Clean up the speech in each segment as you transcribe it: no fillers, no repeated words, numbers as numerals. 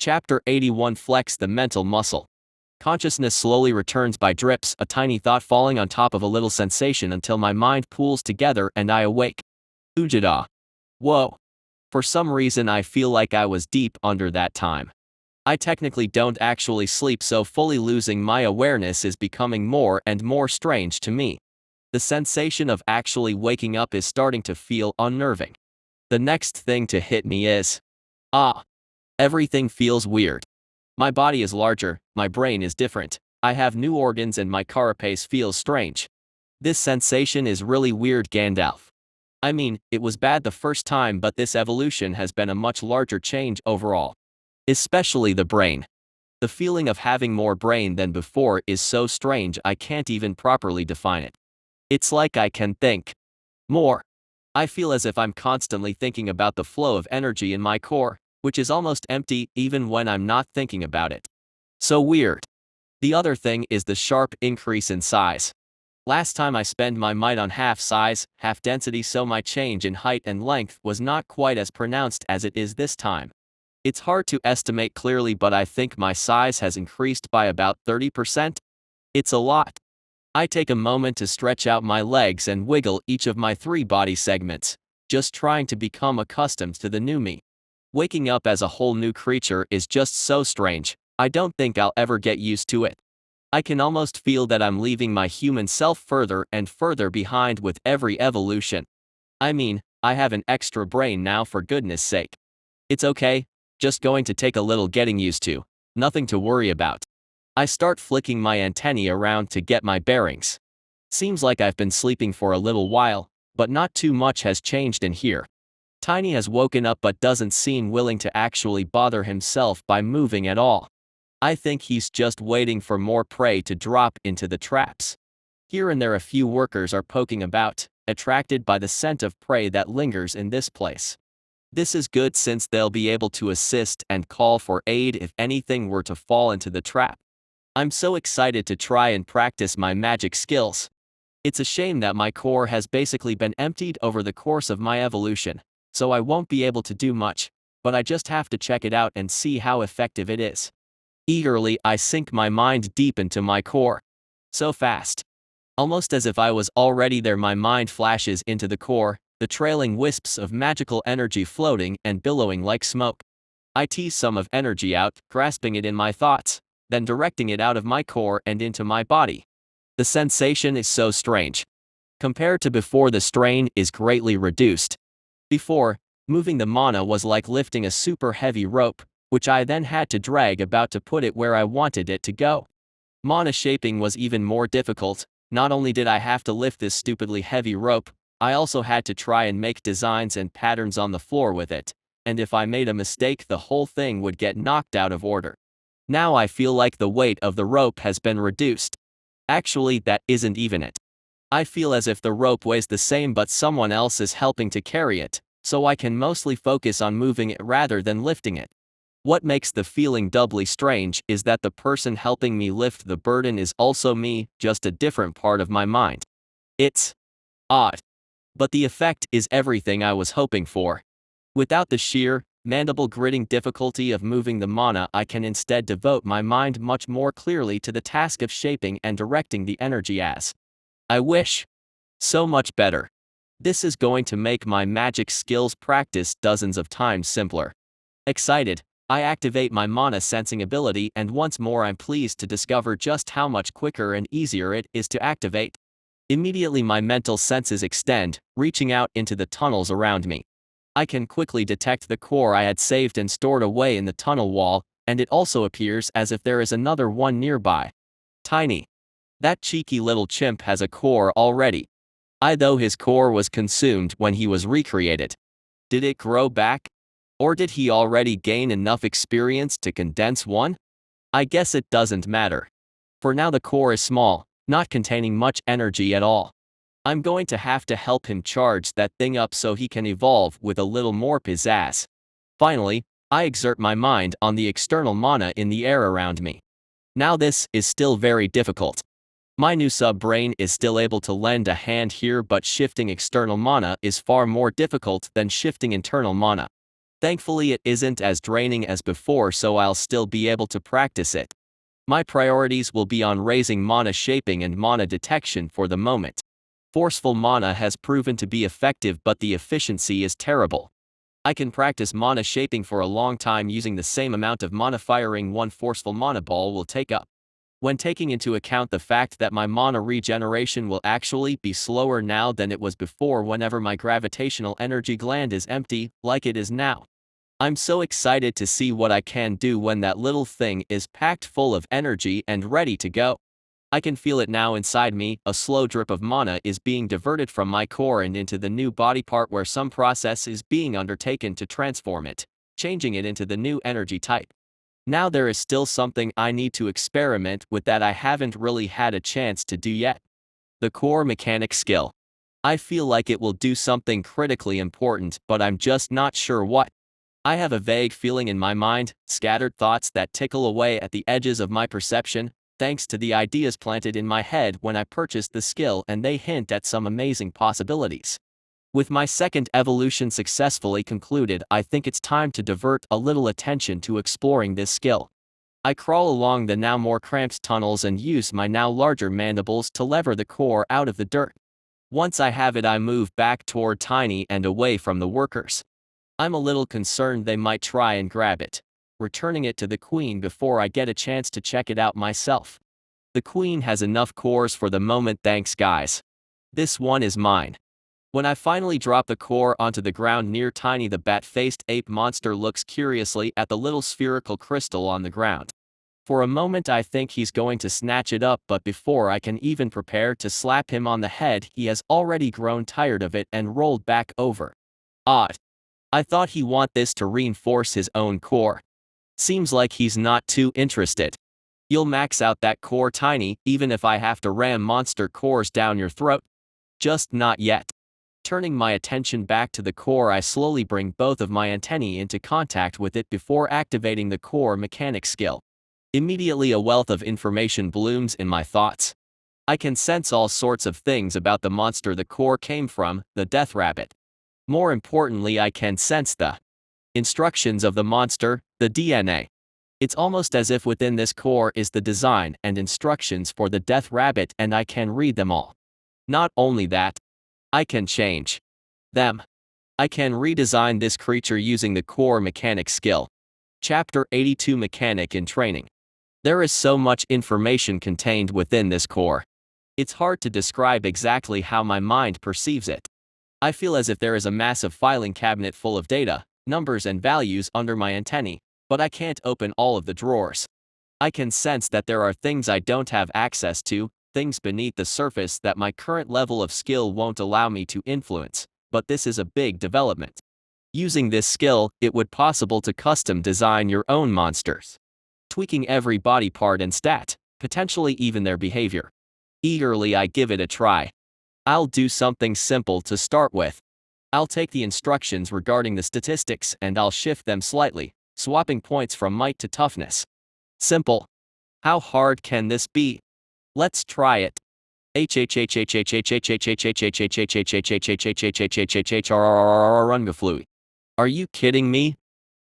Chapter 81 Flex the mental muscle. Consciousness slowly returns by drips, a tiny thought falling on top of a little sensation until my mind pools together and I awake. Ujada. Whoa. For some reason I feel like I was deep under that time. I technically don't actually sleep, so fully losing my awareness is becoming more and more strange to me. The sensation of actually waking up is starting to feel unnerving. The next thing to hit me is, everything feels weird. My body is larger, my brain is different, I have new organs and my carapace feels strange. This sensation is really weird, Gandalf. I mean, it was bad the first time, but this evolution has been a much larger change overall. Especially the brain. The feeling of having more brain than before is so strange I can't even properly define it. It's like I can think more. I feel as if I'm constantly thinking about the flow of energy in my core, which is almost empty even when I'm not thinking about it. So weird. The other thing is the sharp increase in size. Last time I spent my might on half size, half density, so my change in height and length was not quite as pronounced as it is this time. It's hard to estimate clearly, but I think my size has increased by about 30%. It's a lot. I take a moment to stretch out my legs and wiggle each of my 3 body segments, just trying to become accustomed to the new me. Waking up as a whole new creature is just so strange, I don't think I'll ever get used to it. I can almost feel that I'm leaving my human self further and further behind with every evolution. I mean, I have an extra brain now, for goodness sake. It's okay, just going to take a little getting used to, nothing to worry about. I start flicking my antennae around to get my bearings. Seems like I've been sleeping for a little while, but not too much has changed in here. Tiny has woken up but doesn't seem willing to actually bother himself by moving at all. I think he's just waiting for more prey to drop into the traps. Here and there a few workers are poking about, attracted by the scent of prey that lingers in this place. This is good since they'll be able to assist and call for aid if anything were to fall into the trap. I'm so excited to try and practice my magic skills. It's a shame that my core has basically been emptied over the course of my evolution, so I won't be able to do much, but I just have to check it out and see how effective it is. Eagerly I sink my mind deep into my core. So fast. Almost as if I was already there, my mind flashes into the core, the trailing wisps of magical energy floating and billowing like smoke. I tease some of energy out, grasping it in my thoughts, then directing it out of my core and into my body. The sensation is so strange. Compared to before, the strain is greatly reduced. Before, moving the mana was like lifting a super heavy rope, which I then had to drag about to put it where I wanted it to go. Mana shaping was even more difficult. Not only did I have to lift this stupidly heavy rope, I also had to try and make designs and patterns on the floor with it, and if I made a mistake the whole thing would get knocked out of order. Now I feel like the weight of the rope has been reduced. Actually, that isn't even it. I feel as if the rope weighs the same but someone else is helping to carry it, so I can mostly focus on moving it rather than lifting it. What makes the feeling doubly strange is that the person helping me lift the burden is also me, just a different part of my mind. It's odd. But the effect is everything I was hoping for. Without the sheer, mandible-gritting difficulty of moving the mana, I can instead devote my mind much more clearly to the task of shaping and directing the energy as I wish. So much better. This is going to make my magic skills practice dozens of times simpler. Excited, I activate my mana sensing ability, and once more I'm pleased to discover just how much quicker and easier it is to activate. Immediately my mental senses extend, reaching out into the tunnels around me. I can quickly detect the core I had saved and stored away in the tunnel wall, and it also appears as if there is another one nearby. Tiny. That cheeky little chimp has a core already. Though his core was consumed when he was recreated. Did it grow back? Or did he already gain enough experience to condense one? I guess it doesn't matter. For now the core is small, not containing much energy at all. I'm going to have to help him charge that thing up so he can evolve with a little more pizzazz. Finally, I exert my mind on the external mana in the air around me. Now this is still very difficult. My new sub-brain is still able to lend a hand here, but shifting external mana is far more difficult than shifting internal mana. Thankfully it isn't as draining as before, so I'll still be able to practice it. My priorities will be on raising mana shaping and mana detection for the moment. Forceful mana has proven to be effective, but the efficiency is terrible. I can practice mana shaping for a long time using the same amount of mana firing one forceful mana ball will take up. When taking into account the fact that my mana regeneration will actually be slower now than it was before whenever my gravitational energy gland is empty, like it is now. I'm so excited to see what I can do when that little thing is packed full of energy and ready to go. I can feel it now inside me. A slow drip of mana is being diverted from my core and into the new body part where some process is being undertaken to transform it, changing it into the new energy type. Now there is still something I need to experiment with that I haven't really had a chance to do yet. The core mechanic skill. I feel like it will do something critically important, but I'm just not sure what. I have a vague feeling in my mind, scattered thoughts that tickle away at the edges of my perception, thanks to the ideas planted in my head when I purchased the skill, and they hint at some amazing possibilities. With my second evolution successfully concluded, I think it's time to divert a little attention to exploring this skill. I crawl along the now more cramped tunnels and use my now larger mandibles to lever the core out of the dirt. Once I have it, I move back toward Tiny and away from the workers. I'm a little concerned they might try and grab it, returning it to the queen before I get a chance to check it out myself. The queen has enough cores for the moment, thanks guys. This one is mine. When I finally drop the core onto the ground near Tiny, the bat-faced ape monster looks curiously at the little spherical crystal on the ground. For a moment I think he's going to snatch it up, but before I can even prepare to slap him on the head, he has already grown tired of it and rolled back over. Odd. I thought he want this to reinforce his own core. Seems like he's not too interested. You'll max out that core, Tiny, even if I have to ram monster cores down your throat? Just not yet. Turning my attention back to the core, I slowly bring both of my antennae into contact with it before activating the core mechanic skill. Immediately a wealth of information blooms in my thoughts. I can sense all sorts of things about the monster the core came from, the death rabbit. More importantly, I can sense the instructions of the monster, the DNA. It's almost as if within this core is the design and instructions for the death rabbit, and I can read them all. Not only that, I can change them. I can redesign this creature using the core mechanic skill. Chapter 82, Mechanic in Training. There is so much information contained within this core. It's hard to describe exactly how my mind perceives it. I feel as if there is a massive filing cabinet full of data, numbers and values under my antennae, but I can't open all of the drawers. I can sense that there are things I don't have access to, things beneath the surface that my current level of skill won't allow me to influence, but this is a big development. Using this skill, it would be possible to custom design your own monsters, tweaking every body part and stat, potentially even their behavior. Eagerly I give it a try. I'll do something simple to start with. I'll take the instructions regarding the statistics and I'll shift them slightly, swapping points from might to toughness. Simple. How hard can this be? Let's try it. Are you kidding me?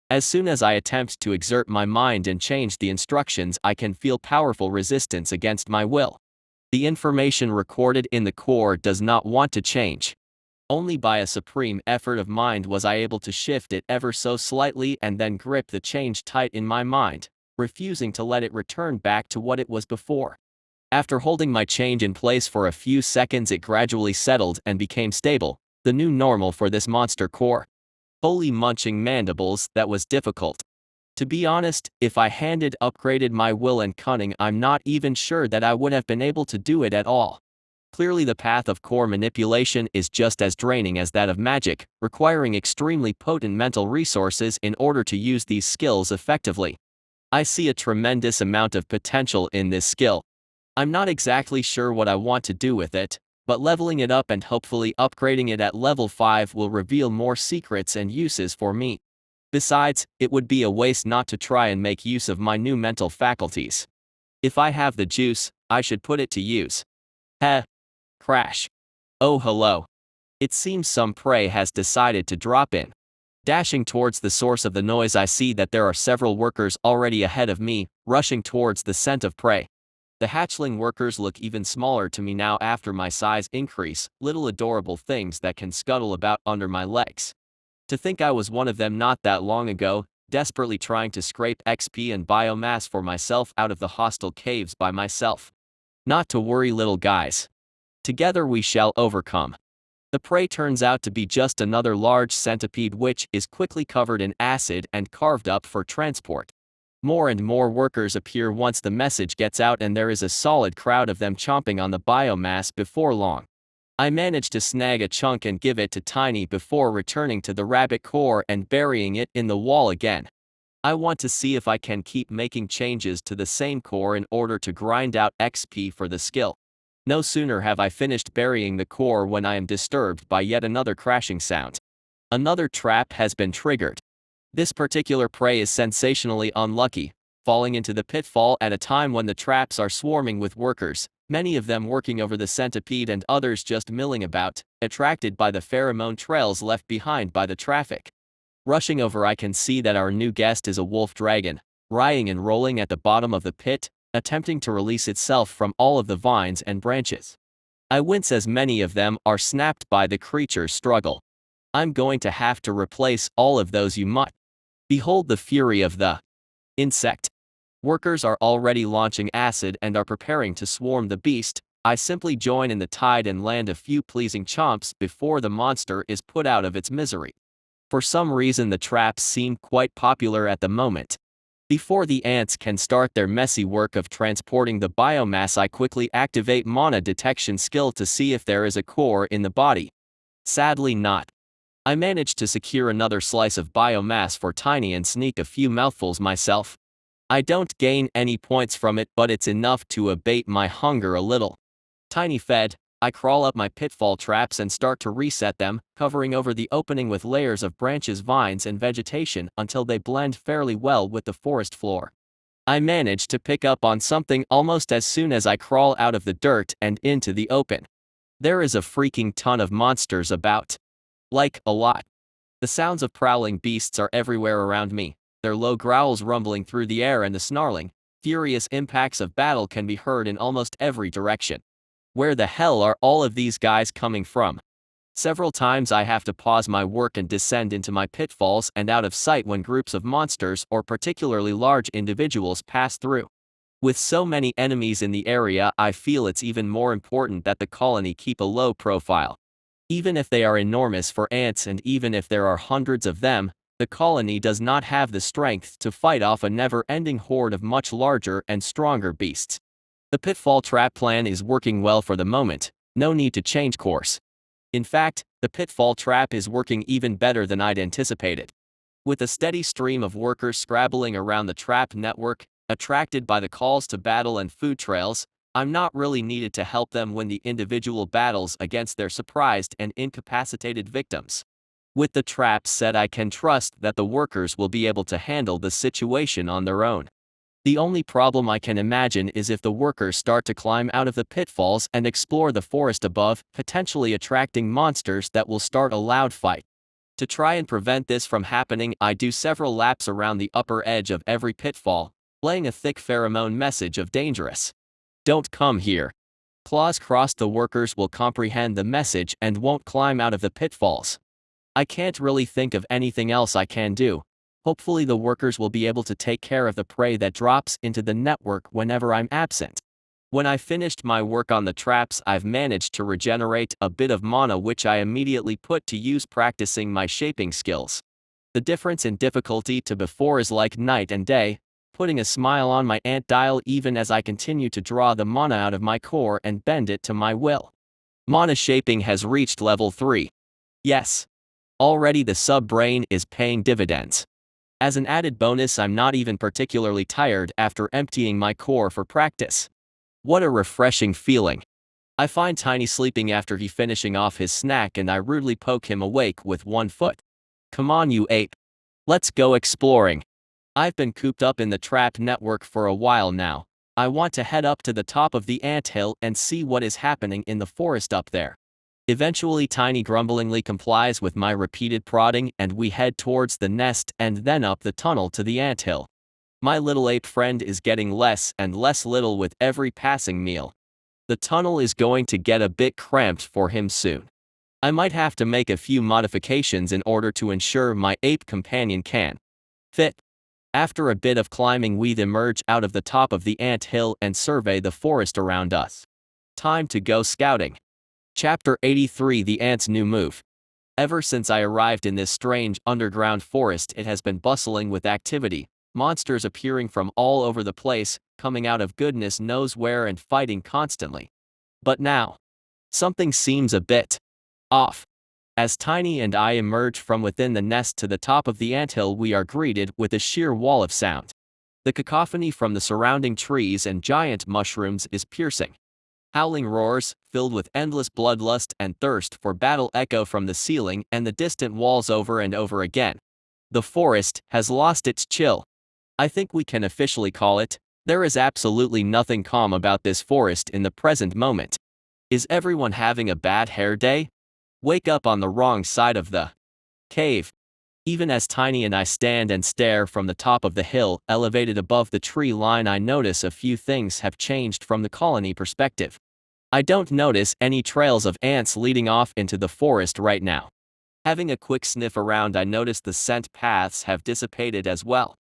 As soon as I attempt to exert my mind and change the instructions, I can feel powerful resistance against my will. The information recorded in the core does not want to change. Only by a supreme effort of mind was I able to shift it ever so slightly and then grip the change tight in my mind, refusing to let it return back to what it was before. After holding my change in place for a few seconds, it gradually settled and became stable, the new normal for this monster core. Holy munching mandibles, that was difficult. To be honest, if I upgraded my will and cunning, I'm not even sure that I would have been able to do it at all. Clearly the path of core manipulation is just as draining as that of magic, requiring extremely potent mental resources in order to use these skills effectively. I see a tremendous amount of potential in this skill. I'm not exactly sure what I want to do with it, but leveling it up and hopefully upgrading it at level 5 will reveal more secrets and uses for me. Besides, it would be a waste not to try and make use of my new mental faculties. If I have the juice, I should put it to use. Heh. Crash. Oh hello. It seems some prey has decided to drop in. Dashing towards the source of the noise, I see that there are several workers already ahead of me, rushing towards the scent of prey. The hatchling workers look even smaller to me now after my size increase, little adorable things that can scuttle about under my legs. To think I was one of them not that long ago, desperately trying to scrape XP and biomass for myself out of the hostile caves by myself. Not to worry, little guys. Together we shall overcome. The prey turns out to be just another large centipede which is quickly covered in acid and carved up for transport. More and more workers appear once the message gets out, and there is a solid crowd of them chomping on the biomass before long. I manage to snag a chunk and give it to Tiny before returning to the rabbit core and burying it in the wall again. I want to see if I can keep making changes to the same core in order to grind out XP for the skill. No sooner have I finished burying the core when I am disturbed by yet another crashing sound. Another trap has been triggered. This particular prey is sensationally unlucky, falling into the pitfall at a time when the traps are swarming with workers, many of them working over the centipede and others just milling about, attracted by the pheromone trails left behind by the traffic. Rushing over, I can see that our new guest is a wolf dragon, writhing and rolling at the bottom of the pit, attempting to release itself from all of the vines and branches. I wince as many of them are snapped by the creature's struggle. I'm going to have to replace all of those, you mutt. Behold the fury of the insect. Workers are already launching acid and are preparing to swarm the beast. I simply join in the tide and land a few pleasing chomps before the monster is put out of its misery. For some reason the traps seem quite popular at the moment. Before the ants can start their messy work of transporting the biomass, I quickly activate mana detection skill to see if there is a core in the body. Sadly not. I managed to secure another slice of biomass for Tiny and sneak a few mouthfuls myself. I don't gain any points from it, but it's enough to abate my hunger a little. Tiny fed, I crawl up my pitfall traps and start to reset them, covering over the opening with layers of branches, vines and vegetation until they blend fairly well with the forest floor. I manage to pick up on something almost as soon as I crawl out of the dirt and into the open. There is a freaking ton of monsters about. Like, a lot. The sounds of prowling beasts are everywhere around me, their low growls rumbling through the air, and the snarling, furious impacts of battle can be heard in almost every direction. Where the hell are all of these guys coming from? Several times I have to pause my work and descend into my pitfalls and out of sight when groups of monsters or particularly large individuals pass through. With so many enemies in the area, I feel it's even more important that the colony keep a low profile. Even if they are enormous for ants, and even if there are hundreds of them, the colony does not have the strength to fight off a never-ending horde of much larger and stronger beasts. The pitfall trap plan is working well for the moment, no need to change course. In fact, the pitfall trap is working even better than I'd anticipated. With a steady stream of workers scrabbling around the trap network, attracted by the calls to battle and food trails, I'm not really needed to help them win the individual battles against their surprised and incapacitated victims. With the traps set, I can trust that the workers will be able to handle the situation on their own. The only problem I can imagine is if the workers start to climb out of the pitfalls and explore the forest above, potentially attracting monsters that will start a loud fight. To try and prevent this from happening, I do several laps around the upper edge of every pitfall, laying a thick pheromone message of dangerous. Don't come here. Claws crossed, the workers will comprehend the message and won't climb out of the pitfalls. I can't really think of anything else I can do. Hopefully the workers will be able to take care of the prey that drops into the network whenever I'm absent. When I finished my work on the traps, I've managed to regenerate a bit of mana, which I immediately put to use practicing my shaping skills. The difference in difficulty to before is like night and day, putting a smile on my ant dial even as I continue to draw the mana out of my core and bend it to my will. Mana shaping has reached level 3. Yes. Already the sub-brain is paying dividends. As an added bonus, I'm not even particularly tired after emptying my core for practice. What a refreshing feeling. I find Tiny sleeping after he finishing off his snack, and I rudely poke him awake with one foot. Come on, you ape. Let's go exploring. I've been cooped up in the trap network for a while now. I want to head up to the top of the anthill and see what is happening in the forest up there. Eventually Tiny grumblingly complies with my repeated prodding and we head towards the nest and then up the tunnel to the anthill. My little ape friend is getting less and less little with every passing meal. The tunnel is going to get a bit cramped for him soon. I might have to make a few modifications in order to ensure my ape companion can fit. After a bit of climbing we emerge out of the top of the ant hill and survey the forest around us. Time to go scouting. Chapter 83 The Ant's New Move. Ever since I arrived in this strange underground forest it has been bustling with activity, monsters appearing from all over the place, coming out of goodness knows where and fighting constantly. But now, something seems a bit off. As Tiny and I emerge from within the nest to the top of the anthill we are greeted with a sheer wall of sound. The cacophony from the surrounding trees and giant mushrooms is piercing. Howling roars, filled with endless bloodlust and thirst for battle echo from the ceiling and the distant walls over and over again. The forest has lost its chill. I think we can officially call it. There is absolutely nothing calm about this forest in the present moment. Is everyone having a bad hair day? Wake up on the wrong side of the cave. Even as Tiny and I stand and stare from the top of the hill, elevated above the tree line, I notice a few things have changed from the colony perspective. I don't notice any trails of ants leading off into the forest right now. Having a quick sniff around, I notice the scent paths have dissipated as well.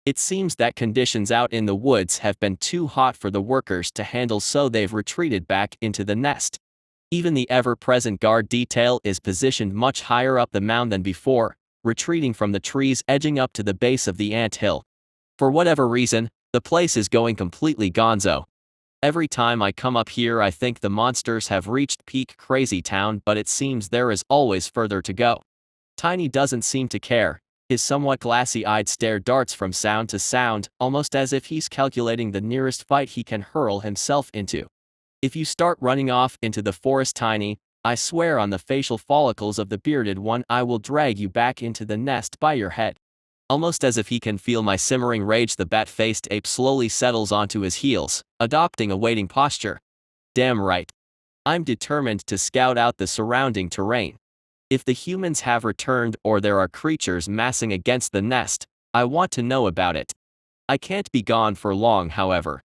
It seems that conditions out in the woods have been too hot for the workers to handle, so they've retreated back into the nest. Even the ever-present guard detail is positioned much higher up the mound than before, retreating from the trees edging up to the base of the ant hill. For whatever reason, the place is going completely gonzo. Every time I come up here I think the monsters have reached peak crazy town, but it seems there is always further to go. Tiny doesn't seem to care. His somewhat glassy-eyed stare darts from sound to sound, almost as if he's calculating the nearest fight he can hurl himself into. If you start running off into the forest, Tiny, I swear on the facial follicles of the bearded one I will drag you back into the nest by your head. Almost as if he can feel my simmering rage, the bat-faced ape slowly settles onto his heels, adopting a waiting posture. Damn right. I'm determined to scout out the surrounding terrain. If the humans have returned or there are creatures massing against the nest, I want to know about it. I can't be gone for long, however.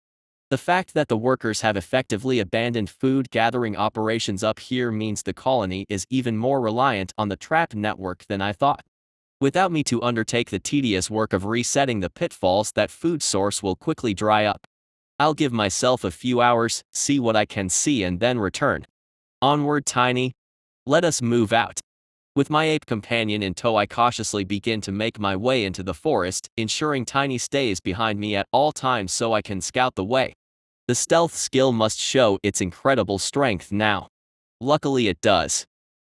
The fact that the workers have effectively abandoned food gathering operations up here means the colony is even more reliant on the trap network than I thought. Without me to undertake the tedious work of resetting the pitfalls, that food source will quickly dry up. I'll give myself a few hours, see what I can see, and then return. Onward, Tiny. Let us move out. With my ape companion in tow I cautiously begin to make my way into the forest, ensuring Tiny stays behind me at all times so I can scout the way. The stealth skill must show its incredible strength now. Luckily it does.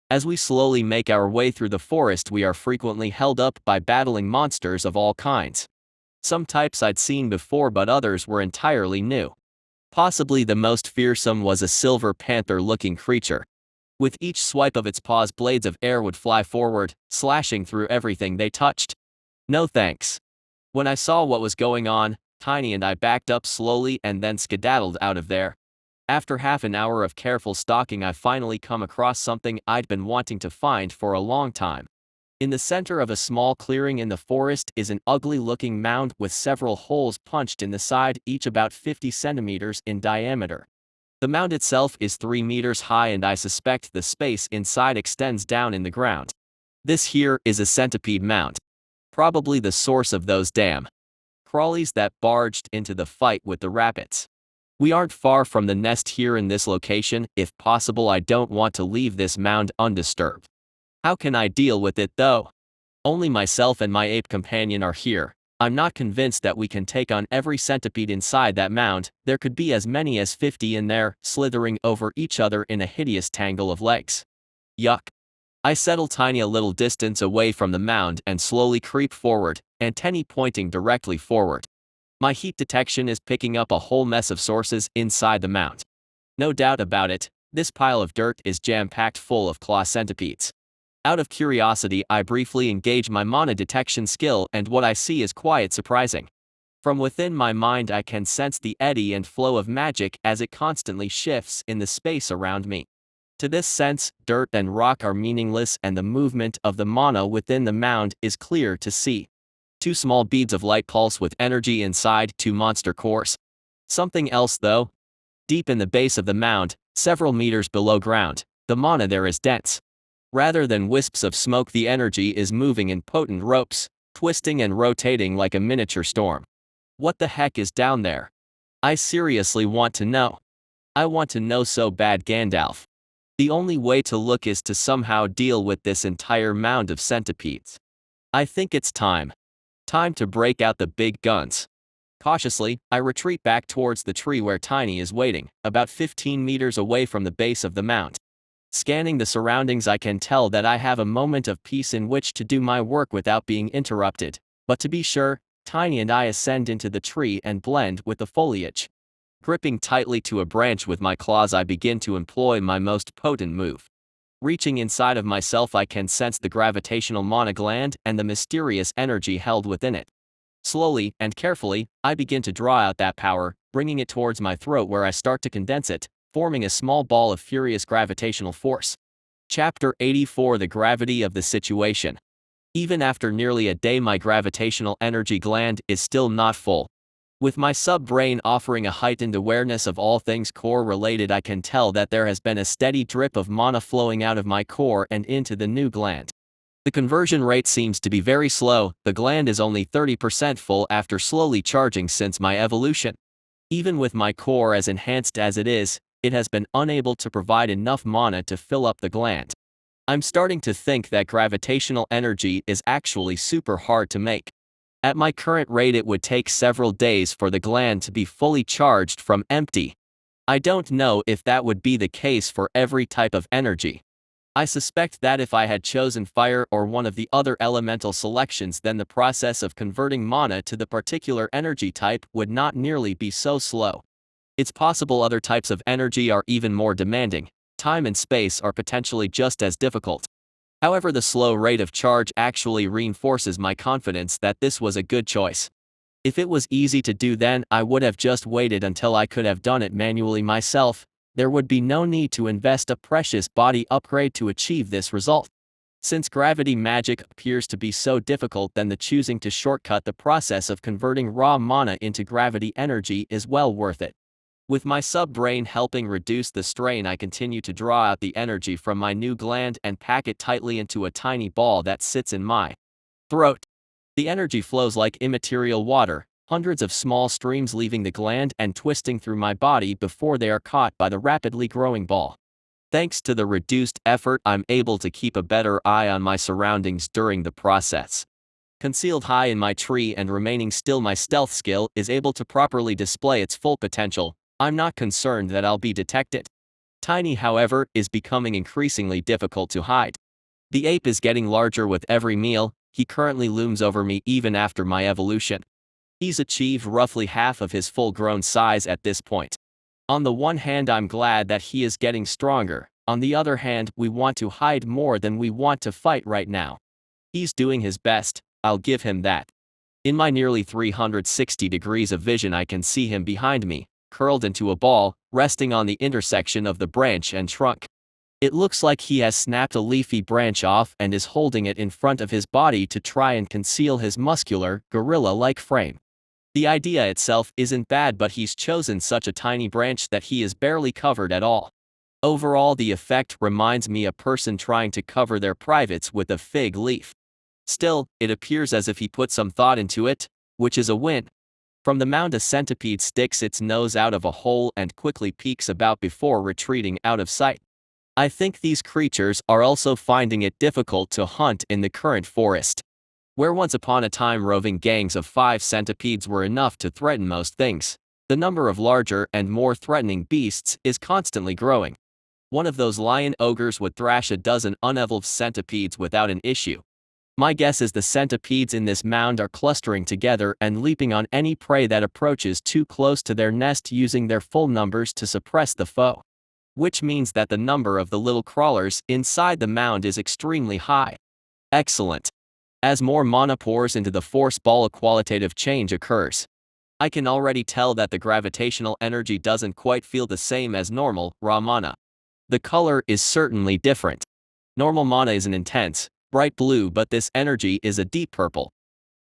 As we slowly make our way through the forest we are frequently held up by battling monsters of all kinds. Some types I'd seen before but others were entirely new. Possibly the most fearsome was a silver panther-looking creature. With each swipe of its paws blades of air would fly forward, slashing through everything they touched. No thanks. When I saw what was going on, Tiny and I backed up slowly and then skedaddled out of there. After half an hour of careful stalking I finally come across something I'd been wanting to find for a long time. In the center of a small clearing in the forest is an ugly-looking mound with several holes punched in the side, each about 50 centimeters in diameter. The mound itself is 3 meters high and I suspect the space inside extends down in the ground. This here is a centipede mound. Probably the source of those damn crawlies that barged into the fight with the rabbits. We aren't far from the nest here in this location. If possible I don't want to leave this mound undisturbed. How can I deal with it though? Only myself and my ape companion are here. I'm not convinced that we can take on every centipede inside that mound. There could be as many as 50 in there, slithering over each other in a hideous tangle of legs. Yuck. I settle Tiny a little distance away from the mound and slowly creep forward, antennae pointing directly forward. My heat detection is picking up a whole mess of sources inside the mound. No doubt about it, this pile of dirt is jam-packed full of claw centipedes. Out of curiosity I briefly engage my mana detection skill and what I see is quite surprising. From within my mind I can sense the eddy and flow of magic as it constantly shifts in the space around me. To this sense, dirt and rock are meaningless and the movement of the mana within the mound is clear to see. Two small beads of light pulse with energy inside two monster cores. Something else though? Deep in the base of the mound, several meters below ground, the mana there is dense. Rather than wisps of smoke, the energy is moving in potent ropes, twisting and rotating like a miniature storm. What the heck is down there? I seriously want to know. I want to know so bad, Gandalf. The only way to look is to somehow deal with this entire mound of centipedes. I think it's time. Time to break out the big guns. Cautiously, I retreat back towards the tree where Tiny is waiting, about 15 meters away from the base of the mound. Scanning the surroundings, I can tell that I have a moment of peace in which to do my work without being interrupted, but to be sure, Tiny and I ascend into the tree and blend with the foliage. Gripping tightly to a branch with my claws, I begin to employ my most potent move. Reaching inside of myself, I can sense the gravitational mana gland and the mysterious energy held within it. Slowly and carefully, I begin to draw out that power, bringing it towards my throat where I start to condense it, forming a small ball of furious gravitational force. Chapter 84: The Gravity of the Situation. Even after nearly a day, my gravitational energy gland is still not full. With my sub-brain offering a heightened awareness of all things core-related, I can tell that there has been a steady drip of mana flowing out of my core and into the new gland. The conversion rate seems to be very slow. The gland is only 30% full after slowly charging since my evolution. Even with my core as enhanced as it is, it has been unable to provide enough mana to fill up the gland. I'm starting to think that gravitational energy is actually super hard to make. At my current rate, it would take several days for the gland to be fully charged from empty. I don't know if that would be the case for every type of energy. I suspect that if I had chosen fire or one of the other elemental selections, then the process of converting mana to the particular energy type would not nearly be so slow. It's possible other types of energy are even more demanding. Time and space are potentially just as difficult. However, the slow rate of charge actually reinforces my confidence that this was a good choice. If it was easy to do, then I would have just waited until I could have done it manually myself. There would be no need to invest a precious body upgrade to achieve this result. Since gravity magic appears to be so difficult, then the choosing to shortcut the process of converting raw mana into gravity energy is well worth it. With my sub-brain helping reduce the strain, I continue to draw out the energy from my new gland and pack it tightly into a tiny ball that sits in my throat. The energy flows like immaterial water, hundreds of small streams leaving the gland and twisting through my body before they are caught by the rapidly growing ball. Thanks to the reduced effort, I'm able to keep a better eye on my surroundings during the process. Concealed high in my tree and remaining still, my stealth skill is able to properly display its full potential. I'm not concerned that I'll be detected. Tiny, however, is becoming increasingly difficult to hide. The ape is getting larger with every meal. He currently looms over me even after my evolution. He's achieved roughly half of his full-grown size at this point. On the one hand, I'm glad that he is getting stronger. On the other hand, we want to hide more than we want to fight right now. He's doing his best, I'll give him that. In my nearly 360 degrees of vision, I can see him behind me, curled into a ball, resting on the intersection of the branch and trunk. It looks like he has snapped a leafy branch off and is holding it in front of his body to try and conceal his muscular, gorilla-like frame. The idea itself isn't bad, but he's chosen such a tiny branch that he is barely covered at all. Overall, the effect reminds me of a person trying to cover their privates with a fig leaf. Still, it appears as if he put some thought into it, which is a win. From the mound, a centipede sticks its nose out of a hole and quickly peeks about before retreating out of sight. I think these creatures are also finding it difficult to hunt in the current forest. Where once upon a time roving gangs of 5 centipedes were enough to threaten most things, the number of larger and more threatening beasts is constantly growing. One of those lion ogres would thrash a dozen unevolved centipedes without an issue. My guess is the centipedes in this mound are clustering together and leaping on any prey that approaches too close to their nest, using their full numbers to suppress the foe. Which means that the number of the little crawlers inside the mound is extremely high. Excellent. As more mana pours into the force ball, a qualitative change occurs. I can already tell that the gravitational energy doesn't quite feel the same as normal, raw mana. The color is certainly different. Normal mana is an intense, bright blue, but this energy is a deep purple.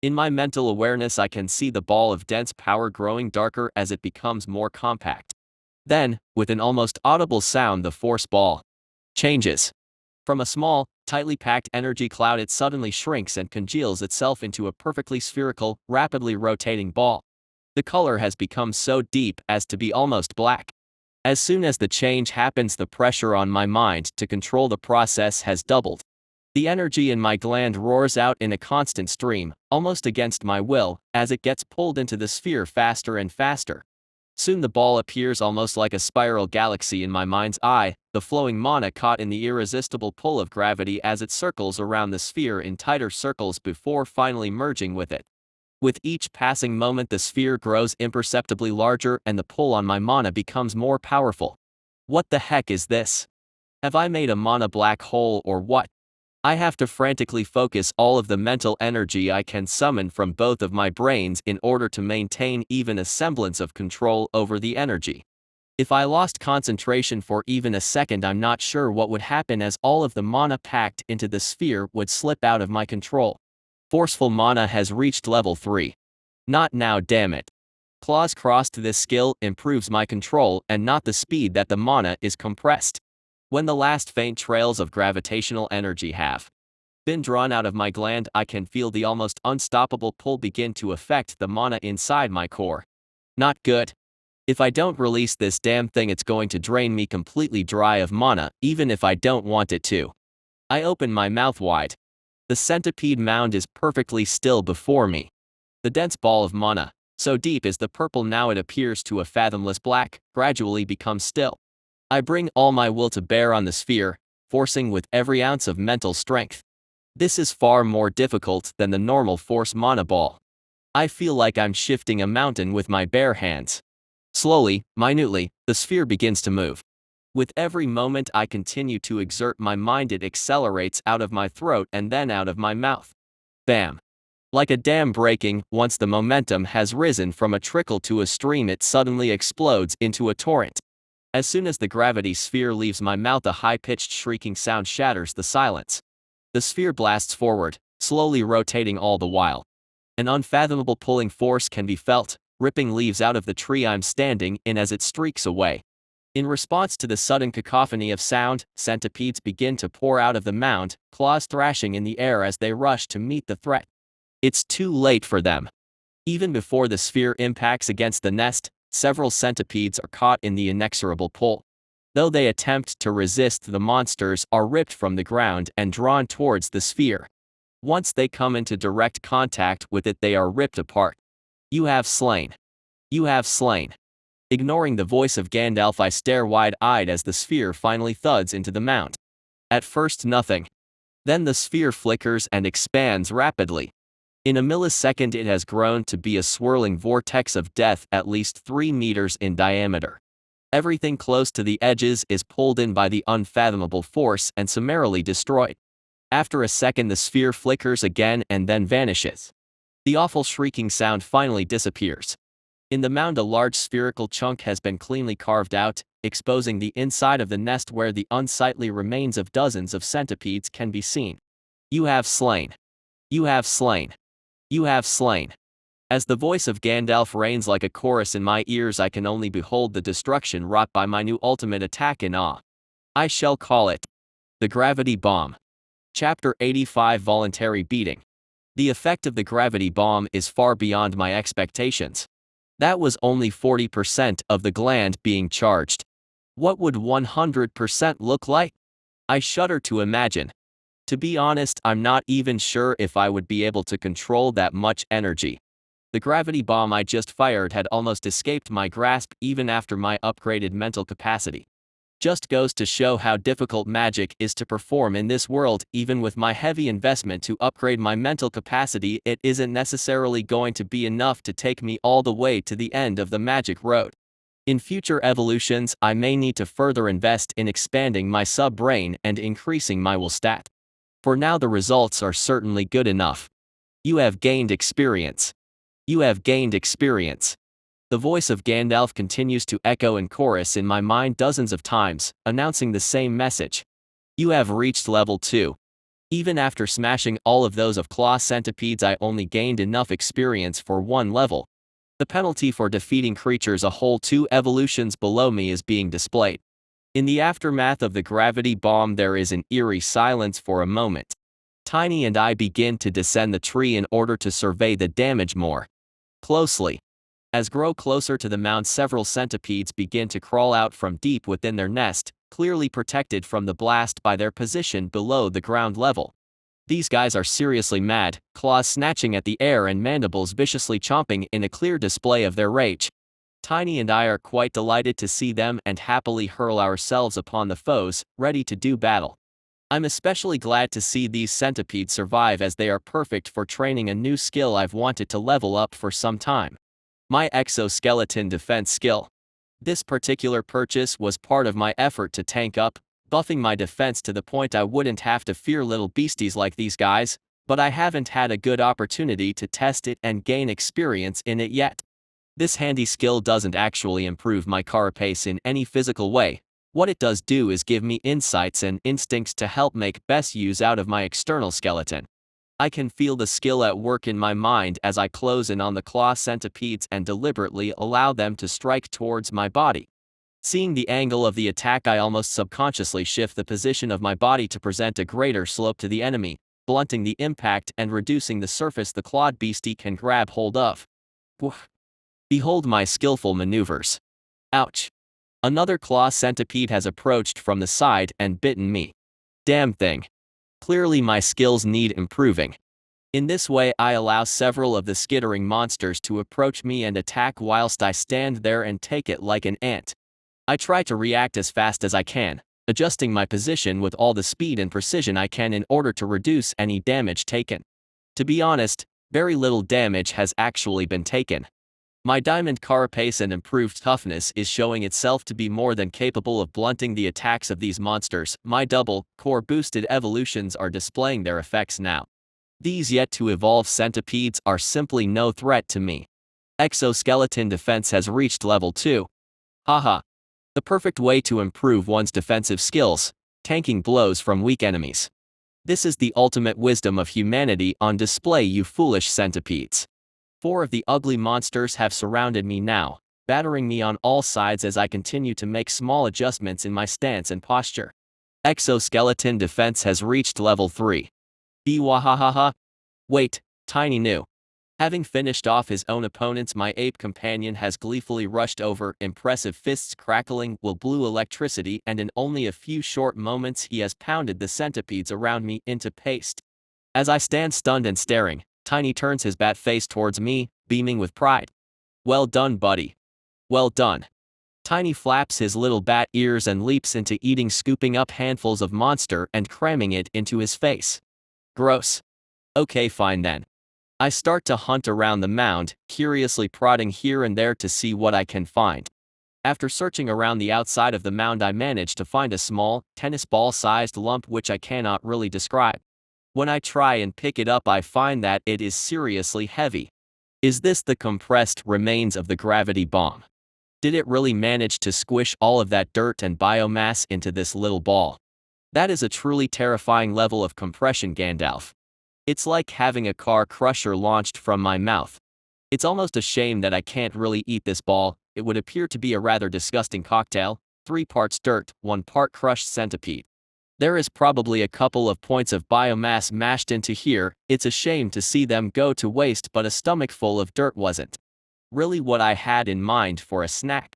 In my mental awareness, I can see the ball of dense power growing darker as it becomes more compact. Then, with an almost audible sound, the force ball changes. From a small, tightly packed energy cloud, it suddenly shrinks and congeals itself into a perfectly spherical, rapidly rotating ball. The color has become so deep as to be almost black. As soon as the change happens, the pressure on my mind to control the process has doubled. The energy in my gland roars out in a constant stream, almost against my will, as it gets pulled into the sphere faster and faster. Soon the ball appears almost like a spiral galaxy in my mind's eye, the flowing mana caught in the irresistible pull of gravity as it circles around the sphere in tighter circles before finally merging with it. With each passing moment, the sphere grows imperceptibly larger and the pull on my mana becomes more powerful. What the heck is this? Have I made a mana black hole or what? I have to frantically focus all of the mental energy I can summon from both of my brains in order to maintain even a semblance of control over the energy. If I lost concentration for even a second, I'm not sure what would happen, as all of the mana packed into the sphere would slip out of my control. Forceful mana has reached level 3. Not now, damn it. Claws crossed. This skill improves my control and not the speed that the mana is compressed. When the last faint trails of gravitational energy have been drawn out of my gland, I can feel the almost unstoppable pull begin to affect the mana inside my core. Not good. If I don't release this damn thing, it's going to drain me completely dry of mana, even if I don't want it to. I open my mouth wide. The centipede mound is perfectly still before me. The dense ball of mana, so deep is the purple now it appears to a fathomless black, gradually becomes still. I bring all my will to bear on the sphere, forcing with every ounce of mental strength. This is far more difficult than the normal force mana ball. I feel like I'm shifting a mountain with my bare hands. Slowly, minutely, the sphere begins to move. With every moment I continue to exert my mind, it accelerates out of my throat and then out of my mouth. Bam! Like a dam breaking, once the momentum has risen from a trickle to a stream, it suddenly explodes into a torrent. As soon as the gravity sphere leaves my mouth, a high-pitched shrieking sound shatters the silence. The sphere blasts forward, slowly rotating all the while. An unfathomable pulling force can be felt, ripping leaves out of the tree I'm standing in as it streaks away. In response to the sudden cacophony of sound, centipedes begin to pour out of the mound, claws thrashing in the air as they rush to meet the threat. It's too late for them. Even before the sphere impacts against the nest, several centipedes are caught in the inexorable pull. Though they attempt to resist, the monsters are ripped from the ground and drawn towards the sphere. Once they come into direct contact with it, they are ripped apart. You have slain. You have slain. Ignoring the voice of Gandalf, I stare wide-eyed as the sphere finally thuds into the mound. At first nothing. Then the sphere flickers and expands rapidly. In a millisecond it has grown to be a swirling vortex of death at least 3 meters in diameter. Everything close to the edges is pulled in by the unfathomable force and summarily destroyed. After a second the sphere flickers again and then vanishes. The awful shrieking sound finally disappears. In the mound a large spherical chunk has been cleanly carved out, exposing the inside of the nest where the unsightly remains of dozens of centipedes can be seen. You have slain. You have slain. You have slain. As the voice of Gandalf reigns like a chorus in my ears, I can only behold the destruction wrought by my new ultimate attack in awe. I shall call it the Gravity Bomb. Chapter 85: Voluntary Beating. The effect of the gravity bomb is far beyond my expectations. That was only 40% of the gland being charged. What would 100% look like? I shudder to imagine. To be honest, I'm not even sure if I would be able to control that much energy. The gravity bomb I just fired had almost escaped my grasp even after my upgraded mental capacity. Just goes to show how difficult magic is to perform in this world. Even with my heavy investment to upgrade my mental capacity, it isn't necessarily going to be enough to take me all the way to the end of the magic road. In future evolutions, I may need to further invest in expanding my sub-brain and increasing my will stat. For now the results are certainly good enough. You have gained experience. You have gained experience. The voice of Gandalf continues to echo in chorus in my mind dozens of times, announcing the same message. You have reached level 2. Even after smashing all of those of claw centipedes, I only gained enough experience for 1 level. The penalty for defeating creatures a whole 2 evolutions below me is being displayed. In the aftermath of the gravity bomb, there is an eerie silence for a moment. Tiny and I begin to descend the tree in order to survey the damage more closely. As grow closer to the mound, several centipedes begin to crawl out from deep within their nest, clearly protected from the blast by their position below the ground level. These guys are seriously mad, claws snatching at the air and mandibles viciously chomping in a clear display of their rage. Tiny and I are quite delighted to see them and happily hurl ourselves upon the foes, ready to do battle. I'm especially glad to see these centipedes survive, as they are perfect for training a new skill I've wanted to level up for some time. My exoskeleton defense skill. This particular purchase was part of my effort to tank up, buffing my defense to the point I wouldn't have to fear little beasties like these guys, but I haven't had a good opportunity to test it and gain experience in it yet. This handy skill doesn't actually improve my carapace in any physical way. What it does do is give me insights and instincts to help make best use out of my external skeleton. I can feel the skill at work in my mind as I close in on the claw centipedes and deliberately allow them to strike towards my body. Seeing the angle of the attack, I almost subconsciously shift the position of my body to present a greater slope to the enemy, blunting the impact and reducing the surface the clawed beastie can grab hold of. Behold my skillful maneuvers. Ouch. Another claw centipede has approached from the side and bitten me. Damn thing. Clearly my skills need improving. In this way, I allow several of the skittering monsters to approach me and attack whilst I stand there and take it like an ant. I try to react as fast as I can, adjusting my position with all the speed and precision I can in order to reduce any damage taken. To be honest, very little damage has actually been taken. My diamond carapace and improved toughness is showing itself to be more than capable of blunting the attacks of these monsters. My double core boosted evolutions are displaying their effects now. These yet to evolve centipedes are simply no threat to me. Exoskeleton defense has reached level 2. Haha. The perfect way to improve one's defensive skills, tanking blows from weak enemies. This is the ultimate wisdom of humanity on display, you foolish centipedes. 4 of the ugly monsters have surrounded me now, battering me on all sides as I continue to make small adjustments in my stance and posture. Exoskeleton defense has reached level 3. Bewahahaha. Wait, Tiny knew. Having finished off his own opponents, my ape companion has gleefully rushed over, impressive fists crackling with blue electricity, and in only a few short moments he has pounded the centipedes around me into paste. As I stand stunned and staring, Tiny turns his bat face towards me, beaming with pride. Well done, buddy. Well done. Tiny flaps his little bat ears and leaps into eating, scooping up handfuls of monster and cramming it into his face. Gross. Okay, fine then. I start to hunt around the mound, curiously prodding here and there to see what I can find. After searching around the outside of the mound, I manage to find a small, tennis ball-sized lump which I cannot really describe. When I try and pick it up, I find that it is seriously heavy. Is this the compressed remains of the gravity bomb? Did it really manage to squish all of that dirt and biomass into this little ball? That is a truly terrifying level of compression, Gandalf. It's like having a car crusher launched from my mouth. It's almost a shame that I can't really eat this ball. It would appear to be a rather disgusting cocktail, 3 parts dirt, 1 part crushed centipede. There is probably a couple of points of biomass mashed into here. It's a shame to see them go to waste, but a stomach full of dirt wasn't really what I had in mind for a snack.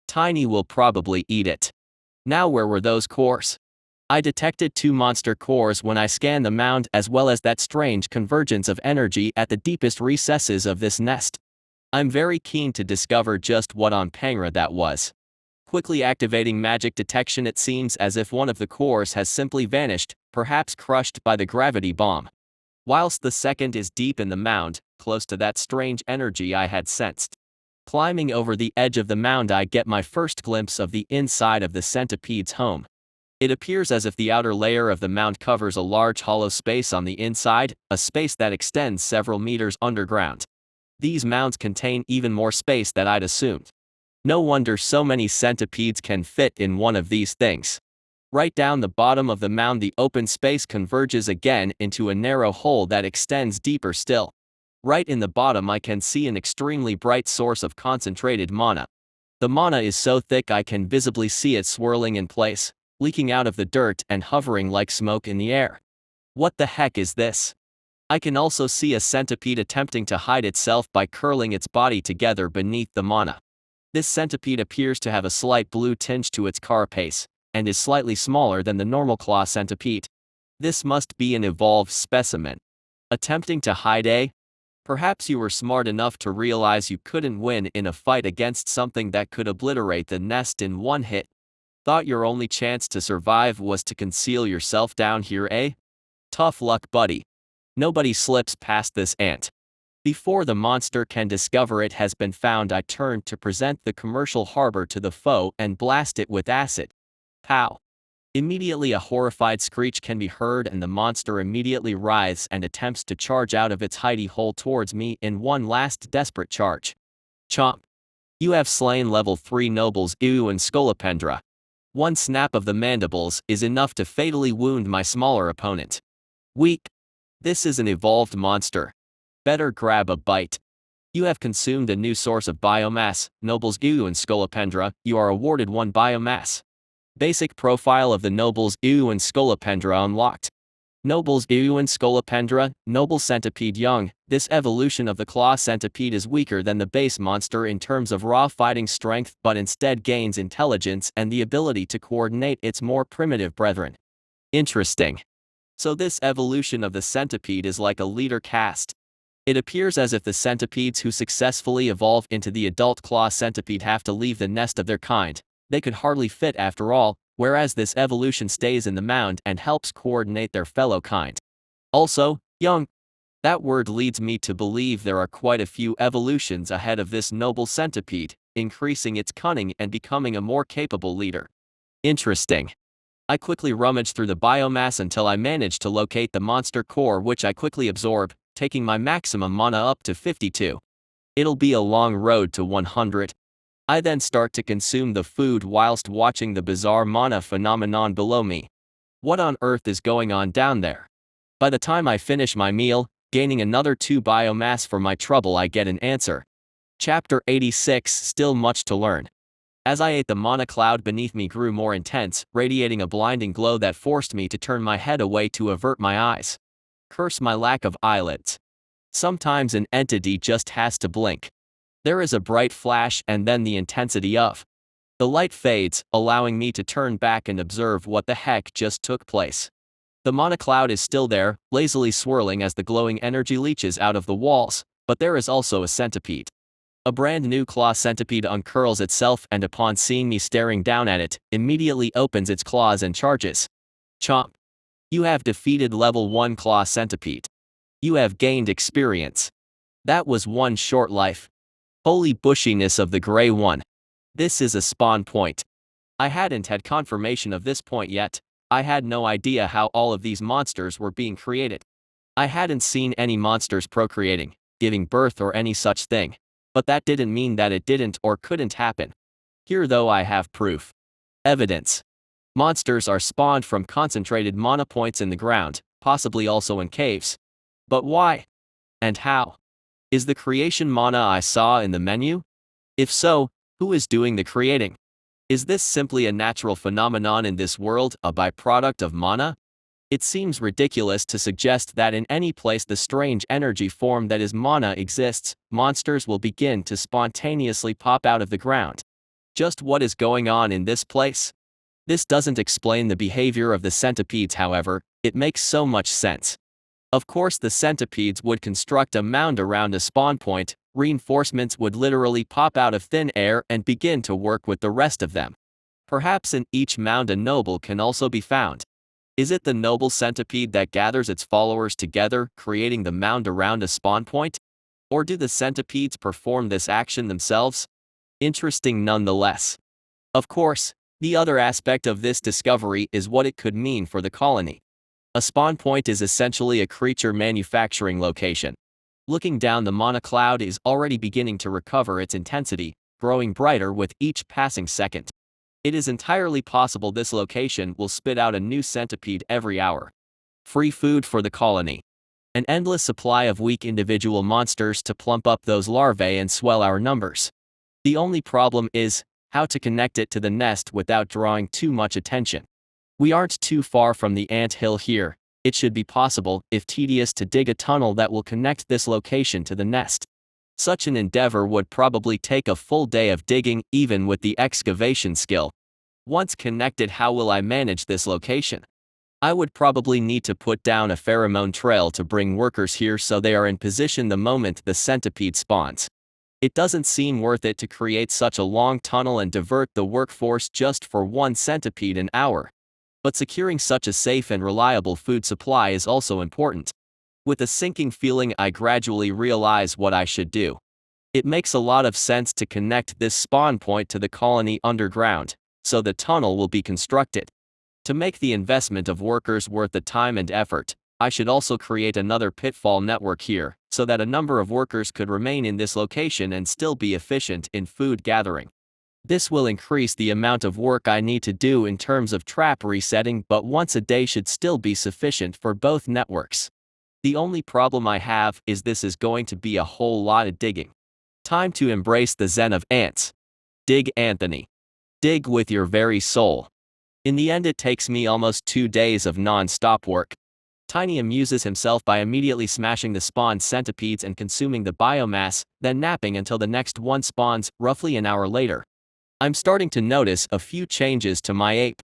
Tiny will probably eat it. Now, where were those cores? I detected 2 monster cores when I scanned the mound, as well as that strange convergence of energy at the deepest recesses of this nest. I'm very keen to discover just what on Pangera that was. Quickly activating magic detection, it seems as if one of the cores has simply vanished, perhaps crushed by the gravity bomb. Whilst the second is deep in the mound, close to that strange energy I had sensed. Climbing over the edge of the mound, I get my first glimpse of the inside of the centipede's home. It appears as if the outer layer of the mound covers a large hollow space on the inside, a space that extends several meters underground. These mounds contain even more space than I'd assumed. No wonder so many centipedes can fit in one of these things. Right down the bottom of the mound, the open space converges again into a narrow hole that extends deeper still. Right in the bottom I can see an extremely bright source of concentrated mana. The mana is so thick I can visibly see it swirling in place, leaking out of the dirt and hovering like smoke in the air. What the heck is this? I can also see a centipede attempting to hide itself by curling its body together beneath the mana. This centipede appears to have a slight blue tinge to its carapace, and is slightly smaller than the normal claw centipede. This must be an evolved specimen. Attempting to hide, eh? Perhaps you were smart enough to realize you couldn't win in a fight against something that could obliterate the nest in one hit. Thought your only chance to survive was to conceal yourself down here, eh? Tough luck, buddy. Nobody slips past this ant. Before the monster can discover it has been found, I turn to present the commercial harbor to the foe and blast it with acid. Pow! Immediately a horrified screech can be heard and the monster immediately writhes and attempts to charge out of its hidey hole towards me in one last desperate charge. Chomp! You have slain level 3 nobles Ew and Scolopendra. One snap of the mandibles is enough to fatally wound my smaller opponent. Weak! This is an evolved monster. Better grab a bite. You have consumed a new source of biomass, nobles Ew and Scolopendra. You are awarded 1 biomass. Basic profile of the nobles Ew and Scolopendra unlocked. Nobles Ew and Scolopendra, noble centipede young. This evolution of the claw centipede is weaker than the base monster in terms of raw fighting strength, but instead gains intelligence and the ability to coordinate its more primitive brethren. Interesting. So this evolution of the centipede is like a leader caste. It appears as if the centipedes who successfully evolve into the adult claw centipede have to leave the nest of their kind. They could hardly fit after all, whereas this evolution stays in the mound and helps coordinate their fellow kind. Also, young. That word leads me to believe there are quite a few evolutions ahead of this noble centipede, increasing its cunning and becoming a more capable leader. Interesting. I quickly rummage through the biomass until I manage to locate the monster core, which I quickly absorb, taking my maximum mana up to 52. It'll be a long road to 100. I then start to consume the food whilst watching the bizarre mana phenomenon below me. What on earth is going on down there? By the time I finish my meal, gaining another 2 biomass for my trouble, I get an answer. Chapter 86. Still much to learn. As I ate, the mana cloud beneath me grew more intense, radiating a blinding glow that forced me to turn my head away to avert my eyes. Curse my lack of eyelids. Sometimes an entity just has to blink. There is a bright flash and then the intensity of the light fades, allowing me to turn back and observe what the heck just took place. The mana cloud is still there, lazily swirling as the glowing energy leaches out of the walls, but there is also a centipede. A brand new claw centipede uncurls itself and upon seeing me staring down at it, immediately opens its claws and charges. Chomp. You have defeated level 1 claw centipede. You have gained experience. That was one short life. Holy bushiness of the gray one. This is a spawn point. I hadn't had confirmation of this point yet. I had no idea how all of these monsters were being created. I hadn't seen any monsters procreating, giving birth or any such thing. But that didn't mean that it didn't or couldn't happen. Here though I have proof. Evidence. Monsters are spawned from concentrated mana points in the ground, possibly also in caves. But why? And how? Is the creation mana I saw in the menu? If so, who is doing the creating? Is this simply a natural phenomenon in this world, a byproduct of mana? It seems ridiculous to suggest that in any place the strange energy form that is mana exists, monsters will begin to spontaneously pop out of the ground. Just what is going on in this place? This doesn't explain the behavior of the centipedes, however, it makes so much sense. Of course the centipedes would construct a mound around a spawn point, reinforcements would literally pop out of thin air and begin to work with the rest of them. Perhaps in each mound a noble can also be found. Is it the noble centipede that gathers its followers together, creating the mound around a spawn point? Or do the centipedes perform this action themselves? Interesting nonetheless. Of course, the other aspect of this discovery is what it could mean for the colony. A spawn point is essentially a creature manufacturing location. Looking down, the monocloud is already beginning to recover its intensity, growing brighter with each passing second. It is entirely possible this location will spit out a new centipede every hour. Free food for the colony. An endless supply of weak individual monsters to plump up those larvae and swell our numbers. The only problem is how to connect it to the nest without drawing too much attention. We aren't too far from the ant hill here. It should be possible, if tedious, to dig a tunnel that will connect this location to the nest. Such an endeavor would probably take a full day of digging, even with the excavation skill. Once connected, how will I manage this location? I would probably need to put down a pheromone trail to bring workers here so they are in position the moment the centipede spawns. It doesn't seem worth it to create such a long tunnel and divert the workforce just for one centipede an hour. But securing such a safe and reliable food supply is also important. With a sinking feeling, I gradually realize what I should do. It makes a lot of sense to connect this spawn point to the colony underground, so the tunnel will be constructed. To make the investment of workers worth the time and effort, I should also create another pitfall network here, so that a number of workers could remain in this location and still be efficient in food gathering. This will increase the amount of work I need to do in terms of trap resetting, but once a day should still be sufficient for both networks. The only problem I have is this is going to be a whole lot of digging. Time to embrace the zen of ants. Dig, Anthony. Dig with your very soul. In the end, it takes me almost 2 days of non-stop work. Tiny amuses himself by immediately smashing the spawned centipedes and consuming the biomass, then napping until the next one spawns, roughly an hour later. I'm starting to notice a few changes to my ape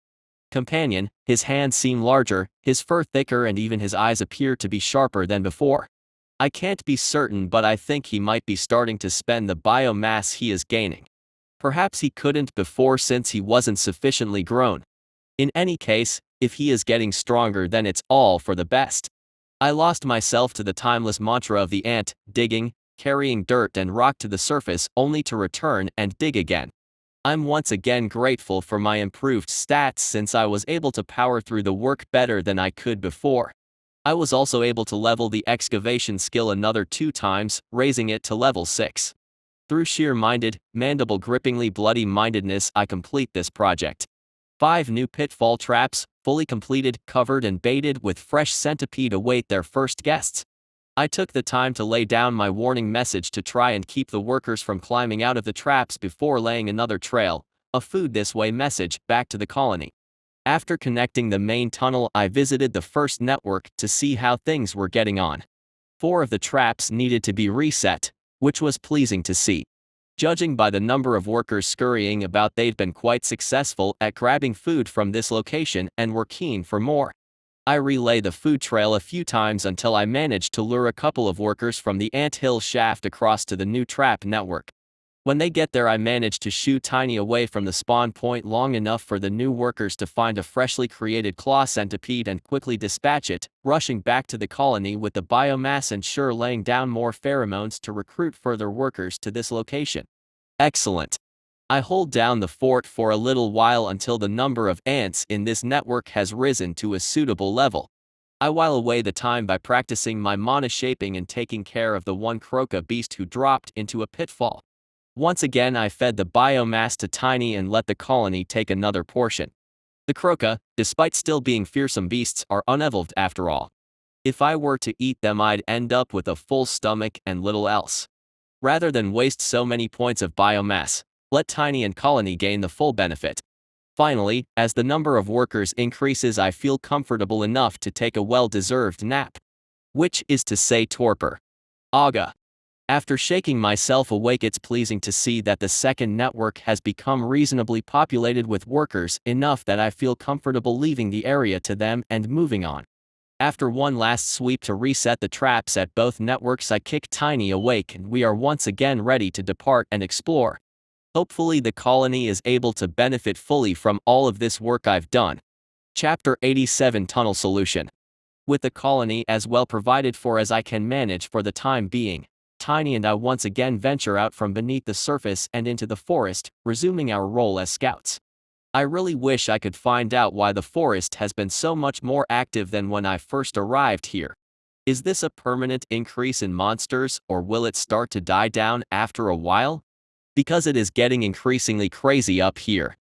companion. His hands seem larger, his fur thicker, and even his eyes appear to be sharper than before. I can't be certain, but I think he might be starting to spend the biomass he is gaining. Perhaps he couldn't before since he wasn't sufficiently grown. In any case, if he is getting stronger, then it's all for the best. I lost myself to the timeless mantra of the ant, digging, carrying dirt and rock to the surface only to return and dig again. I'm once again grateful for my improved stats since I was able to power through the work better than I could before. I was also able to level the excavation skill another 2 times, raising it to level 6. Through sheer-minded, mandible-grippingly bloody-mindedness, I complete this project. 5 new pitfall traps, fully completed, covered and baited with fresh centipede, await their first guests. I took the time to lay down my warning message to try and keep the workers from climbing out of the traps before laying another trail, a food this way message, back to the colony. After connecting the main tunnel, I visited the first network to see how things were getting on. 4 of the traps needed to be reset, which was pleasing to see. Judging by the number of workers scurrying about, they'd been quite successful at grabbing food from this location and were keen for more. I relayed the food trail a few times until I managed to lure a couple of workers from the anthill shaft across to the new trap network. When they get there, I managed to shoo Tiny away from the spawn point long enough for the new workers to find a freshly created claw centipede and quickly dispatch it, rushing back to the colony with the biomass and sure laying down more pheromones to recruit further workers to this location. Excellent. I hold down the fort for a little while until the number of ants in this network has risen to a suitable level. I while away the time by practicing my mana shaping and taking care of the one croca beast who dropped into a pitfall. Once again, I fed the biomass to Tiny and let the colony take another portion. The croca, despite still being fearsome beasts, are unevolved after all. If I were to eat them, I'd end up with a full stomach and little else. Rather than waste so many points of biomass, let Tiny and colony gain the full benefit. Finally, as the number of workers increases, I feel comfortable enough to take a well-deserved nap. Which is to say torpor. Aga. After shaking myself awake, it's pleasing to see that the second network has become reasonably populated with workers, enough that I feel comfortable leaving the area to them and moving on. After one last sweep to reset the traps at both networks, I kick Tiny awake and we are once again ready to depart and explore. Hopefully the colony is able to benefit fully from all of this work I've done. Chapter 87 Tunnel Solution. With the colony as well provided for as I can manage for the time being, Tiny and I once again venture out from beneath the surface and into the forest, resuming our role as scouts. I really wish I could find out why the forest has been so much more active than when I first arrived here. Is this a permanent increase in monsters, or will it start to die down after a while? Because it is getting increasingly crazy up here.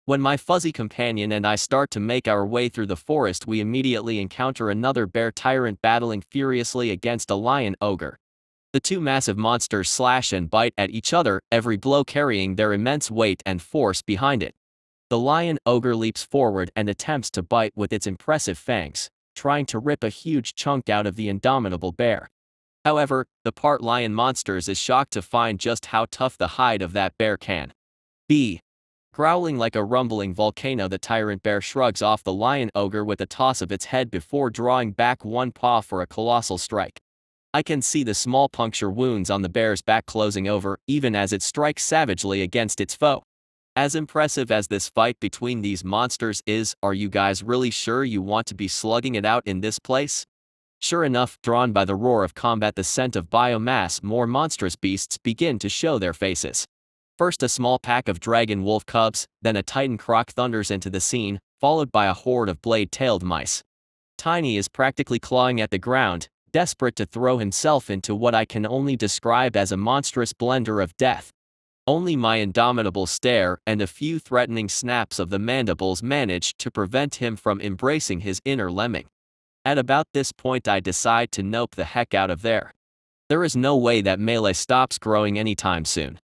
When my fuzzy companion and I start to make our way through the forest, we immediately encounter another bear tyrant battling furiously against a lion ogre. The two massive monsters slash and bite at each other, every blow carrying their immense weight and force behind it. The lion ogre leaps forward and attempts to bite with its impressive fangs, trying to rip a huge chunk out of the indomitable bear. However, the part lion monsters is shocked to find just how tough the hide of that bear can be. Growling like a rumbling volcano, the tyrant bear shrugs off the lion ogre with a toss of its head before drawing back one paw for a colossal strike. I can see the small puncture wounds on the bear's back closing over even as it strikes savagely against its foe. As impressive as this fight between these monsters is, are you guys really sure you want to be slugging it out in this place? Sure enough, drawn by the roar of combat, the scent of biomass, more monstrous beasts begin to show their faces. First a small pack of dragon wolf cubs, then a titan croc thunders into the scene, followed by a horde of blade-tailed mice. Tiny is practically clawing at the ground, desperate to throw himself into what I can only describe as a monstrous blender of death. Only my indomitable stare and a few threatening snaps of the mandibles manage to prevent him from embracing his inner lemming. At about this point I decide to nope the heck out of there. There is no way that melee stops growing anytime soon.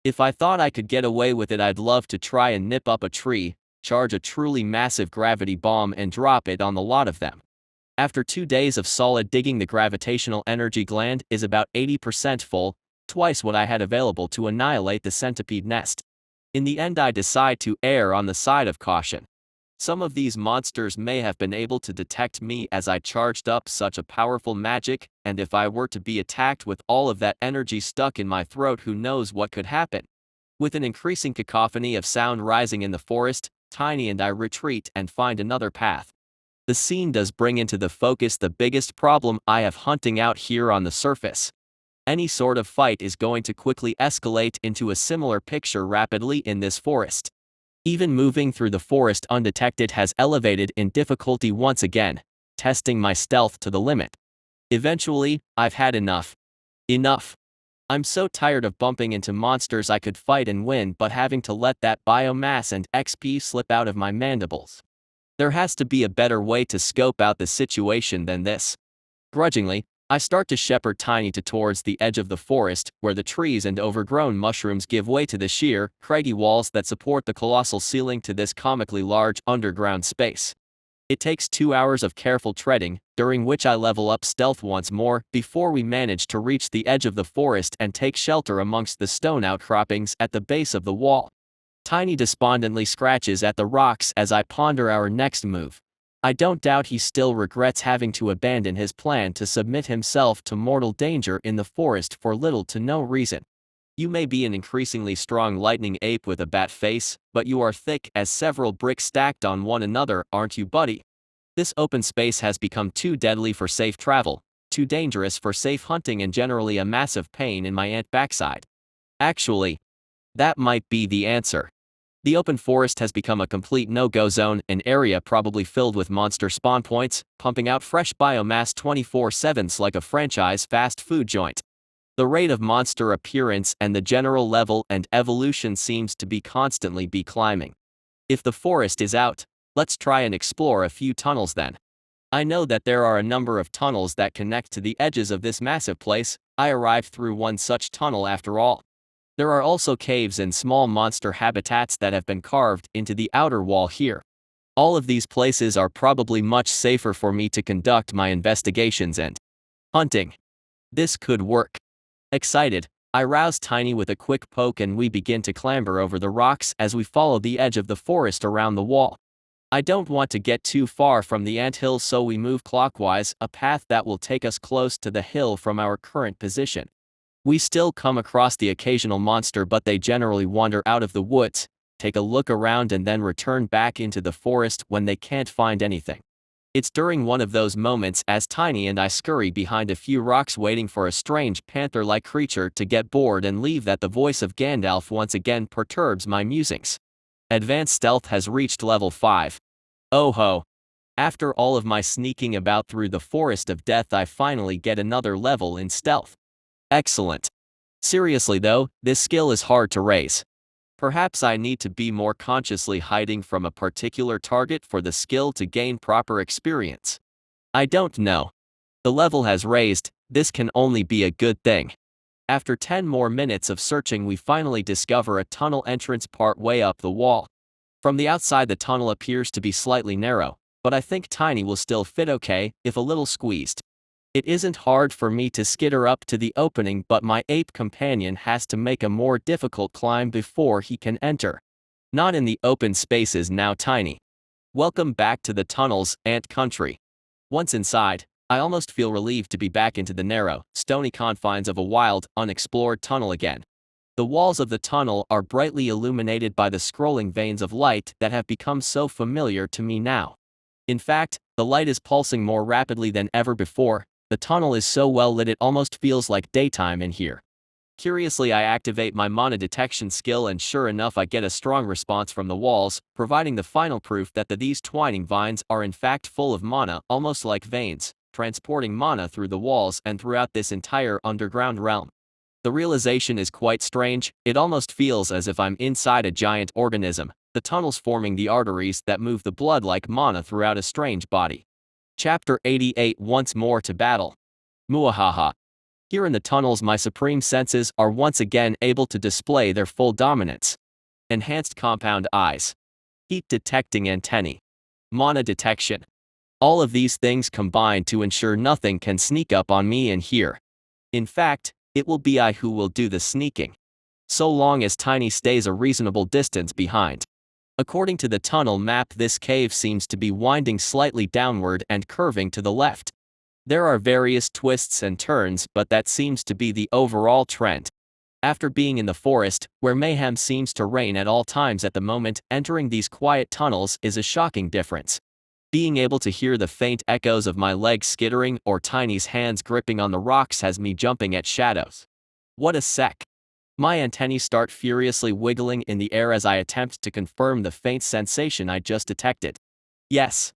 If I thought I could get away with it, I'd love to try and nip up a tree, charge a truly massive gravity bomb and drop it on the lot of them. After 2 days of solid digging, the gravitational energy gland is about 80% full, twice what I had available to annihilate the centipede nest. In the end I decide to err on the side of caution. Some of these monsters may have been able to detect me as I charged up such a powerful magic, and if I were to be attacked with all of that energy stuck in my throat, who knows what could happen. With an increasing cacophony of sound rising in the forest, Tiny and I retreat and find another path. The scene does bring into the focus the biggest problem I have hunting out here on the surface. Any sort of fight is going to quickly escalate into a similar picture rapidly in this forest. Even moving through the forest undetected has elevated in difficulty once again, testing my stealth to the limit. Eventually, I've had enough. Enough. I'm so tired of bumping into monsters I could fight and win, but having to let that biomass and XP slip out of my mandibles. There has to be a better way to scope out the situation than this. Grudgingly, I start to shepherd Tiny towards the edge of the forest, where the trees and overgrown mushrooms give way to the sheer, craggy walls that support the colossal ceiling to this comically large underground space. It takes 2 hours of careful treading, during which I level up stealth once more, before we manage to reach the edge of the forest and take shelter amongst the stone outcroppings at the base of the wall. Tiny despondently scratches at the rocks as I ponder our next move. I don't doubt he still regrets having to abandon his plan to submit himself to mortal danger in the forest for little to no reason. You may be an increasingly strong lightning ape with a bat face, but you are thick as several bricks stacked on one another, aren't you, buddy? This open space has become too deadly for safe travel, too dangerous for safe hunting, and generally a massive pain in my ant backside. Actually, that might be the answer. The open forest has become a complete no-go zone, an area probably filled with monster spawn points, pumping out fresh biomass 24/7 like a franchise fast food joint. The rate of monster appearance and the general level and evolution seems to be constantly climbing. If the forest is out, let's try and explore a few tunnels then. I know that there are a number of tunnels that connect to the edges of this massive place. I arrived through one such tunnel after all. There are also caves and small monster habitats that have been carved into the outer wall here. All of these places are probably much safer for me to conduct my investigations and hunting. This could work. Excited, I rouse Tiny with a quick poke and we begin to clamber over the rocks as we follow the edge of the forest around the wall. I don't want to get too far from the anthill, so we move clockwise, a path that will take us close to the hill from our current position. We still come across the occasional monster, but they generally wander out of the woods, take a look around and then return back into the forest when they can't find anything. It's during one of those moments as Tiny and I scurry behind a few rocks waiting for a strange panther-like creature to get bored and leave that the voice of Gandalf once again perturbs my musings. Advanced stealth has reached level 5. Oh ho. After all of my sneaking about through the forest of death, I finally get another level in stealth. Excellent. Seriously though, this skill is hard to raise. Perhaps I need to be more consciously hiding from a particular target for the skill to gain proper experience. I don't know. The level has raised, this can only be a good thing. After 10 more minutes of searching, we finally discover a tunnel entrance part way up the wall. From the outside, the tunnel appears to be slightly narrow, but I think Tiny will still fit okay, if a little squeezed. It isn't hard for me to skitter up to the opening, but my ape companion has to make a more difficult climb before he can enter. Not in the open spaces now, Tiny. Welcome back to the tunnel's ant country. Once inside, I almost feel relieved to be back into the narrow, stony confines of a wild, unexplored tunnel again. The walls of the tunnel are brightly illuminated by the scrolling veins of light that have become so familiar to me now. In fact, the light is pulsing more rapidly than ever before. The tunnel is so well lit it almost feels like daytime in here. Curiously, I activate my mana detection skill, and sure enough, I get a strong response from the walls, providing the final proof that these twining vines are in fact full of mana, almost like veins, transporting mana through the walls and throughout this entire underground realm. The realization is quite strange. It almost feels as if I'm inside a giant organism, the tunnels forming the arteries that move the blood like mana throughout a strange body. Chapter 88. Once more to battle. Muahaha. Here in the tunnels, my supreme senses are once again able to display their full dominance. Enhanced compound eyes. Heat detecting antennae. Mana detection. All of these things combine to ensure nothing can sneak up on me in here. In fact, it will be I who will do the sneaking. So long as Tiny stays a reasonable distance behind. According to the tunnel map, this cave seems to be winding slightly downward and curving to the left. There are various twists and turns, but that seems to be the overall trend. After being in the forest, where mayhem seems to reign at all times at the moment, entering these quiet tunnels is a shocking difference. Being able to hear the faint echoes of my legs skittering or Tiny's hands gripping on the rocks has me jumping at shadows. What a sec. My antennae start furiously wiggling in the air as I attempt to confirm the faint sensation I just detected. Yes.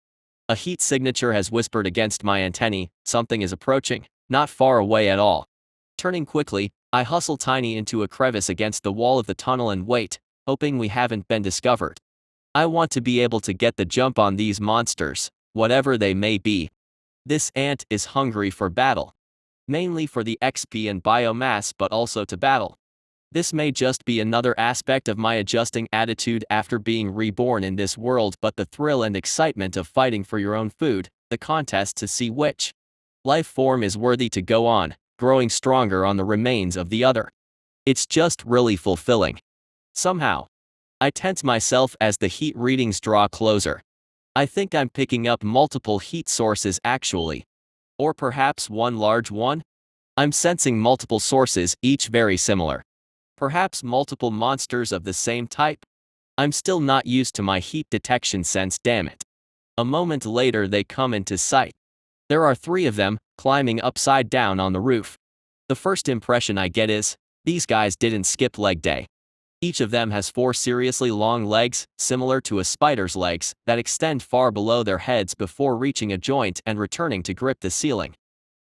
A heat signature has whispered against my antennae. Something is approaching, not far away at all. Turning quickly, I hustle Tiny into a crevice against the wall of the tunnel and wait, hoping we haven't been discovered. I want to be able to get the jump on these monsters, whatever they may be. This ant is hungry for battle. Mainly for the XP and biomass, but also to battle. This may just be another aspect of my adjusting attitude after being reborn in this world, but the thrill and excitement of fighting for your own food, the contest to see which life form is worthy to go on, growing stronger on the remains of the other. It's just really fulfilling. Somehow. I tense myself as the heat readings draw closer. I think I'm picking up multiple heat sources actually. Or perhaps one large one? I'm sensing multiple sources, each very similar. Perhaps multiple monsters of the same type? I'm still not used to my heat detection sense, damn it. A moment later they come into sight. There are 3 of them, climbing upside down on the roof. The first impression I get is, these guys didn't skip leg day. Each of them has 4 seriously long legs, similar to a spider's legs, that extend far below their heads before reaching a joint and returning to grip the ceiling.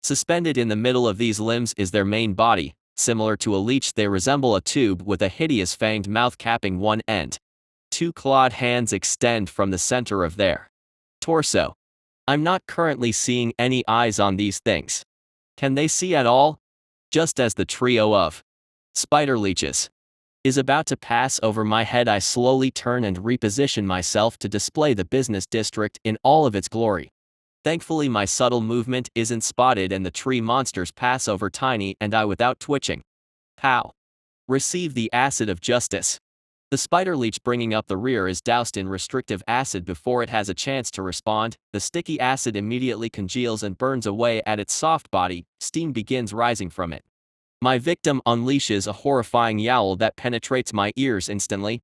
Suspended in the middle of these limbs is their main body. Similar to a leech, they resemble a tube with a hideous fanged mouth capping one end. 2 clawed hands extend from the center of their torso. I'm not currently seeing any eyes on these things. Can they see at all? Just as the trio of spider leeches is about to pass over my head, I slowly turn and reposition myself to display the business district in all of its glory. Thankfully, my subtle movement isn't spotted and the tree monsters pass over Tiny and I without twitching. Pow! Receive the acid of justice. The spider leech bringing up the rear is doused in restrictive acid before it has a chance to respond. The sticky acid immediately congeals and burns away at its soft body. Steam begins rising from it. My victim unleashes a horrifying yowl that penetrates my ears instantly.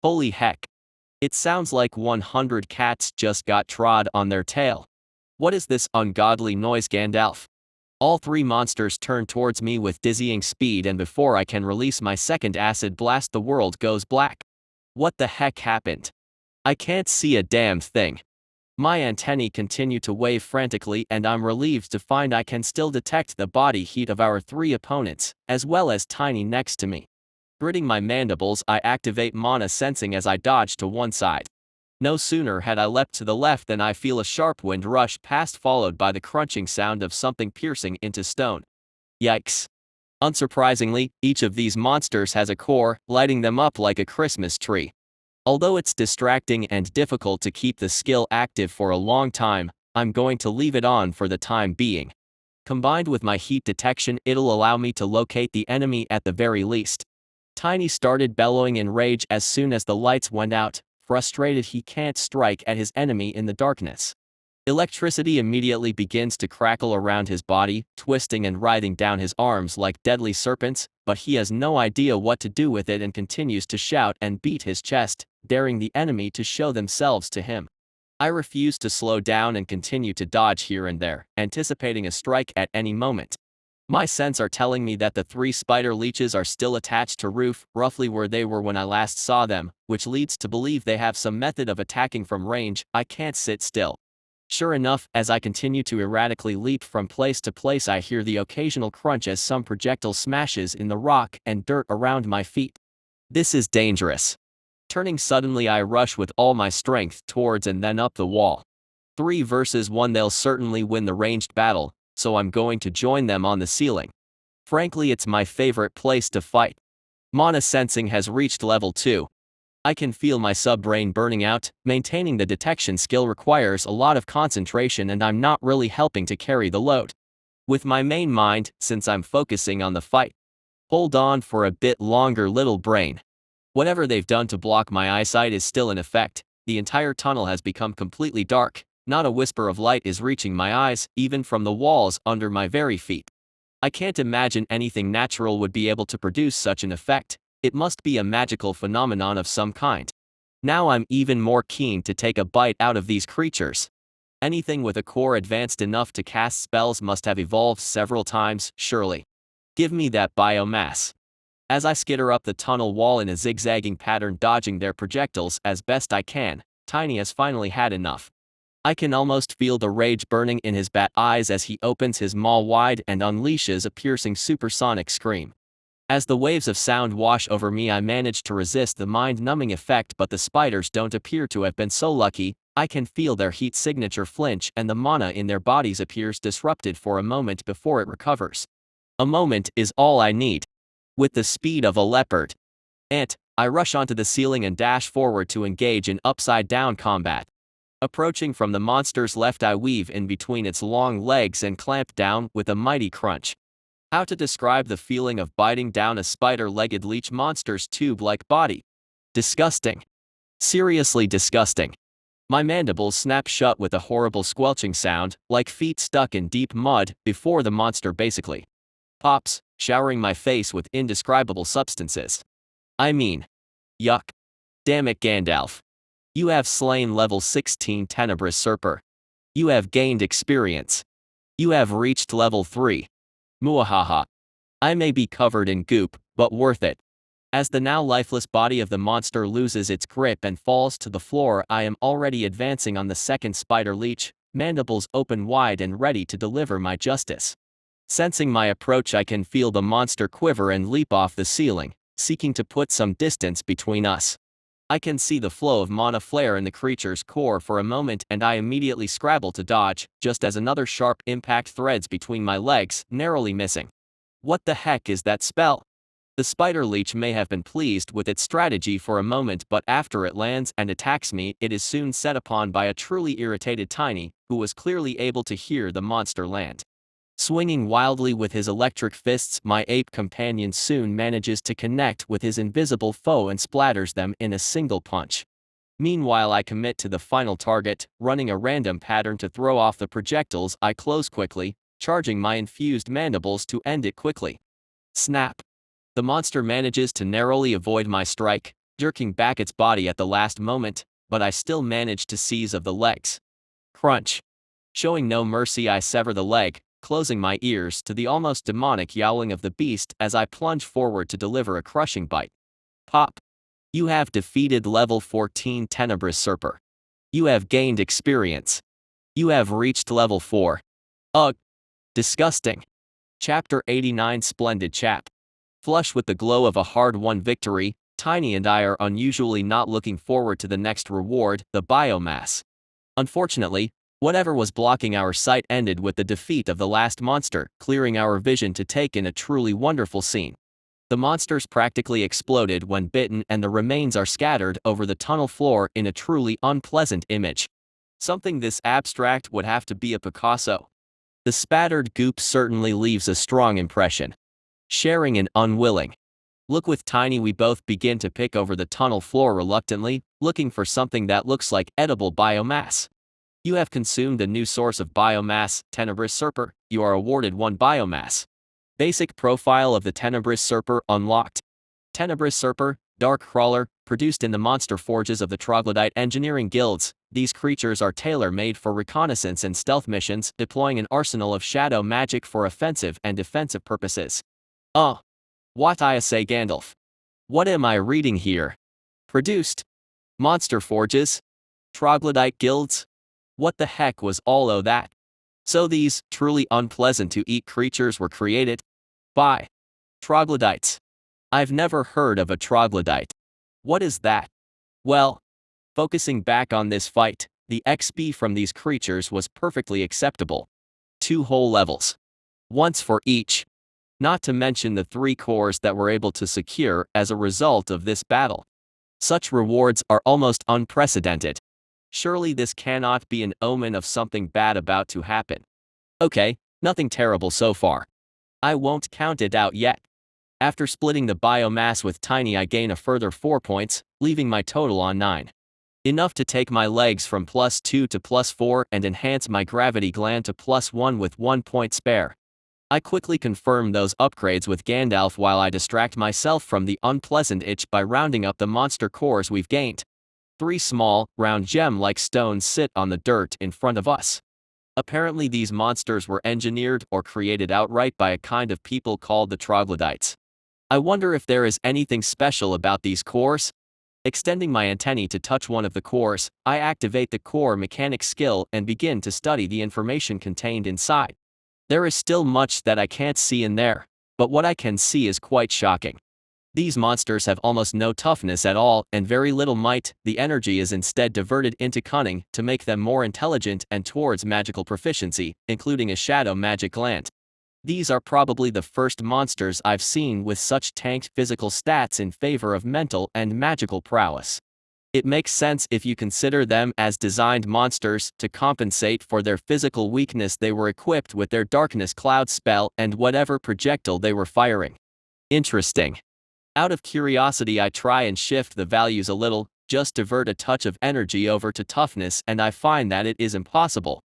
Holy heck. It sounds like 100 cats just got trod on their tail. What is this ungodly noise, Gandalf? All 3 monsters turn towards me with dizzying speed, and before I can release my second acid blast, the world goes black. What the heck happened? I can't see a damn thing. My antennae continue to wave frantically, and I'm relieved to find I can still detect the body heat of our three opponents, as well as Tiny next to me. Gritting my mandibles, I activate mana sensing as I dodge to one side. No sooner had I leapt to the left than I feel a sharp wind rush past, followed by the crunching sound of something piercing into stone. Yikes. Unsurprisingly, each of these monsters has a core, lighting them up like a Christmas tree. Although it's distracting and difficult to keep the skill active for a long time, I'm going to leave it on for the time being. Combined with my heat detection, it'll allow me to locate the enemy at the very least. Tiny started bellowing in rage as soon as the lights went out, frustrated he can't strike at his enemy in the darkness. Electricity immediately begins to crackle around his body, twisting and writhing down his arms like deadly serpents, but he has no idea what to do with it and continues to shout and beat his chest, daring the enemy to show themselves to him. I refuse to slow down and continue to dodge here and there, anticipating a strike at any moment. My senses are telling me that the three spider leeches are still attached to roof, roughly where they were when I last saw them, which leads to believe they have some method of attacking from range. I can't sit still. Sure enough, as I continue to erratically leap from place to place, I hear the occasional crunch as some projectile smashes in the rock and dirt around my feet. This is dangerous. Turning suddenly, I rush with all my strength towards and then up the wall. 3 versus 1, they'll certainly win the ranged battle, so I'm going to join them on the ceiling. Frankly, it's my favorite place to fight. Mana sensing has reached level 2. I can feel my sub-brain burning out. Maintaining the detection skill requires a lot of concentration, and I'm not really helping to carry the load. With my main mind, since I'm focusing on the fight. Hold on for a bit longer, little brain. Whatever they've done to block my eyesight is still in effect. The entire tunnel has become completely dark. Not a whisper of light is reaching my eyes, even from the walls under my very feet. I can't imagine anything natural would be able to produce such an effect. It must be a magical phenomenon of some kind. Now I'm even more keen to take a bite out of these creatures. Anything with a core advanced enough to cast spells must have evolved several times, surely. Give me that biomass. As I skitter up the tunnel wall in a zigzagging pattern, dodging their projectiles as best I can, Tiny has finally had enough. I can almost feel the rage burning in his bat eyes as he opens his maw wide and unleashes a piercing supersonic scream. As the waves of sound wash over me, I manage to resist the mind-numbing effect, but the spiders don't appear to have been so lucky. I can feel their heat signature flinch, and the mana in their bodies appears disrupted for a moment before it recovers. A moment is all I need. With the speed of a leopard ant, I rush onto the ceiling and dash forward to engage in upside-down combat. Approaching from the monster's left, I weave in between its long legs and clamp down with a mighty crunch. How to describe the feeling of biting down a spider-legged leech monster's tube-like body? Disgusting. Seriously disgusting. My mandibles snap shut with a horrible squelching sound, like feet stuck in deep mud, before the monster basically pops, showering my face with indescribable substances. I mean, yuck. Damn it, Gandalf. You have slain level 16 Tenebrous Serper. You have gained experience. You have reached level 3. Muahaha. I may be covered in goop, but worth it. As the now lifeless body of the monster loses its grip and falls to the floor, I am already advancing on the second spider leech, mandibles open wide and ready to deliver my justice. Sensing my approach, I can feel the monster quiver and leap off the ceiling, seeking to put some distance between us. I can see the flow of mana flare in the creature's core for a moment, and I immediately scrabble to dodge, just as another sharp impact threads between my legs, narrowly missing. What the heck is that spell? The spider leech may have been pleased with its strategy for a moment, but after it lands and attacks me, it is soon set upon by a truly irritated Tiny, who was clearly able to hear the monster land. Swinging wildly with his electric fists, my ape companion soon manages to connect with his invisible foe and splatters them in a single punch. Meanwhile, I commit to the final target, running a random pattern to throw off the projectiles. I close quickly, charging my infused mandibles to end it quickly. Snap! The monster manages to narrowly avoid my strike, jerking back its body at the last moment, but I still manage to seize of the legs. Crunch! Showing no mercy, I sever the leg, closing my ears to the almost demonic yowling of the beast as I plunge forward to deliver a crushing bite. Pop! You have defeated level 14 Tenebrous Serper. You have gained experience. You have reached level 4. Ugh. Disgusting. Chapter 89 Splendid chap. Flush with the glow of a hard-won victory, Tiny and I are unusually not looking forward to the next reward, the biomass. Unfortunately, whatever was blocking our sight ended with the defeat of the last monster, clearing our vision to take in a truly wonderful scene. The monsters practically exploded when bitten and the remains are scattered over the tunnel floor in a truly unpleasant image. Something this abstract would have to be a Picasso. The spattered goop certainly leaves a strong impression. Sharing and unwilling. Look with Tiny, we both begin to pick over the tunnel floor reluctantly, looking for something that looks like edible biomass. You have consumed a new source of biomass, Tenebrous Serper. You are awarded 1 biomass. Basic profile of the Tenebrous Serper unlocked. Tenebrous Serper, dark crawler, produced in the monster forges of the Troglodyte engineering guilds. These creatures are tailor-made for reconnaissance and stealth missions, deploying an arsenal of shadow magic for offensive and defensive purposes. What I say, Gandalf? What am I reading here? Produced? Monster forges? Troglodyte guilds? What the heck was all o' that? So these truly unpleasant to eat creatures were created by troglodytes. I've never heard of a troglodyte. What is that? Well, focusing back on this fight, the XP from these creatures was perfectly acceptable. 2 whole levels. Once for each. Not to mention the 3 cores that we're able to secure as a result of this battle. Such rewards are almost unprecedented. Surely this cannot be an omen of something bad about to happen. Okay, nothing terrible so far. I won't count it out yet. After splitting the biomass with Tiny, I gain a further 4 points, leaving my total on 9. Enough to take my legs from +2 to +4 and enhance my gravity gland to +1 with 1 point spare. I quickly confirm those upgrades with Gandalf while I distract myself from the unpleasant itch by rounding up the monster cores we've gained. 3 small, round gem-like stones sit on the dirt in front of us. Apparently these monsters were engineered or created outright by a kind of people called the troglodytes. I wonder if there is anything special about these cores? Extending my antennae to touch one of the cores, I activate the core mechanic skill and begin to study the information contained inside. There is still much that I can't see in there, but what I can see is quite shocking. These monsters have almost no toughness at all and very little might. The energy is instead diverted into cunning to make them more intelligent and towards magical proficiency, including a shadow magic gland. These are probably the first monsters I've seen with such tanked physical stats in favor of mental and magical prowess. It makes sense if you consider them as designed monsters to compensate for their physical weakness. They were equipped with their darkness cloud spell and whatever projectile they were firing. Interesting. Out of curiosity, I try and shift the values a little, just divert a touch of energy over to toughness, and I find that it is impossible.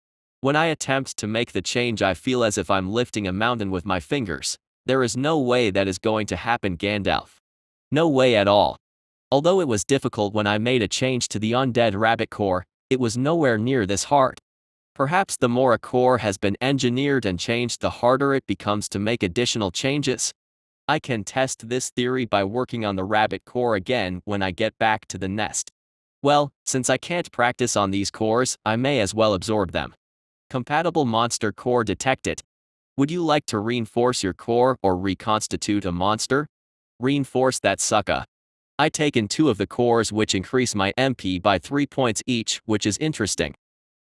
When I attempt to make the change, I feel as if I'm lifting a mountain with my fingers. There is no way that is going to happen, Gandalf. No way at all. Although it was difficult when I made a change to the undead rabbit core, it was nowhere near this hard. Perhaps the more a core has been engineered and changed, the harder it becomes to make additional changes. I can test this theory by working on the rabbit core again when I get back to the nest. Well, since I can't practice on these cores, I may as well absorb them. Compatible monster core detected. Would you like to reinforce your core or reconstitute a monster? Reinforce that sucker. I taken 2 of the cores, which increase my MP by 3 points each, which is interesting.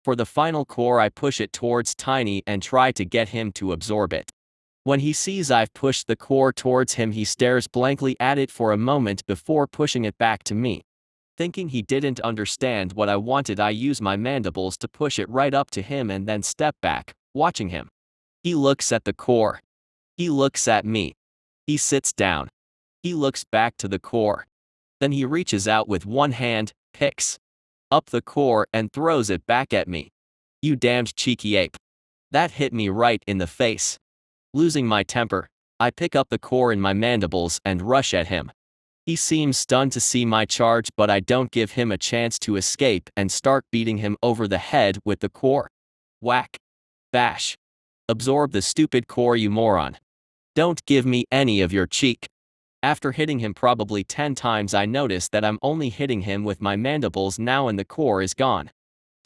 For the final core, I push it towards Tiny and try to get him to absorb it. When he sees I've pushed the core towards him, he stares blankly at it for a moment before pushing it back to me. Thinking he didn't understand what I wanted, I use my mandibles to push it right up to him and then step back, watching him. He looks at the core. He looks at me. He sits down. He looks back to the core. Then he reaches out with one hand, picks up the core and throws it back at me. You damned cheeky ape. That hit me right in the face. Losing my temper, I pick up the core in my mandibles and rush at him. He seems stunned to see my charge, but I don't give him a chance to escape and start beating him over the head with the core. Whack. Bash. Absorb the stupid core, you moron. Don't give me any of your cheek. After hitting him probably 10 times, I notice that I'm only hitting him with my mandibles now and the core is gone.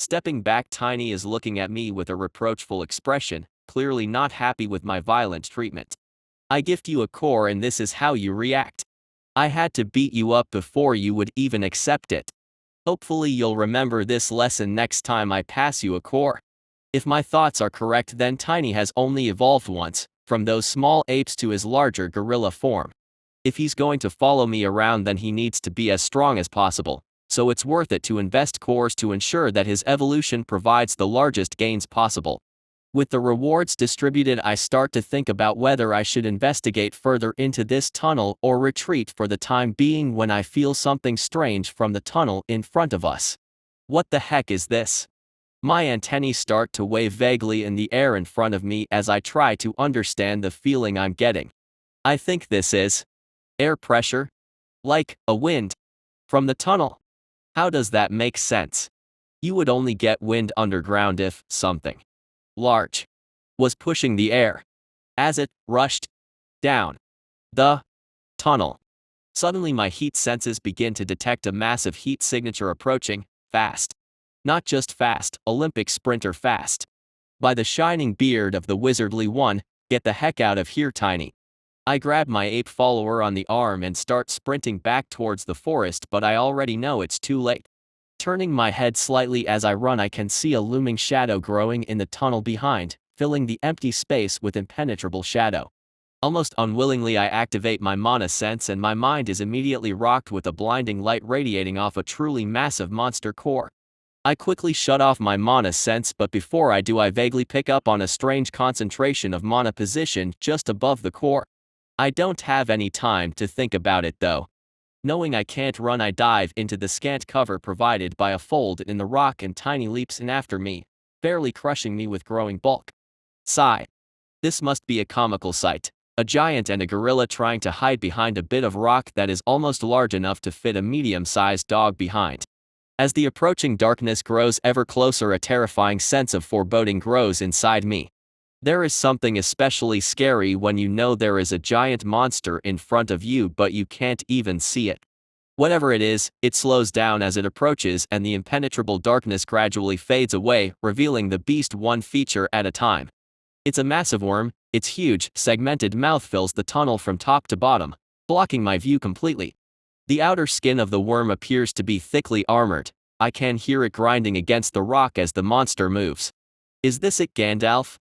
Stepping back, Tiny is looking at me with a reproachful expression, clearly not happy with my violent treatment. I gift you a core and this is how you react. I had to beat you up before you would even accept it. Hopefully you'll remember this lesson next time I pass you a core. If my thoughts are correct, then Tiny has only evolved once, from those small apes to his larger gorilla form. If he's going to follow me around, then he needs to be as strong as possible, so it's worth it to invest cores to ensure that his evolution provides the largest gains possible. With the rewards distributed, I start to think about whether I should investigate further into this tunnel or retreat for the time being when I feel something strange from the tunnel in front of us. What the heck is this? My antennae start to wave vaguely in the air in front of me as I try to understand the feeling I'm getting. I think this is air pressure? Like a wind from the tunnel. How does that make sense? You would only get wind underground if something large was pushing the air as it rushed down the tunnel. Suddenly my heat senses begin to detect a massive heat signature approaching, fast. Not just fast, Olympic sprinter fast. By the shining beard of the wizardly one, get the heck out of here, Tiny. I grab my ape follower on the arm and start sprinting back towards the forest, but I already know it's too late. Turning my head slightly as I run, I can see a looming shadow growing in the tunnel behind, filling the empty space with impenetrable shadow. Almost unwillingly I activate my mana sense and my mind is immediately rocked with a blinding light radiating off a truly massive monster core. I quickly shut off my mana sense, but before I do, I vaguely pick up on a strange concentration of mana position just above the core. I don't have any time to think about it though. Knowing I can't run, I dive into the scant cover provided by a fold in the rock and Tiny leaps in after me, barely crushing me with growing bulk. Sigh. This must be a comical sight. A giant and a gorilla trying to hide behind a bit of rock that is almost large enough to fit a medium-sized dog behind. As the approaching darkness grows ever closer, a terrifying sense of foreboding grows inside me. There is something especially scary when you know there is a giant monster in front of you but you can't even see it. Whatever it is, it slows down as it approaches and the impenetrable darkness gradually fades away, revealing the beast one feature at a time. It's a massive worm. Its huge, segmented mouth fills the tunnel from top to bottom, blocking my view completely. The outer skin of the worm appears to be thickly armored. I can hear it grinding against the rock as the monster moves. Is this it, Gandalf?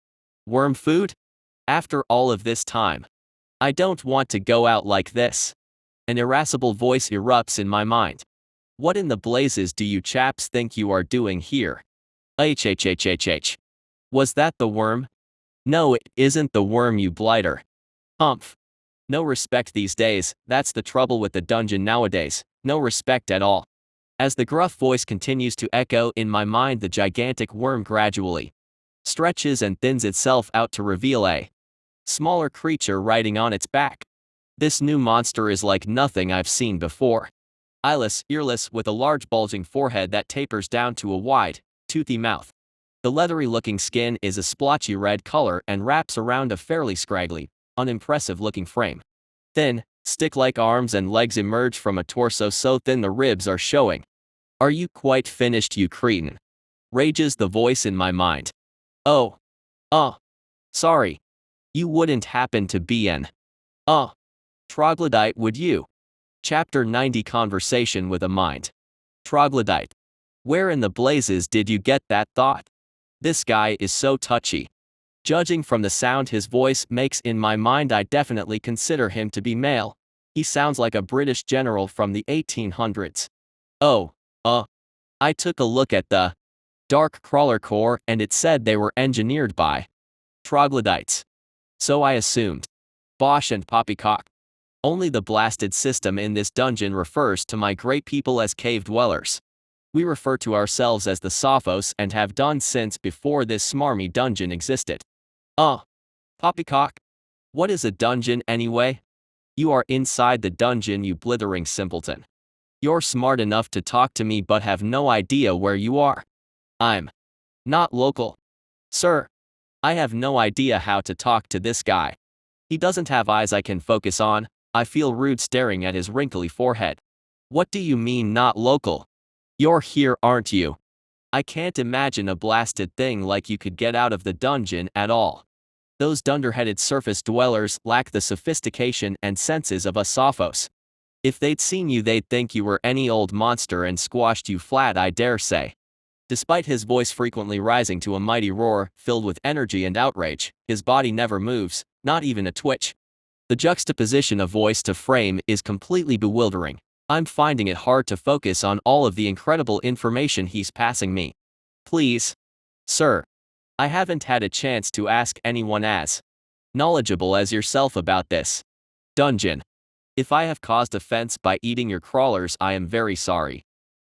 Worm food? After all of this time. I don't want to go out like this. An irascible voice erupts in my mind. What in the blazes do you chaps think you are doing here? HHHHH. Was that the worm? No, it isn't the worm, you blighter. Humph. No respect these days, that's the trouble with the dungeon nowadays, no respect at all. As the gruff voice continues to echo in my mind, the gigantic worm gradually stretches and thins itself out to reveal a smaller creature riding on its back. This new monster is like nothing I've seen before. Eyeless, earless, with a large bulging forehead that tapers down to a wide, toothy mouth. The leathery-looking skin is a splotchy red color and wraps around a fairly scraggly, unimpressive-looking frame. Thin, stick-like arms and legs emerge from a torso so thin the ribs are showing. Are you quite finished, you cretin? Rages the voice in my mind. Oh. Sorry. You wouldn't happen to be an troglodyte, would you? Chapter 90 Conversation with a Mind. Troglodyte. Where in the blazes did you get that thought? This guy is so touchy. Judging from the sound his voice makes in my mind, I definitely consider him to be male. He sounds like a British general from the 1800s. I took a look at the dark crawler core and it said they were engineered by troglodytes. So I assumed. Bosh and poppycock. Only the blasted system in this dungeon refers to my great people as cave dwellers. We refer to ourselves as the Sophos and have done since before this smarmy dungeon existed. Poppycock? What is a dungeon anyway? You are inside the dungeon, you blithering simpleton. You're smart enough to talk to me but have no idea where you are. I'm not local. Sir, I have no idea how to talk to this guy. He doesn't have eyes I can focus on. I feel rude staring at his wrinkly forehead. What do you mean not local? You're here, aren't you? I can't imagine a blasted thing like you could get out of the dungeon at all. Those dunderheaded surface dwellers lack the sophistication and senses of us Sophos. If they'd seen you, they'd think you were any old monster and squashed you flat, I dare say. Despite his voice frequently rising to a mighty roar, filled with energy and outrage, his body never moves, not even a twitch. The juxtaposition of voice to frame is completely bewildering. I'm finding it hard to focus on all of the incredible information he's passing me. Please, sir. I haven't had a chance to ask anyone as knowledgeable as yourself about this dungeon. If I have caused offense by eating your crawlers, I am very sorry.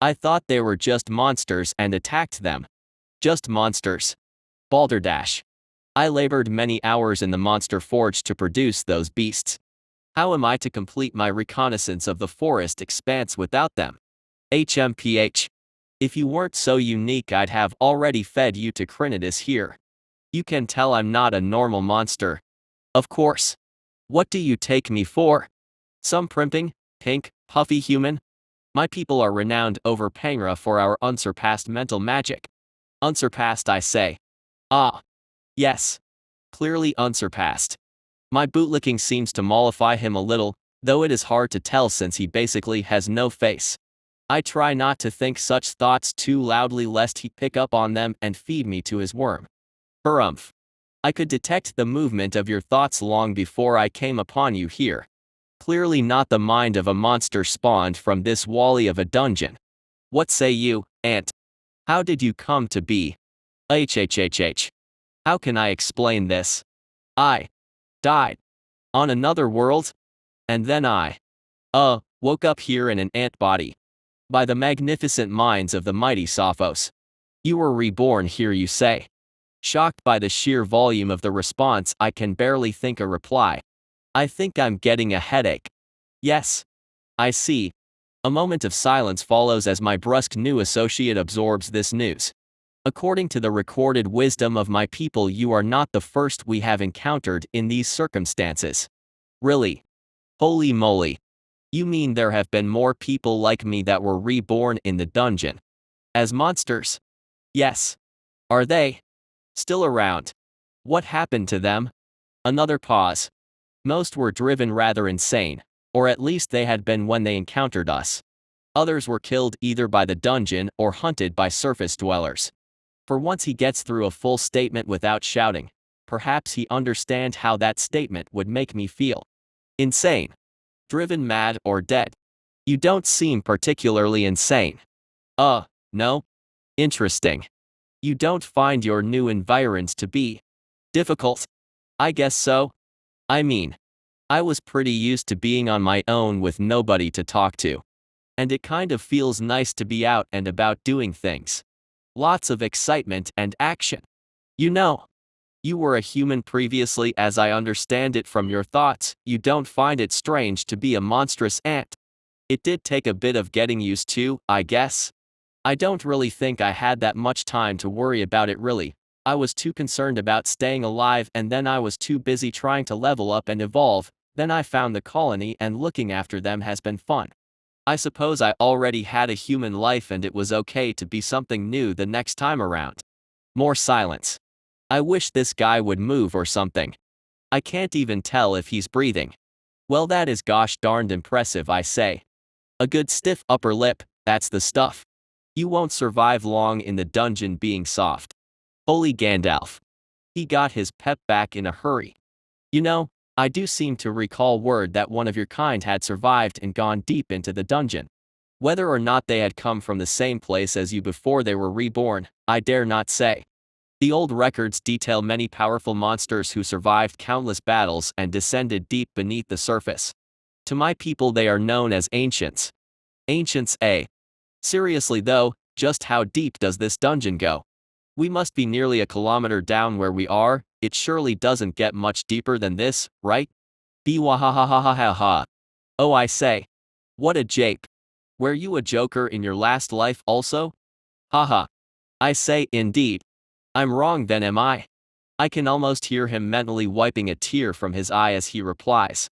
I thought they were just monsters and attacked them. Just monsters. Balderdash. I labored many hours in the monster forge to produce those beasts. How am I to complete my reconnaissance of the forest expanse without them? HMPH. If you weren't so unique, I'd have already fed you to Chrysalis here. You can tell I'm not a normal monster. Of course. What do you take me for? Some primping, pink, puffy human? My people are renowned over Pangera for our unsurpassed mental magic. Unsurpassed, I say. Ah. Yes. Clearly unsurpassed. My bootlicking seems to mollify him a little, though it is hard to tell since he basically has no face. I try not to think such thoughts too loudly lest he pick up on them and feed me to his worm. Harumph. I could detect the movement of your thoughts long before I came upon you here. Clearly not the mind of a monster spawned from this wally of a dungeon. What say you, Ant? How did you come to be? HHHH. How can I explain this? I died on another world, and then I woke up here in an ant body. By the magnificent minds of the mighty Sophos. You were reborn here, you say? Shocked by the sheer volume of the response, I can barely think a reply. I think I'm getting a headache. Yes. I see. A moment of silence follows as my brusque new associate absorbs this news. According to the recorded wisdom of my people, you are not the first we have encountered in these circumstances. Really? Holy moly. You mean there have been more people like me that were reborn in the dungeon? As monsters? Yes. Are they still around? What happened to them? Another pause. Most were driven rather insane, or at least they had been when they encountered us. Others were killed either by the dungeon or hunted by surface dwellers. For once he gets through a full statement without shouting, perhaps he understands how that statement would make me feel. Insane. Driven mad or dead. You don't seem particularly insane. No? Interesting. You don't find your new environs to be difficult? I guess so. I mean, I was pretty used to being on my own with nobody to talk to. And it kind of feels nice to be out and about doing things. Lots of excitement and action. You know, you were a human previously, as I understand it from your thoughts. You don't find it strange to be a monstrous ant. It did take a bit of getting used to, I guess. I don't really think I had that much time to worry about it really. I was too concerned about staying alive, and then I was too busy trying to level up and evolve. Then I found the colony, and looking after them has been fun. I suppose I already had a human life and it was okay to be something new the next time around. More silence. I wish this guy would move or something. I can't even tell if he's breathing. Well, that is gosh darned impressive, I say. A good stiff upper lip, that's the stuff. You won't survive long in the dungeon being soft. Holy Gandalf. He got his pep back in a hurry. You know, I do seem to recall word that one of your kind had survived and gone deep into the dungeon. Whether or not they had come from the same place as you before they were reborn, I dare not say. The old records detail many powerful monsters who survived countless battles and descended deep beneath the surface. To my people they are known as ancients. Ancients, eh? Seriously though, just how deep does this dungeon go? We must be nearly a kilometer down where we are. It surely doesn't get much deeper than this, right? Bwahahahahaha. Oh, I say. What a jape. Were you a joker in your last life also? Haha. I say, indeed. I'm wrong then, am I? I can almost hear him mentally wiping a tear from his eye as he replies.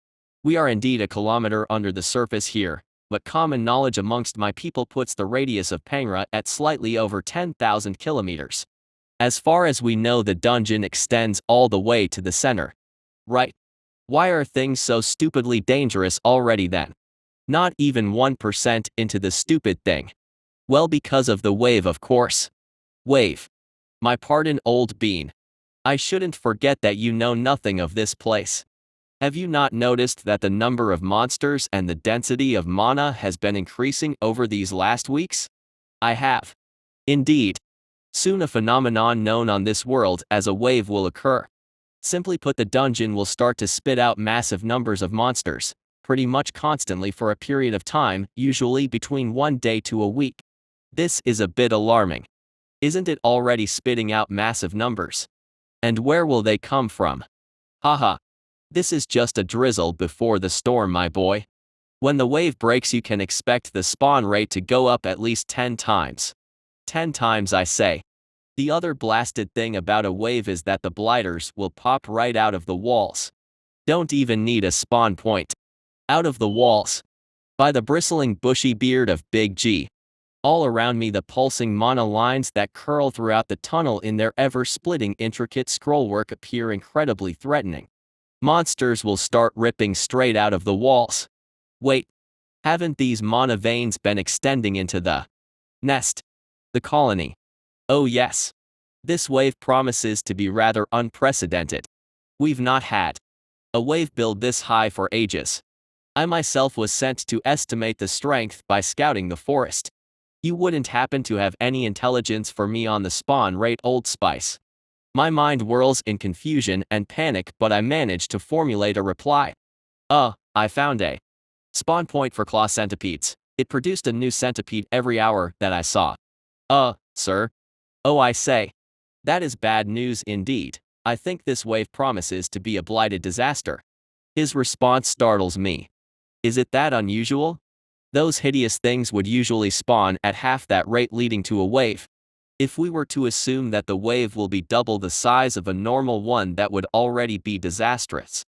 We are indeed a kilometer under the surface here, but common knowledge amongst my people puts the radius of Pangera at slightly over 10,000 kilometers. As far as we know, the dungeon extends all the way to the center. Right? Why are things so stupidly dangerous already then? Not even 1% into the stupid thing. Well, because of the wave, of course. Wave. My pardon, old bean. I shouldn't forget that you know nothing of this place. Have you not noticed that the number of monsters and the density of mana has been increasing over these last weeks? I have. Indeed. Soon a phenomenon known on this world as a wave will occur. Simply put, the dungeon will start to spit out massive numbers of monsters, pretty much constantly for a period of time, usually between 1 day to a week. This is a bit alarming. Isn't it already spitting out massive numbers? And where will they come from? Haha. This is just a drizzle before the storm, my boy. When the wave breaks, you can expect the spawn rate to go up at least 10 times. 10 times, I say. The other blasted thing about a wave is that the blighters will pop right out of the walls. Don't even need a spawn point. Out of the walls. By the bristling bushy beard of Big G. All around me, the pulsing mana lines that curl throughout the tunnel in their ever-splitting intricate scrollwork appear incredibly threatening. Monsters will start ripping straight out of the walls. Wait. Haven't these mana veins been extending into the nest? The colony? Oh yes. This wave promises to be rather unprecedented. We've not had a wave build this high for ages. I myself was sent to estimate the strength by scouting the forest. You wouldn't happen to have any intelligence for me on the spawn rate, Old Spice? My mind whirls in confusion and panic, but I manage to formulate a reply. I found a spawn point for claw centipedes. It produced a new centipede every hour that I saw. Sir? Oh, I say. That is bad news indeed. I think this wave promises to be a blighted disaster. His response startles me. Is it that unusual? Those hideous things would usually spawn at half that rate, leading to a wave. If we were to assume that the wave will be double the size of a normal one, that would already be disastrous.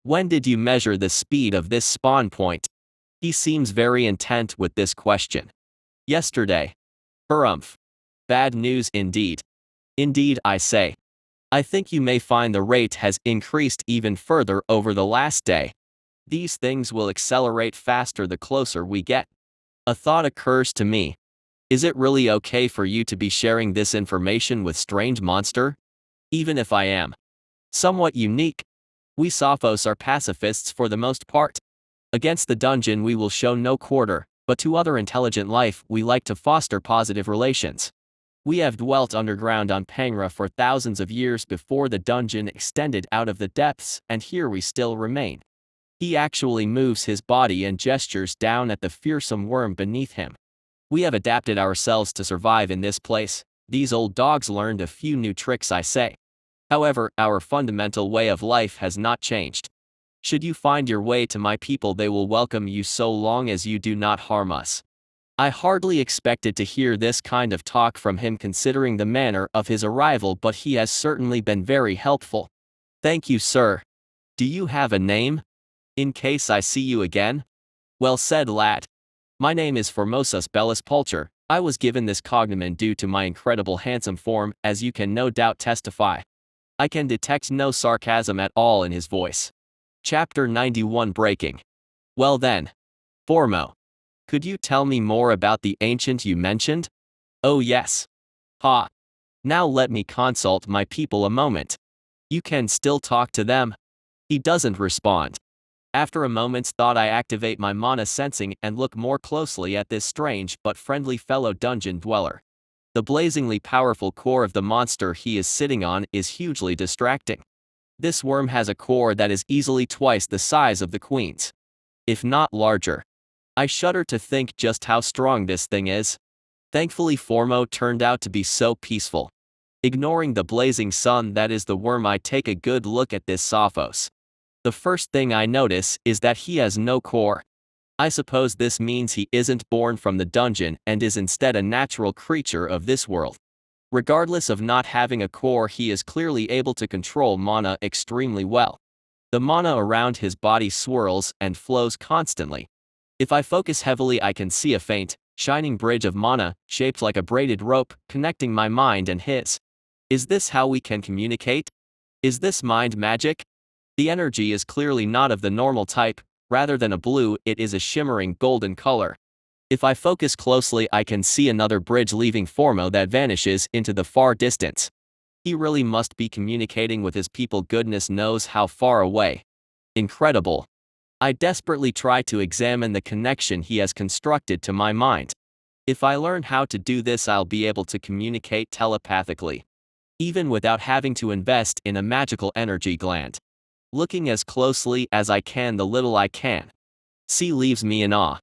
When did you measure the speed of this spawn point? He seems very intent with this question. Yesterday. Harumph. Bad news indeed. Indeed, I say. I think you may find the rate has increased even further over the last day. These things will accelerate faster the closer we get. A thought occurs to me. Is it really okay for you to be sharing this information with strange monster? Even if I am somewhat unique. We Sophos are pacifists for the most part. Against the dungeon we will show no quarter, but to other intelligent life we like to foster positive relations. We have dwelt underground on Pangera for thousands of years before the dungeon extended out of the depths, and here we still remain. He actually moves his body and gestures down at the fearsome worm beneath him. We have adapted ourselves to survive in this place. These old dogs learned a few new tricks, I say. However, our fundamental way of life has not changed. Should you find your way to my people, they will welcome you so long as you do not harm us. I hardly expected to hear this kind of talk from him considering the manner of his arrival, but he has certainly been very helpful. Thank you, sir. Do you have a name? In case I see you again? Well said, lad. My name is Formosus Bellus Pulcher. I was given this cognomen due to my incredible handsome form, as you can no doubt testify. I can detect no sarcasm at all in his voice. Chapter 91 Breaking. Well then. Formo. Could you tell me more about the ancient you mentioned? Oh yes. Ha. Now let me consult my people a moment. You can still talk to them? He doesn't respond. After a moment's thought I activate my mana sensing and look more closely at this strange but friendly fellow dungeon dweller. The blazingly powerful core of the monster he is sitting on is hugely distracting. This worm has a core that is easily twice the size of the queen's, if not larger. I shudder to think just how strong this thing is. Thankfully Formo turned out to be so peaceful. Ignoring the blazing sun that is the worm, I take a good look at this Sophos. The first thing I notice is that he has no core. I suppose this means he isn't born from the dungeon and is instead a natural creature of this world. Regardless of not having a core, he is clearly able to control mana extremely well. The mana around his body swirls and flows constantly. If I focus heavily, I can see a faint, shining bridge of mana, shaped like a braided rope, connecting my mind and his. Is this how we can communicate? Is this mind magic? The energy is clearly not of the normal type. Rather than a blue, it is a shimmering golden color. If I focus closely, I can see another bridge leaving Formo that vanishes into the far distance. He really must be communicating with his people, goodness knows how far away. Incredible. I desperately try to examine the connection he has constructed to my mind. If I learn how to do this, I'll be able to communicate telepathically, even without having to invest in a magical energy gland. Looking as closely as I can, the little I can see leaves me in awe.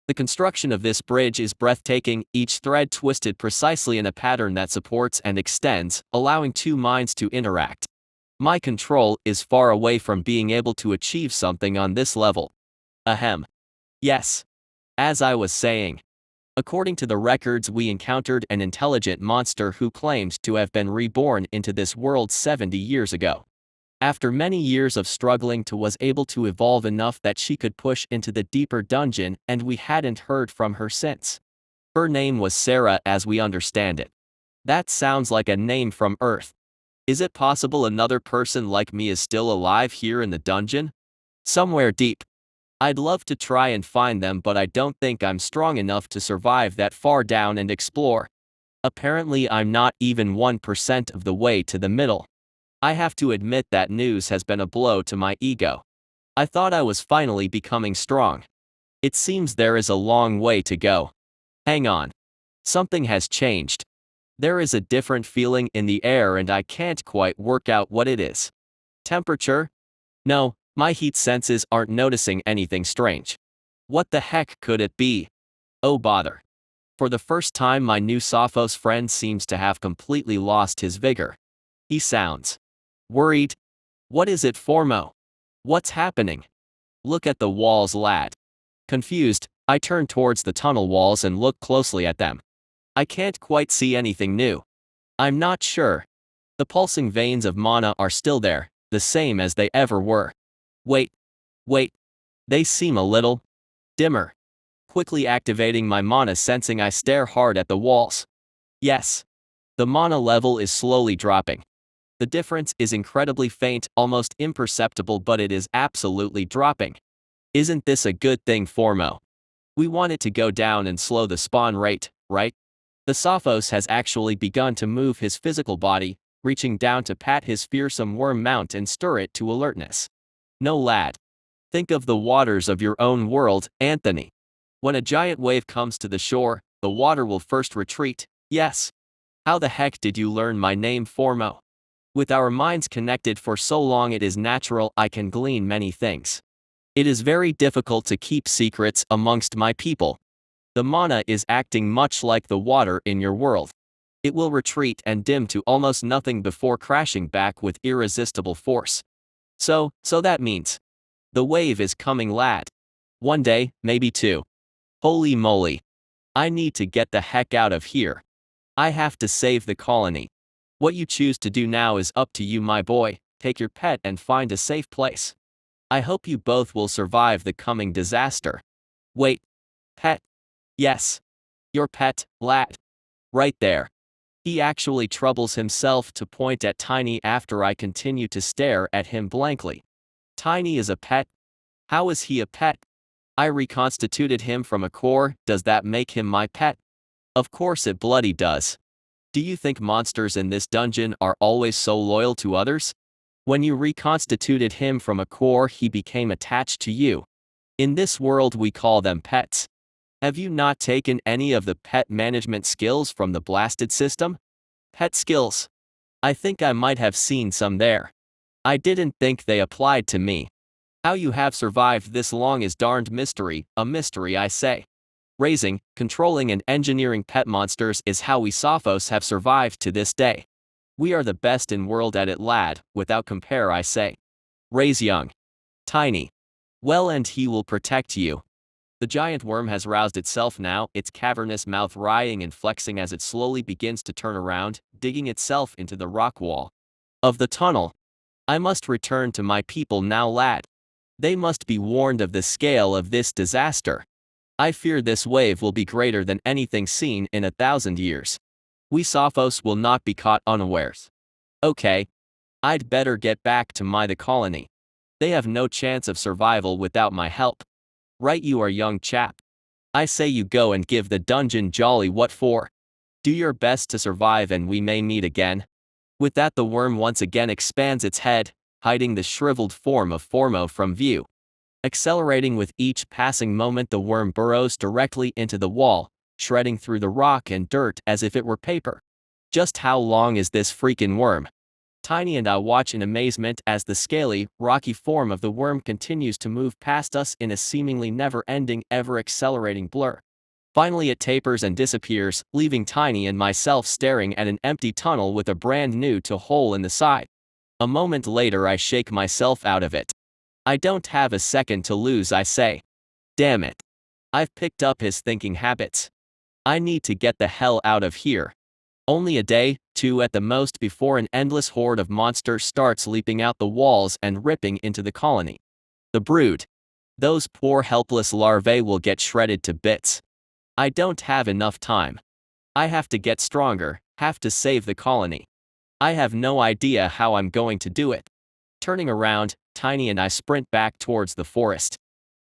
The construction of this bridge is breathtaking, each thread twisted precisely in a pattern that supports and extends, allowing two minds to interact. My control is far away from being able to achieve something on this level. Ahem. Yes. As I was saying, according to the records, we encountered an intelligent monster who claimed to have been reborn into this world 70 years ago. After many years of struggling, was able to evolve enough that she could push into the deeper dungeon, and we hadn't heard from her since. Her name was Sarah, as we understand it. That sounds like a name from Earth. Is it possible another person like me is still alive here in the dungeon? Somewhere deep. I'd love to try and find them, but I don't think I'm strong enough to survive that far down and explore. Apparently I'm not even 1% of the way to the middle. I have to admit that news has been a blow to my ego. I thought I was finally becoming strong. It seems there is a long way to go. Hang on. Something has changed. There is a different feeling in the air and I can't quite work out what it is. Temperature? No, my heat senses aren't noticing anything strange. What the heck could it be? Oh bother. For the first time, my new Sophos friend seems to have completely lost his vigor. He sounds worried. What is it, Formo? What's happening? Look at the walls, lad. Confused, I turn towards the tunnel walls and look closely at them. I can't quite see anything new. I'm not sure. The pulsing veins of mana are still there, the same as they ever were. Wait. They seem a little dimmer. Quickly activating my mana sensing, I stare hard at the walls. Yes. The mana level is slowly dropping. The difference is incredibly faint, almost imperceptible, but it is absolutely dropping. Isn't this a good thing, Formo? We want it to go down and slow the spawn rate, right? The Sophos has actually begun to move his physical body, reaching down to pat his fearsome worm mount and stir it to alertness. No, lad. Think of the waters of your own world, Anthony. When a giant wave comes to the shore, the water will first retreat. Yes. How the heck did you learn my name, Formo? With our minds connected for so long, it is natural I can glean many things. It is very difficult to keep secrets amongst my people. The mana is acting much like the water in your world. It will retreat and dim to almost nothing before crashing back with irresistible force. So that means the wave is coming, lad. One day, maybe two. Holy moly. I need to get the heck out of here. I have to save the colony. What you choose to do now is up to you, my boy. Take your pet and find a safe place. I hope you both will survive the coming disaster. Wait. Pet? Yes. Your pet, lad. Right there. He actually troubles himself to point at Tiny after I continue to stare at him blankly. Tiny is a pet? How is he a pet? I reconstituted him from a core. Does that make him my pet? Of course it bloody does. Do you think monsters in this dungeon are always so loyal to others? When you reconstituted him from a core, he became attached to you. In this world we call them pets. Have you not taken any of the pet management skills from the blasted system? Pet skills? I think I might have seen some there. I didn't think they applied to me. How you have survived this long is darned mystery, a mystery I say. Raising, controlling and engineering pet monsters is how we Sophos have survived to this day. We are the best in world at it, lad, without compare I say. Raise young. Tiny. Well, and he will protect you. The giant worm has roused itself now, its cavernous mouth wrying and flexing as it slowly begins to turn around, digging itself into the rock wall of the tunnel. I must return to my people now, lad. They must be warned of the scale of this disaster. I fear this wave will be greater than anything seen in 1,000 years. We Sophos will not be caught unawares. Okay. I'd better get back to the colony. They have no chance of survival without my help. Right, you are young chap. I say you go and give the dungeon jolly what for. Do your best to survive and we may meet again. With that, the worm once again expands its head, hiding the shriveled form of Formo from view. Accelerating with each passing moment, the worm burrows directly into the wall, shredding through the rock and dirt as if it were paper. Just how long is this freaking worm? Tiny and I watch in amazement as the scaly, rocky form of the worm continues to move past us in a seemingly never-ending, ever-accelerating blur. Finally it tapers and disappears, leaving Tiny and myself staring at an empty tunnel with a brand new hole in the side. A moment later I shake myself out of it. I don't have a second to lose, I say. Damn it. I've picked up his thinking habits. I need to get the hell out of here. Only a day, 2 at the most, before an endless horde of monsters starts leaping out the walls and ripping into the colony. The brood. Those poor helpless larvae will get shredded to bits. I don't have enough time. I have to get stronger, have to save the colony. I have no idea how I'm going to do it. Turning around, Tiny and I sprint back towards the forest.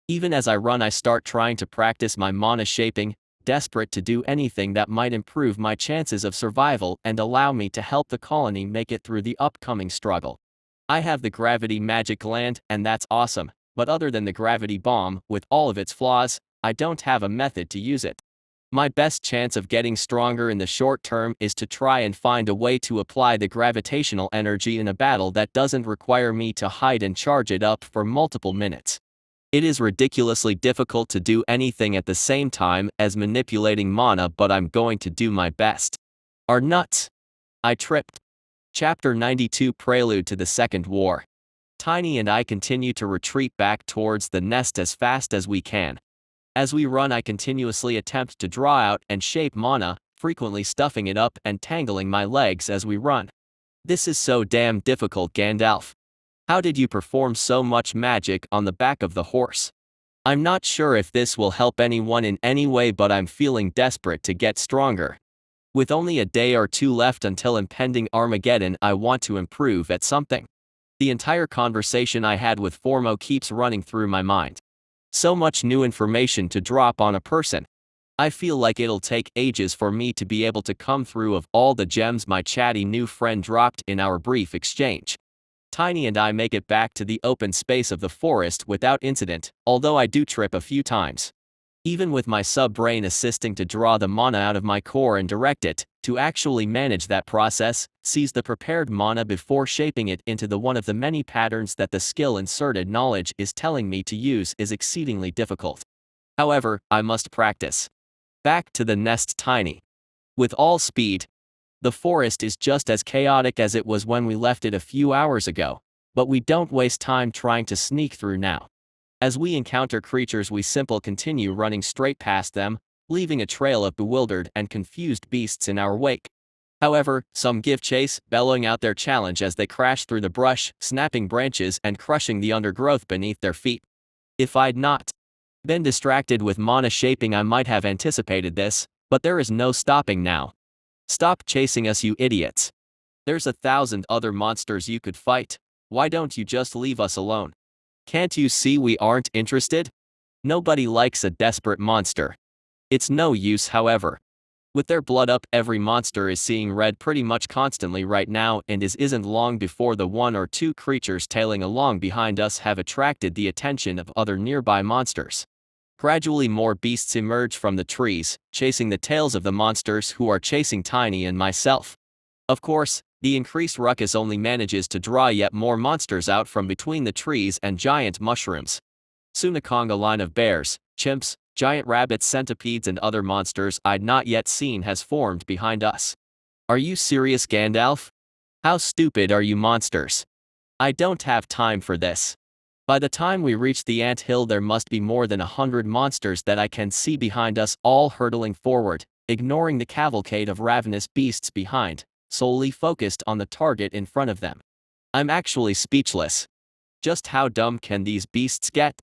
Even as I run, I start trying to practice my mana shaping, desperate to do anything that might improve my chances of survival and allow me to help the colony make it through the upcoming struggle. I have the gravity magic gland, and that's awesome, but other than the gravity bomb, with all of its flaws, I don't have a method to use it. My best chance of getting stronger in the short term is to try and find a way to apply the gravitational energy in a battle that doesn't require me to hide and charge it up for multiple minutes. It is ridiculously difficult to do anything at the same time as manipulating mana, but I'm going to do my best. Are nuts. I tripped. Chapter 92, Prelude to the Second War. Tiny and I continue to retreat back towards the nest as fast as we can. As we run, I continuously attempt to draw out and shape mana, frequently stuffing it up and tangling my legs as we run. This is so damn difficult, Gandalf. How did you perform so much magic on the back of the horse? I'm not sure if this will help anyone in any way, but I'm feeling desperate to get stronger. With only a day or 2 left until impending Armageddon, I want to improve at something. The entire conversation I had with Formo keeps running through my mind. So much new information to drop on a person. I feel like it'll take ages for me to be able to come through of all the gems my chatty new friend dropped in our brief exchange. Tiny and I make it back to the open space of the forest without incident, although I do trip a few times. Even with my sub-brain assisting to draw the mana out of my core and direct it, to actually manage that process, seize the prepared mana before shaping it into the one of the many patterns that the skill-inserted knowledge is telling me to use is exceedingly difficult. However, I must practice. Back to the nest, Tiny. With all speed. The forest is just as chaotic as it was when we left it a few hours ago, but we don't waste time trying to sneak through now. As we encounter creatures, we simply continue running straight past them, leaving a trail of bewildered and confused beasts in our wake. However, some give chase, bellowing out their challenge as they crash through the brush, snapping branches and crushing the undergrowth beneath their feet. If I'd not been distracted with mana shaping, I might have anticipated this, but there is no stopping now. Stop chasing us, you idiots. There's 1,000 other monsters you could fight. Why don't you just leave us alone? Can't you see we aren't interested? Nobody likes a desperate monster. It's no use, however. With their blood up, every monster is seeing red pretty much constantly right now, and isn't long before the 1 or 2 creatures tailing along behind us have attracted the attention of other nearby monsters. Gradually more beasts emerge from the trees, chasing the tails of the monsters who are chasing Tiny and myself. Of course, the increased ruckus only manages to draw yet more monsters out from between the trees and giant mushrooms. Soon a conga line of bears, chimps, giant rabbits, centipedes and other monsters I'd not yet seen has formed behind us. Are you serious, Gandalf? How stupid are you monsters? I don't have time for this. By the time we reach the ant hill, there must be more than 100 monsters that I can see behind us, all hurtling forward, ignoring the cavalcade of ravenous beasts behind, solely focused on the target in front of them. I'm actually speechless. Just how dumb can these beasts get?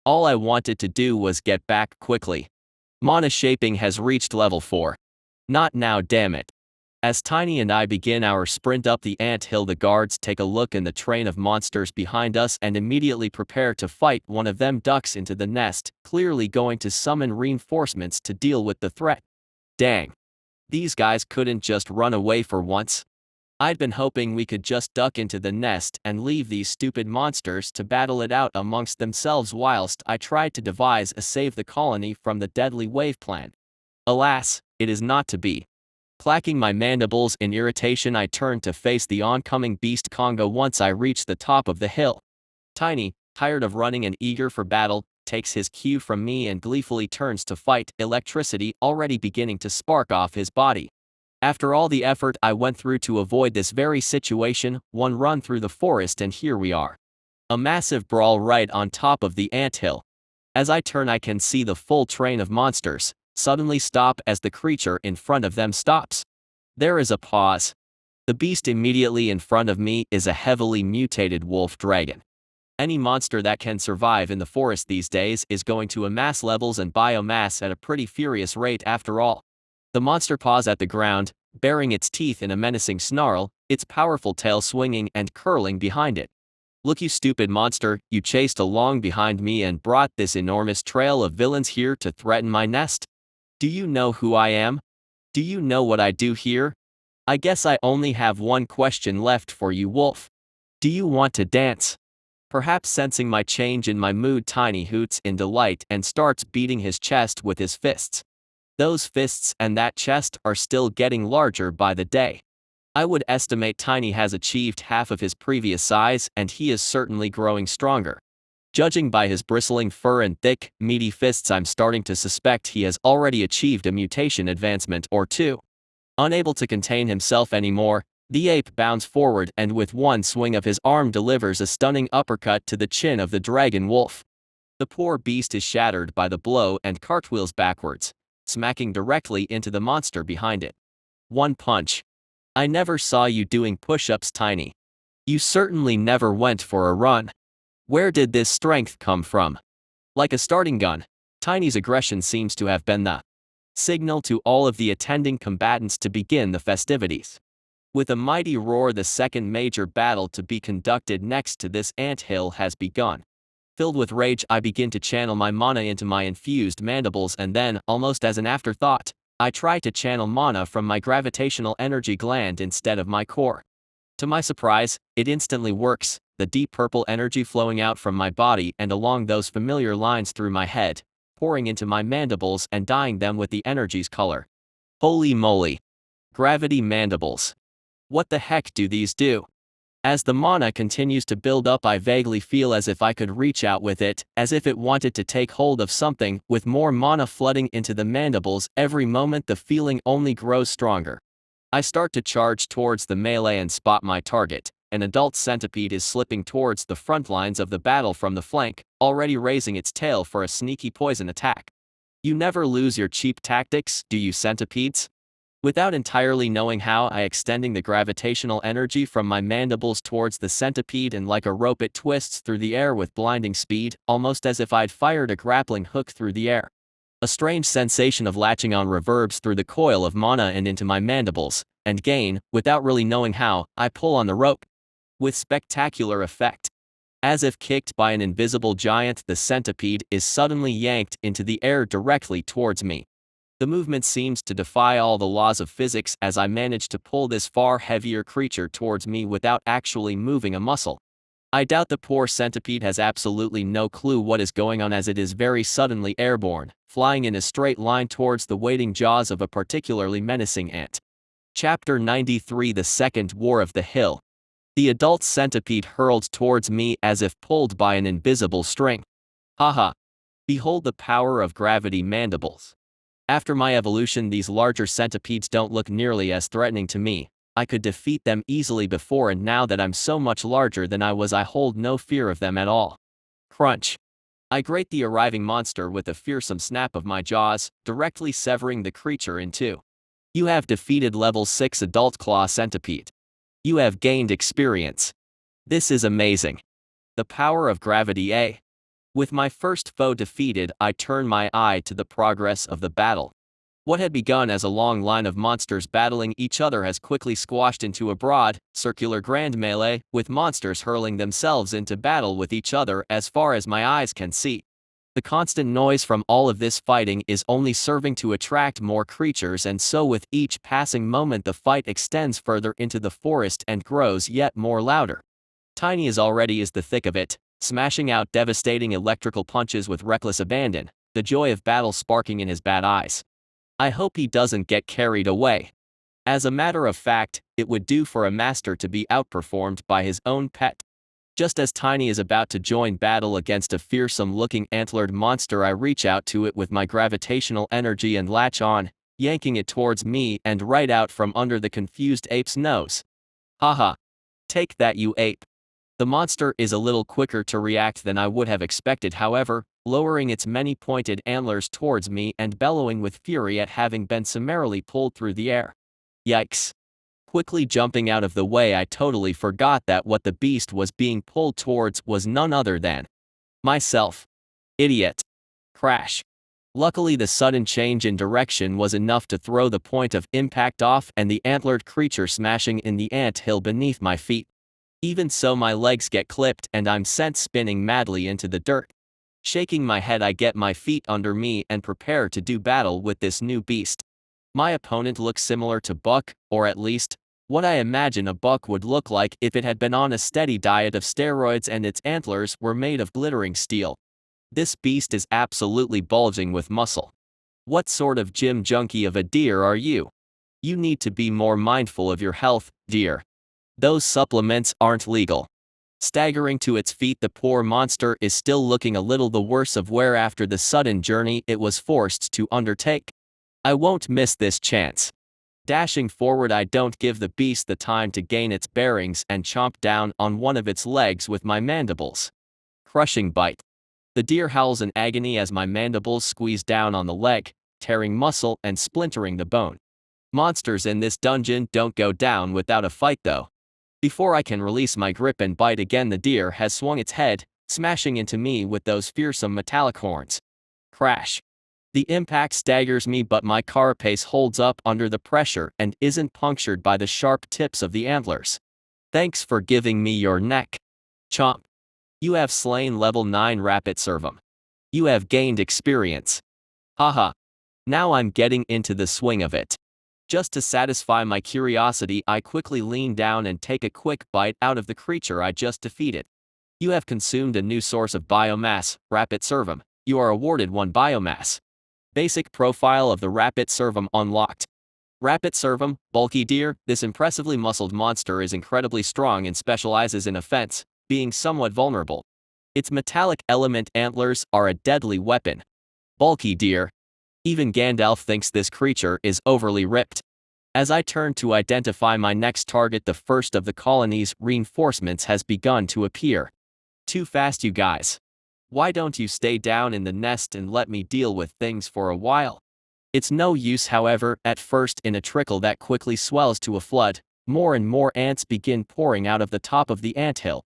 All I wanted to do was get back quickly, Mana shaping has reached level 4. Not now, damn it. As Tiny and I begin our sprint up the ant hill, the guards take a look in the train of monsters behind us and immediately prepare to fight. One of them ducks into the nest, clearly going to summon reinforcements to deal with the threat. Dang. These guys couldn't just run away for once. I'd been hoping we could just duck into the nest and leave these stupid monsters to battle it out amongst themselves whilst I tried to devise a save the colony from the deadly wave plan. Alas, it is not to be. Clacking my mandibles in irritation, I turned to face the oncoming beast Congo. Once I reached the top of the hill, Tiny, tired of running and eager for battle, takes his cue from me and gleefully turns to fight, electricity already beginning to spark off his body. After all the effort I went through to avoid this very situation, one run through the forest and here we are. A massive brawl right on top of the anthill. As I turn, I can see the full train of monsters suddenly stop as the creature in front of them stops. There is a pause. The beast immediately in front of me is a heavily mutated wolf dragon. Any monster that can survive in the forest these days is going to amass levels and biomass at a pretty furious rate after all. The monster paws at the ground, baring its teeth in a menacing snarl, its powerful tail swinging and curling behind it. Look, you stupid monster, you chased along behind me and brought this enormous trail of villains here to threaten my nest? Do you know who I am? Do you know what I do here? I guess I only have one question left for you, wolf. Do you want to dance? Perhaps sensing my change in my mood, Tiny hoots in delight and starts beating his chest with his fists. Those fists and that chest are still getting larger by the day. I would estimate Tiny has achieved half of his previous size and he is certainly growing stronger. Judging by his bristling fur and thick, meaty fists, I'm starting to suspect he has already achieved a mutation advancement or two. Unable to contain himself anymore, the ape bounds forward and with one swing of his arm delivers a stunning uppercut to the chin of the dragon wolf. The poor beast is shattered by the blow and cartwheels backwards, smacking directly into the monster behind it. One punch. I never saw you doing push-ups, Tiny. You certainly never went for a run. Where did this strength come from? Like a starting gun, Tiny's aggression seems to have been the signal to all of the attending combatants to begin the festivities. With a mighty roar, the second major battle to be conducted next to this anthill has begun. Filled with rage, I begin to channel my mana into my infused mandibles and then, almost as an afterthought, I try to channel mana from my gravitational energy gland instead of my core. To my surprise, it instantly works, the deep purple energy flowing out from my body and along those familiar lines through my head, pouring into my mandibles and dyeing them with the energy's color. Holy moly! Gravity mandibles. What the heck do these do? As the mana continues to build up, I vaguely feel as if I could reach out with it, as if it wanted to take hold of something. With more mana flooding into the mandibles every moment, the feeling only grows stronger. I start to charge towards the melee and spot my target. An adult centipede is slipping towards the front lines of the battle from the flank, already raising its tail for a sneaky poison attack. You never lose your cheap tactics, do you, centipedes? Without entirely knowing how, I extending the gravitational energy from my mandibles towards the centipede, and like a rope it twists through the air with blinding speed, almost as if I'd fired a grappling hook through the air. A strange sensation of latching on reverbs through the coil of mana and into my mandibles, and gain, without really knowing how, I pull on the rope. With spectacular effect. As if kicked by an invisible giant, the centipede is suddenly yanked into the air directly towards me. The movement seems to defy all the laws of physics as I manage to pull this far heavier creature towards me without actually moving a muscle. I doubt the poor centipede has absolutely no clue what is going on, as it is very suddenly airborne, flying in a straight line towards the waiting jaws of a particularly menacing ant. Chapter 93: The Second War of the Hill. The adult centipede hurled towards me as if pulled by an invisible string. Haha. Behold the power of gravity mandibles. After my evolution, these larger centipedes don't look nearly as threatening to me. I could defeat them easily before, and now that I'm so much larger than I was, I hold no fear of them at all. Crunch. I grate the arriving monster with a fearsome snap of my jaws, directly severing the creature in two. You have defeated level 6 adult claw centipede. You have gained experience. This is amazing. The power of gravity, eh? With my first foe defeated, I turn my eye to the progress of the battle. What had begun as a long line of monsters battling each other has quickly squashed into a broad, circular grand melee, with monsters hurling themselves into battle with each other as far as my eyes can see. The constant noise from all of this fighting is only serving to attract more creatures, and so with each passing moment the fight extends further into the forest and grows yet more louder. Tiny is already the thick of it, smashing out devastating electrical punches with reckless abandon, the joy of battle sparking in his bad eyes. I hope he doesn't get carried away. As a matter of fact, it would do for a master to be outperformed by his own pet. Just as Tiny is about to join battle against a fearsome-looking antlered monster, I reach out to it with my gravitational energy and latch on, yanking it towards me and right out from under the confused ape's nose. Haha. Take that, you ape. The monster is a little quicker to react than I would have expected, however, lowering its many pointed antlers towards me and bellowing with fury at having been summarily pulled through the air. Yikes. Quickly jumping out of the way, I totally forgot that what the beast was being pulled towards was none other than myself. Idiot. Crash. Luckily, the sudden change in direction was enough to throw the point of impact off and the antlered creature smashing in the ant-hill beneath my feet. Even so, my legs get clipped and I'm sent spinning madly into the dirt. Shaking my head, I get my feet under me and prepare to do battle with this new beast. My opponent looks similar to Buck, or at least, what I imagine a buck would look like if it had been on a steady diet of steroids and its antlers were made of glittering steel. This beast is absolutely bulging with muscle. What sort of gym junkie of a deer are you? You need to be more mindful of your health, dear. Those supplements aren't legal. Staggering to its feet, the poor monster is still looking a little the worse of wear after the sudden journey it was forced to undertake. I won't miss this chance. Dashing forward, I don't give the beast the time to gain its bearings and chomp down on one of its legs with my mandibles. Crushing bite. The deer howls in agony as my mandibles squeeze down on the leg, tearing muscle and splintering the bone. Monsters in this dungeon don't go down without a fight, though. Before I can release my grip and bite again, the deer has swung its head, smashing into me with those fearsome metallic horns. Crash. The impact staggers me, but my carapace holds up under the pressure and isn't punctured by the sharp tips of the antlers. Thanks for giving me your neck. Chomp. You have slain level 9 Rapid Servum. You have gained experience. Haha. Now I'm getting into the swing of it. Just to satisfy my curiosity, I quickly lean down and take a quick bite out of the creature I just defeated. You have consumed a new source of biomass, Rapid Servum. You are awarded 1 biomass. Basic profile of the Rapid Servum unlocked. Rapid Servum, bulky deer. This impressively muscled monster is incredibly strong and specializes in offense, being somewhat vulnerable. Its metallic element antlers are a deadly weapon. Bulky deer. Even Gandalf thinks this creature is overly ripped. As I turn to identify my next target, the first of the colony's reinforcements has begun to appear. Too fast, you guys. Why don't you stay down in the nest and let me deal with things for a while? It's no use, however. At first, in a trickle that quickly swells to a flood, more and more ants begin pouring out of the top of the anthill.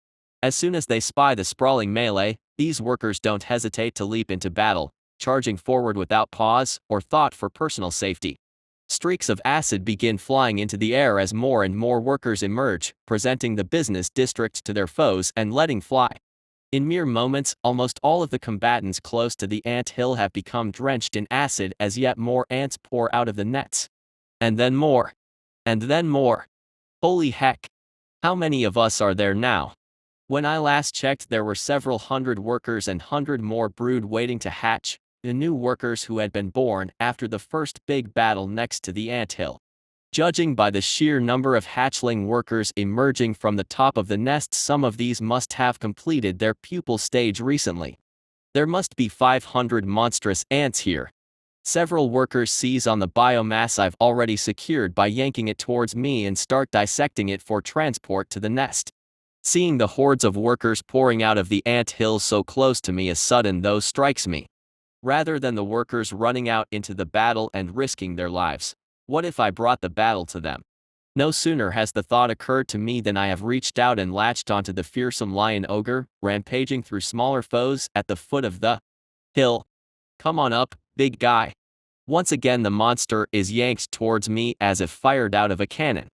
As soon as they spy the sprawling melee, these workers don't hesitate to leap into battle, charging forward without pause or thought for personal safety. Streaks of acid begin flying into the air as more and more workers emerge, presenting the business district to their foes and letting fly. In mere moments, almost all of the combatants close to the ant hill have become drenched in acid as yet more ants pour out of the nets. And then more. And then more. Holy heck. How many of us are there now? When I last checked, there were several hundred workers and 100 more brood waiting to hatch, the new workers who had been born after the first big battle next to the anthill. Judging by the sheer number of hatchling workers emerging from the top of the nest, some of these must have completed their pupal stage recently. There must be 500 monstrous ants here. Several workers seize on the biomass I've already secured by yanking it towards me and start dissecting it for transport to the nest. Seeing the hordes of workers pouring out of the ant hill so close to me, a sudden though strikes me. Rather than the workers running out into the battle and risking their lives, what if I brought the battle to them? No sooner has the thought occurred to me than I have reached out and latched onto the fearsome lion ogre, rampaging through smaller foes at the foot of the hill. Come on up, big guy. Once again the monster is yanked towards me as if fired out of a cannon.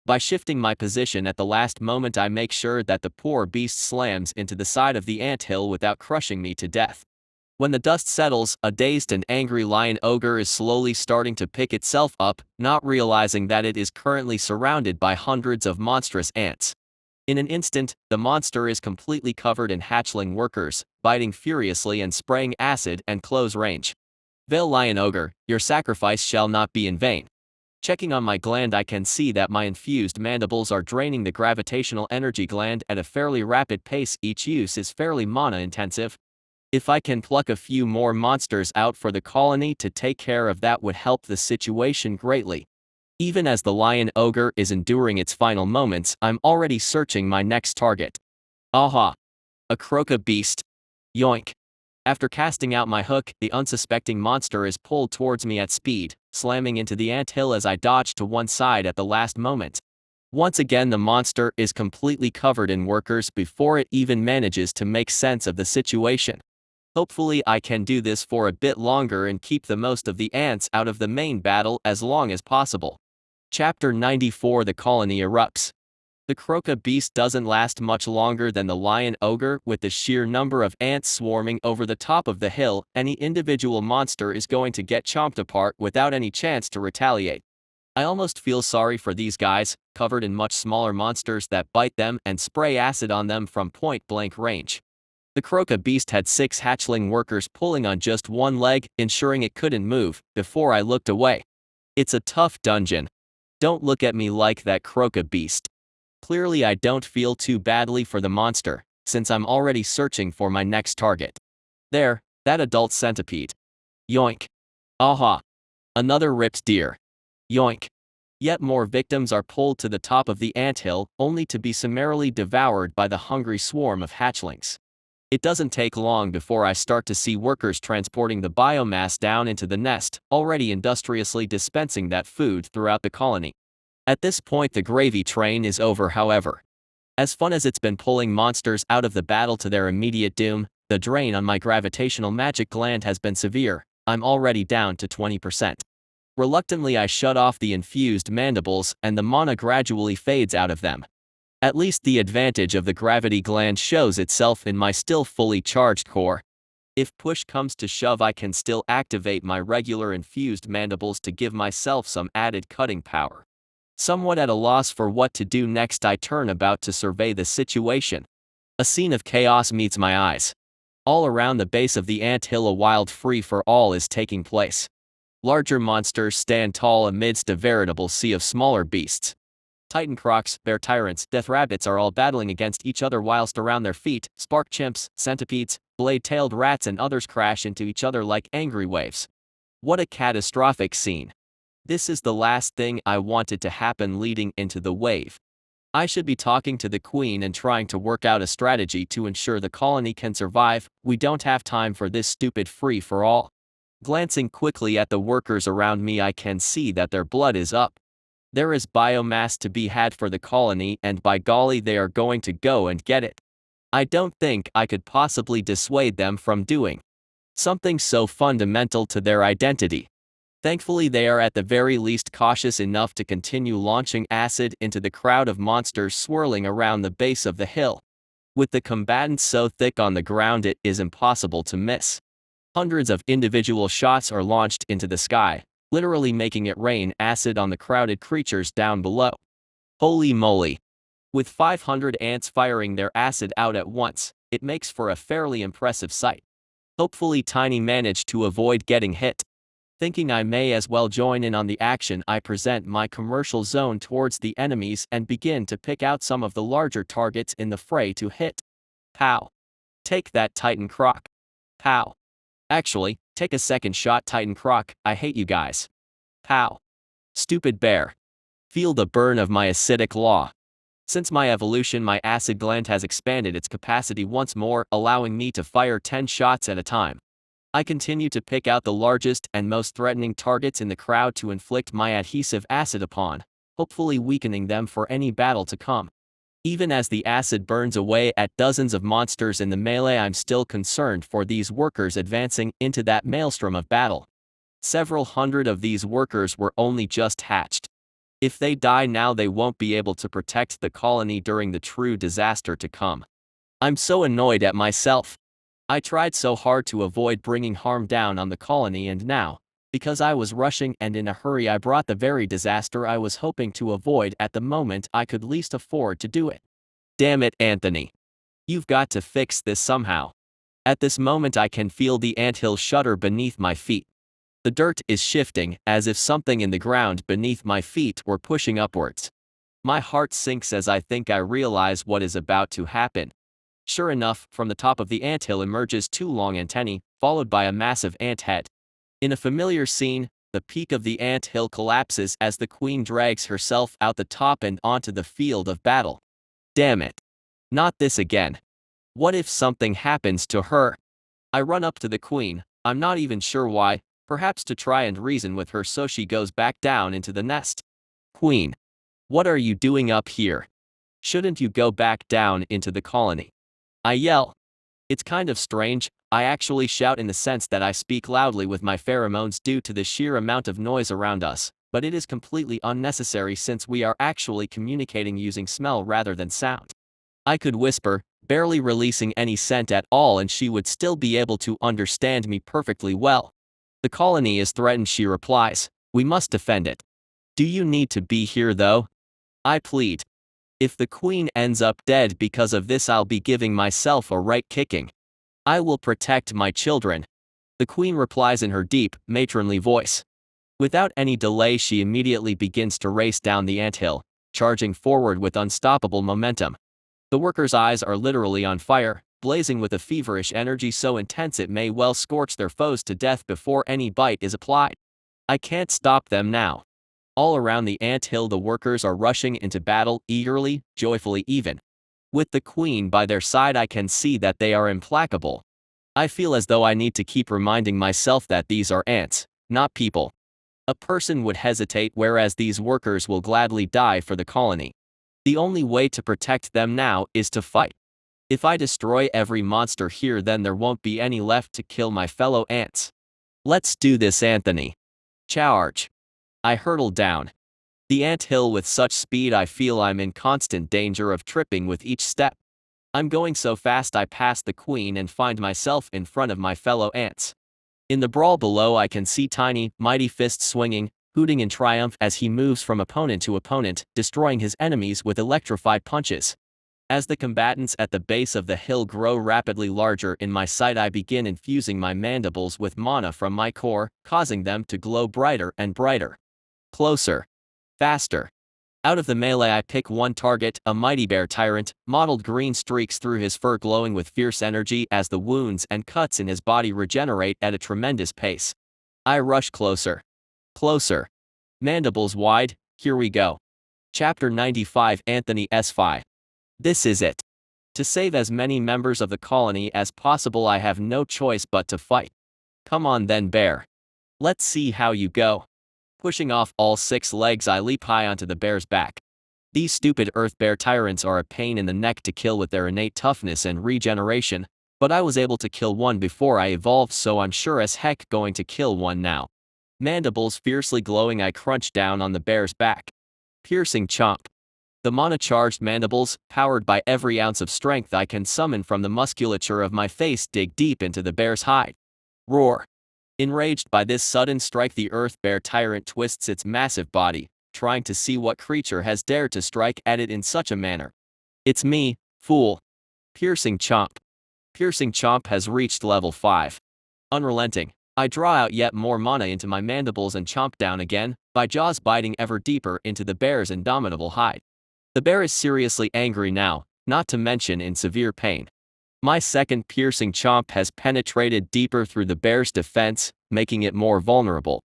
By shifting my position at the last moment I make sure that the poor beast slams into the side of the anthill without crushing me to death. When the dust settles, a dazed and angry lion ogre is slowly starting to pick itself up, not realizing that it is currently surrounded by hundreds of monstrous ants. In an instant, the monster is completely covered in hatchling workers, biting furiously and spraying acid and close range. Veil lion ogre, your sacrifice shall not be in vain. Checking on my gland I can see that my infused mandibles are draining the gravitational energy gland at a fairly rapid pace. Each use is fairly mana intensive. If I can pluck a few more monsters out for the colony to take care of, that would help the situation greatly. Even as the lion ogre is enduring its final moments, I'm already searching my next target. Aha! A croca beast. Yoink! After casting out my hook, the unsuspecting monster is pulled towards me at speed, slamming into the anthill as I dodge to one side at the last moment. Once again the monster is completely covered in workers before it even manages to make sense of the situation. Hopefully I can do this for a bit longer and keep the most of the ants out of the main battle as long as possible. Chapter 94 The Colony Erupts. The croca beast doesn't last much longer than the lion ogre. With the sheer number of ants swarming over the top of the hill, any individual monster is going to get chomped apart without any chance to retaliate. I almost feel sorry for these guys, covered in much smaller monsters that bite them and spray acid on them from point-blank range. The croca beast had 6 hatchling workers pulling on just one leg, ensuring it couldn't move, before I looked away. It's a tough dungeon. Don't look at me like that, croca beast. Clearly I don't feel too badly for the monster, since I'm already searching for my next target. There, that adult centipede. Yoink. Aha. Another ripped deer. Yoink. Yet more victims are pulled to the top of the anthill, only to be summarily devoured by the hungry swarm of hatchlings. It doesn't take long before I start to see workers transporting the biomass down into the nest, already industriously dispensing that food throughout the colony. At this point the gravy train is over, however. As fun as it's been pulling monsters out of the battle to their immediate doom, the drain on my gravitational magic gland has been severe. I'm already down to 20%. Reluctantly I shut off the infused mandibles and the mana gradually fades out of them. At least the advantage of the gravity gland shows itself in my still fully charged core. If push comes to shove I can still activate my regular infused mandibles to give myself some added cutting power. Somewhat at a loss for what to do next I turn about to survey the situation. A scene of chaos meets my eyes. All around the base of the anthill a wild free-for-all is taking place. Larger monsters stand tall amidst a veritable sea of smaller beasts. Titan crocs, bear tyrants, death rabbits are all battling against each other, whilst around their feet, spark chimps, centipedes, blade-tailed rats and others crash into each other like angry waves. What a catastrophic scene. This is the last thing I wanted to happen leading into the wave. I should be talking to the queen and trying to work out a strategy to ensure the colony can survive. We don't have time for this stupid free-for-all. Glancing quickly at the workers around me I can see that their blood is up. There is biomass to be had for the colony, and by golly they are going to go and get it. I don't think I could possibly dissuade them from doing something so fundamental to their identity. Thankfully they are at the very least cautious enough to continue launching acid into the crowd of monsters swirling around the base of the hill. With the combatants so thick on the ground it is impossible to miss. Hundreds of individual shots are launched into the sky, literally making it rain acid on the crowded creatures down below. Holy moly! With 500 ants firing their acid out at once, it makes for a fairly impressive sight. Hopefully Tiny managed to avoid getting hit. Thinking I may as well join in on the action, I present my commercial zone towards the enemies and begin to pick out some of the larger targets in the fray to hit. Pow! Take that, Titan Croc. Pow! Actually, take a second shot, Titan Croc, I hate you guys. Pow! Stupid bear. Feel the burn of my acidic law. Since my evolution, my acid gland has expanded its capacity once more, allowing me to fire 10 shots at a time. I continue to pick out the largest and most threatening targets in the crowd to inflict my adhesive acid upon. hopefully weakening them for any battle to come. Even as the acid burns away at dozens of monsters in the melee, I'm still concerned for these workers advancing into that maelstrom of battle. Several hundred of these workers were only just hatched. If they die now, they won't be able to protect the colony during the true disaster to come. I'm so annoyed at myself. I tried so hard to avoid bringing harm down on the colony, and now, because I was rushing and in a hurry, I brought the very disaster I was hoping to avoid at the moment I could least afford to do it. Damn it, Anthony. You've got to fix this somehow. At this moment I can feel the anthill shudder beneath my feet. The dirt is shifting, as if something in the ground beneath my feet were pushing upwards. My heart sinks as I think I realize what is about to happen. Sure enough, from the top of the anthill emerges two long antennae, followed by a massive ant head. In a familiar scene, the peak of the anthill collapses as the queen drags herself out the top and onto the field of battle. Damn it. Not this again. What if something happens to her? I run up to the queen, I'm not even sure why, perhaps to try and reason with her so she goes back down into the nest. Queen. What are you doing up here? Shouldn't you go back down into the colony? I yell. It's kind of strange, I actually shout in the sense that I speak loudly with my pheromones due to the sheer amount of noise around us, but it is completely unnecessary since we are actually communicating using smell rather than sound. I could whisper, barely releasing any scent at all, and she would still be able to understand me perfectly well. The colony is threatened, she replies. We must defend it. Do you need to be here though? I plead. If the queen ends up dead because of this, I'll be giving myself a right kicking. I will protect my children. The queen replies in her deep, matronly voice. Without any delay, she immediately begins to race down the anthill, charging forward with unstoppable momentum. The workers' eyes are literally on fire, blazing with a feverish energy so intense it may well scorch their foes to death before any bite is applied. I can't stop them now. All around the anthill the workers are rushing into battle, eagerly, joyfully even. With the queen by their side I can see that they are implacable. I feel as though I need to keep reminding myself that these are ants, not people. A person would hesitate, whereas these workers will gladly die for the colony. The only way to protect them now is to fight. If I destroy every monster here, then there won't be any left to kill my fellow ants. Let's do this, Anthony. Charge. I hurtle down the anthill with such speed I feel I'm in constant danger of tripping with each step. I'm going so fast I pass the queen and find myself in front of my fellow ants. In the brawl below I can see Tiny, mighty fists swinging, hooting in triumph as he moves from opponent to opponent, destroying his enemies with electrified punches. As the combatants at the base of the hill grow rapidly larger in my sight, I begin infusing my mandibles with mana from my core, causing them to glow brighter and brighter. Closer. Faster. Out of the melee I pick one target, a mighty bear tyrant, mottled green streaks through his fur glowing with fierce energy as the wounds and cuts in his body regenerate at a tremendous pace. I rush closer. Closer. Mandibles wide, here we go. Chapter 95 Anthony S. This is it. To save as many members of the colony as possible I have no choice but to fight. Come on then, bear. Let's see how you go. Pushing off all 6 legs I leap high onto the bear's back. These stupid earth bear tyrants are a pain in the neck to kill with their innate toughness and regeneration, but I was able to kill one before I evolved, so I'm sure as heck going to kill one now. Mandibles fiercely glowing I crunch down on the bear's back. Piercing chomp. The mana-charged mandibles, powered by every ounce of strength I can summon from the musculature of my face, dig deep into the bear's hide. Roar. Enraged by this sudden strike, the earth bear tyrant twists its massive body, trying to see what creature has dared to strike at it in such a manner. It's me, fool. Piercing chomp. Piercing chomp has reached level 5. Unrelenting, I draw out yet more mana into my mandibles and chomp down again, my jaws biting ever deeper into the bear's indomitable hide. The bear is seriously angry now, not to mention in severe pain. My second piercing chomp has penetrated deeper through the bear's defense, making it more vulnerable.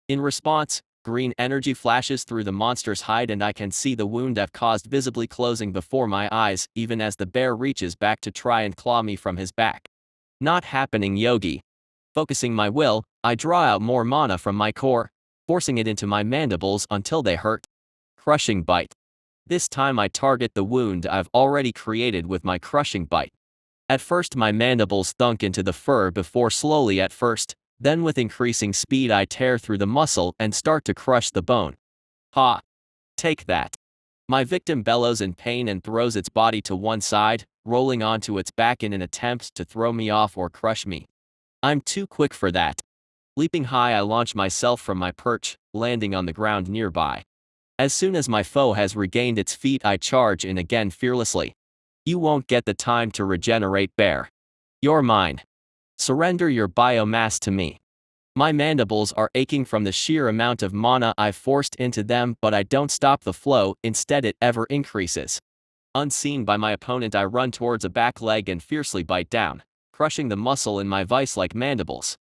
In response, green energy flashes through the monster's hide and I can see the wound I've caused visibly closing before my eyes, even as the bear reaches back to try and claw me from his back. Not happening, Yogi. Focusing my will, I draw out more mana from my core, forcing it into my mandibles until they hurt. Crushing bite. This time I target the wound I've already created with my crushing bite. At first my mandibles thunk into the fur before slowly at first, then with increasing speed I tear through the muscle and start to crush the bone. Ha! Take that. My victim bellows in pain and throws its body to one side, rolling onto its back in an attempt to throw me off or crush me. I'm too quick for that. Leaping high I launch myself from my perch, landing on the ground nearby. As soon as my foe has regained its feet I charge in again fearlessly. You won't get the time to regenerate, bear. You're mine. Surrender your biomass to me. My mandibles are aching from the sheer amount of mana I've forced into them, but I don't stop the flow, instead it ever increases. Unseen by my opponent I run towards a back leg and fiercely bite down, crushing the muscle in my vice-like mandibles.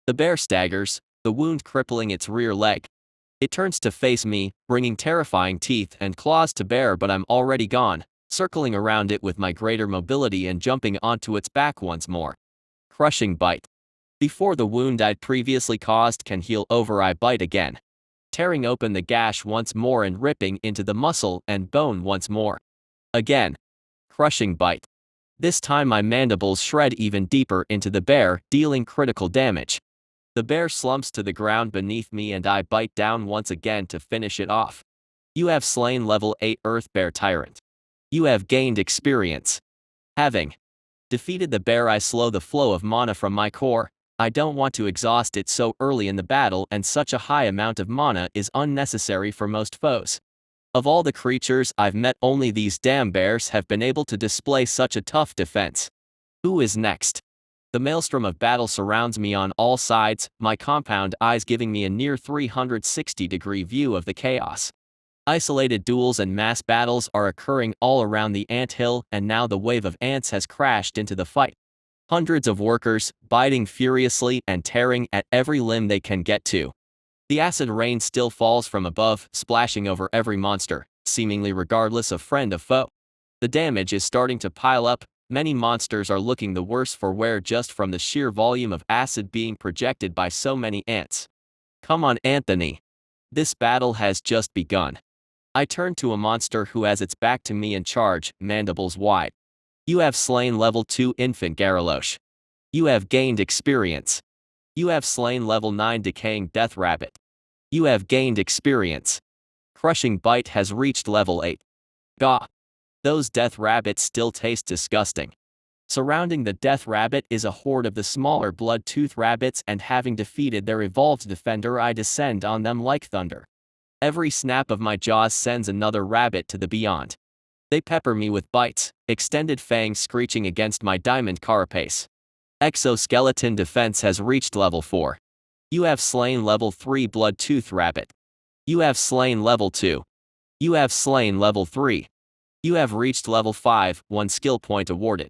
The bear staggers, the wound crippling its rear leg. It turns to face me, bringing terrifying teeth and claws to bear, but I'm already gone, circling around it with my greater mobility and jumping onto its back once more. Crushing bite. Before the wound I'd previously caused can heal over I bite again, tearing open the gash once more and ripping into the muscle and bone once more. Again. Crushing bite. This time my mandibles shred even deeper into the bear, dealing critical damage. The bear slumps to the ground beneath me and I bite down once again to finish it off. You have slain level 8 Earth Bear Tyrant. You have gained experience. Having defeated the bear I slow the flow of mana from my core. I don't want to exhaust it so early in the battle, and such a high amount of mana is unnecessary for most foes. Of all the creatures I've met, only these damn bears have been able to display such a tough defense. Who is next? The maelstrom of battle surrounds me on all sides, my compound eyes giving me a near 360-degree view of the chaos. Isolated duels and mass battles are occurring all around the ant hill, and now the wave of ants has crashed into the fight. Hundreds of workers, biting furiously and tearing at every limb they can get to. The acid rain still falls from above, splashing over every monster, seemingly regardless of friend or foe. The damage is starting to pile up, many monsters are looking the worse for wear just from the sheer volume of acid being projected by so many ants. Come on, Anthony. This battle has just begun. I turn to a monster who has its back to me and charge, mandibles wide. You have slain level 2 Infant Garalosh. You have gained experience. You have slain level 9 Decaying Death Rabbit. You have gained experience. Crushing Bite has reached level 8. Gah! Those death rabbits still taste disgusting. Surrounding the death rabbit is a horde of the smaller blood-tooth rabbits, and having defeated their evolved defender I descend on them like thunder. Every snap of my jaws sends another rabbit to the beyond. They pepper me with bites, extended fangs screeching against my diamond carapace. Exoskeleton defense has reached level 4. You have slain level 3 Blood-Tooth Rabbit. You have slain level 2. You have slain level 3. You have reached level 5, 1 skill point awarded.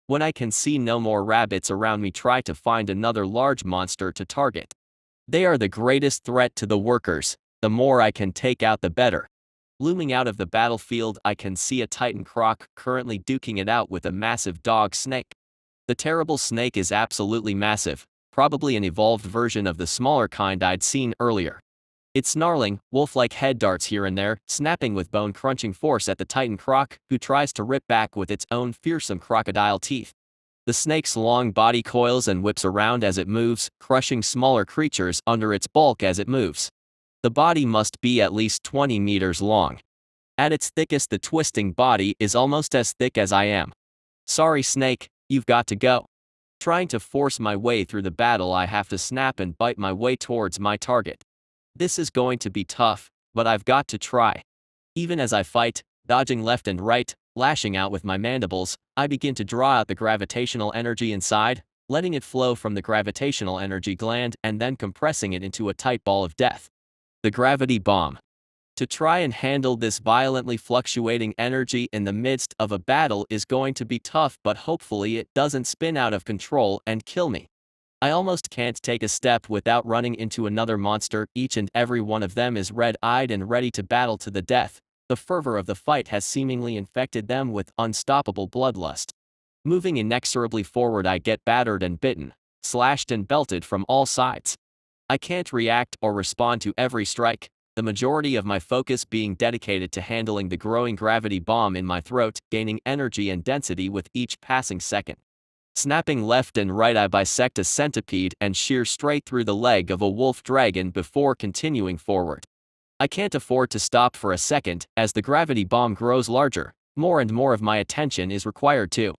When I can see no more rabbits around me, try to find another large monster to target. They are the greatest threat to the workers, the more I can take out the better. Looming out of the battlefield I can see a titan croc currently duking it out with a massive dog snake. The terrible snake is absolutely massive, probably an evolved version of the smaller kind I'd seen earlier. It's snarling, wolf-like head darts here and there, snapping with bone-crunching force at the titan croc, who tries to rip back with its own fearsome crocodile teeth. The snake's long body coils and whips around as it moves, crushing smaller creatures under its bulk as it moves. The body must be at least 20 meters long. At its thickest, the twisting body is almost as thick as I am. Sorry, snake, you've got to go. Trying to force my way through the battle, I have to snap and bite my way towards my target. This is going to be tough, but I've got to try. Even as I fight, dodging left and right, lashing out with my mandibles, I begin to draw out the gravitational energy inside, letting it flow from the gravitational energy gland and then compressing it into a tight ball of death. The gravity bomb. To try and handle this violently fluctuating energy in the midst of a battle is going to be tough, but hopefully it doesn't spin out of control and kill me. I almost can't take a step without running into another monster. Each and every one of them is red-eyed and ready to battle to the death. The fervor of the fight has seemingly infected them with unstoppable bloodlust. Moving inexorably forward, I get battered and bitten, slashed and belted from all sides. I can't react or respond to every strike, the majority of my focus being dedicated to handling the growing gravity bomb in my throat, gaining energy and density with each passing second. Snapping left and right, I bisect a centipede and shear straight through the leg of a wolf dragon before continuing forward. I can't afford to stop for a second. As the gravity bomb grows larger, more and more of my attention is required to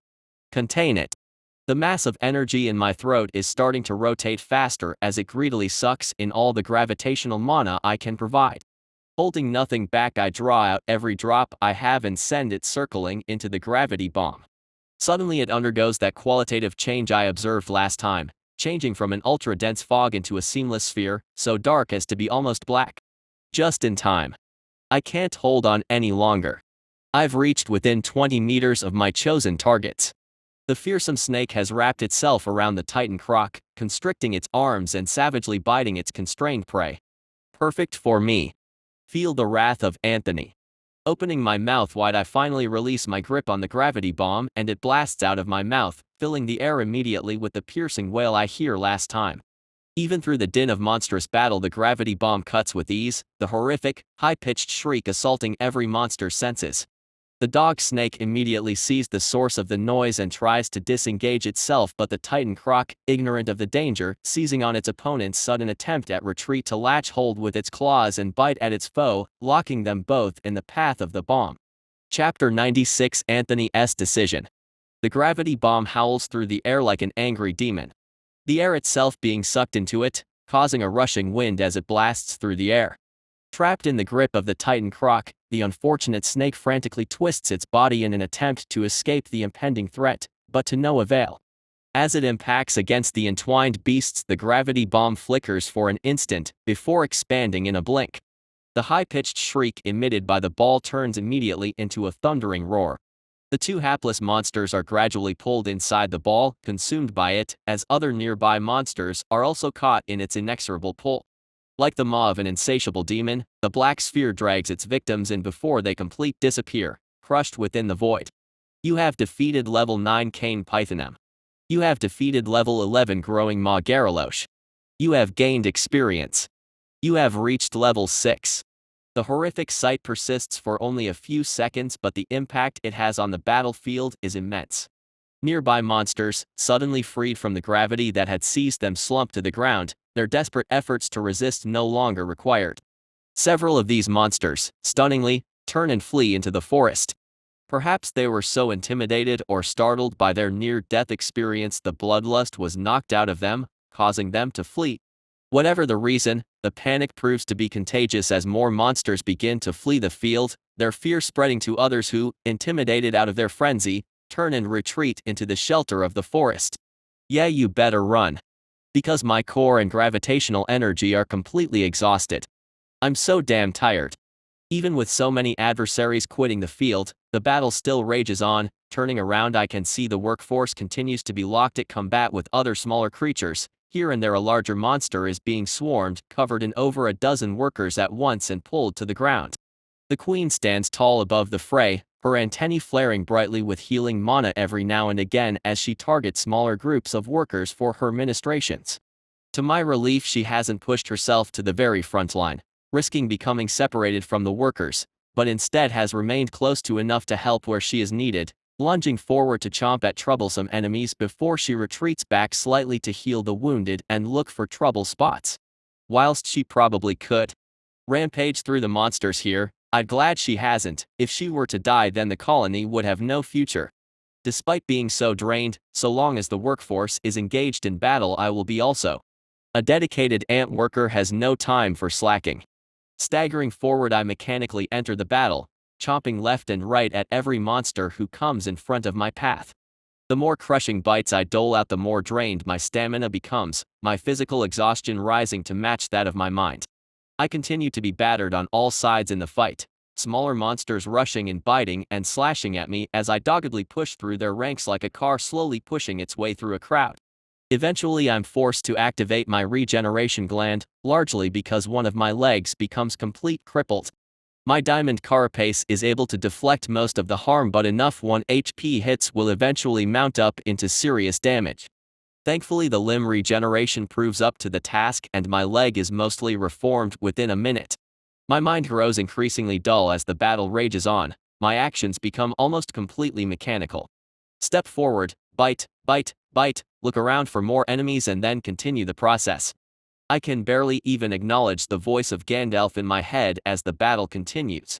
contain it. The mass of energy in my throat is starting to rotate faster as it greedily sucks in all the gravitational mana I can provide. Holding nothing back, I draw out every drop I have and send it circling into the gravity bomb. Suddenly it undergoes that qualitative change I observed last time, changing from an ultra-dense fog into a seamless sphere, so dark as to be almost black. Just in time. I can't hold on any longer. I've reached within 20 meters of my chosen targets. The fearsome snake has wrapped itself around the Titan croc, constricting its arms and savagely biting its constrained prey. Perfect for me. Feel the wrath of Anthony. Opening my mouth wide, I finally release my grip on the gravity bomb and it blasts out of my mouth, filling the air immediately with the piercing wail I hear last time. Even through the din of monstrous battle, the gravity bomb cuts with ease, the horrific, high-pitched shriek assaulting every monster's senses. The dog snake immediately sees the source of the noise and tries to disengage itself, but the Titan croc, ignorant of the danger, seizing on its opponent's sudden attempt at retreat to latch hold with its claws and bite at its foe, locking them both in the path of the bomb. Chapter 96, Anthony's Decision. The gravity bomb howls through the air like an angry demon. The air itself being sucked into it, causing a rushing wind as it blasts through the air. Trapped in the grip of the Titan croc, the unfortunate snake frantically twists its body in an attempt to escape the impending threat, but to no avail. As it impacts against the entwined beasts, the gravity bomb flickers for an instant, before expanding in a blink. The high-pitched shriek emitted by the ball turns immediately into a thundering roar. The two hapless monsters are gradually pulled inside the ball, consumed by it, as other nearby monsters are also caught in its inexorable pull. Like the maw of an insatiable demon, the black sphere drags its victims in before they complete disappear, crushed within the void. You have defeated level 9 Cane Pythonum. You have defeated level 11 Growing Maw Garalosh. You have gained experience. You have reached level 6. The horrific sight persists for only a few seconds, but the impact it has on the battlefield is immense. Nearby monsters, suddenly freed from the gravity that had seized them, slump to the ground, their desperate efforts to resist no longer required. Several of these monsters, stunningly, turn and flee into the forest. Perhaps they were so intimidated or startled by their near-death experience the bloodlust was knocked out of them, causing them to flee. Whatever the reason, the panic proves to be contagious as more monsters begin to flee the field, their fear spreading to others who, intimidated out of their frenzy, turn and retreat into the shelter of the forest. Yeah, you better run. Because my core and gravitational energy are completely exhausted. I'm so damn tired. Even with so many adversaries quitting the field, the battle still rages on. Turning around, I can see the workforce continues to be locked at combat with other smaller creatures. Here and there a larger monster is being swarmed, covered in over a dozen workers at once and pulled to the ground. The queen stands tall above the fray, her antennae flaring brightly with healing mana every now and again as she targets smaller groups of workers for her ministrations. To my relief, she hasn't pushed herself to the very front line, risking becoming separated from the workers, but instead has remained close to enough to help where she is needed, lunging forward to chomp at troublesome enemies before she retreats back slightly to heal the wounded and look for trouble spots. Whilst she probably could rampage through the monsters here, I'm glad she hasn't. If she were to die, then the colony would have no future. Despite being so drained, so long as the workforce is engaged in battle, I will be also. A dedicated ant worker has no time for slacking. Staggering forward, I mechanically enter the battle, chomping left and right at every monster who comes in front of my path. The more crushing bites I dole out, the more drained my stamina becomes, my physical exhaustion rising to match that of my mind. I continue to be battered on all sides in the fight, smaller monsters rushing and biting and slashing at me as I doggedly push through their ranks like a car slowly pushing its way through a crowd. Eventually I'm forced to activate my regeneration gland, largely because one of my legs becomes complete crippled. My diamond carapace is able to deflect most of the harm, but enough 1 HP hits will eventually mount up into serious damage. Thankfully the limb regeneration proves up to the task and my leg is mostly reformed within a minute. My mind grows increasingly dull as the battle rages on, my actions become almost completely mechanical. Step forward, bite, bite, bite, look around for more enemies and then continue the process. I can barely even acknowledge the voice of Gandalf in my head as the battle continues.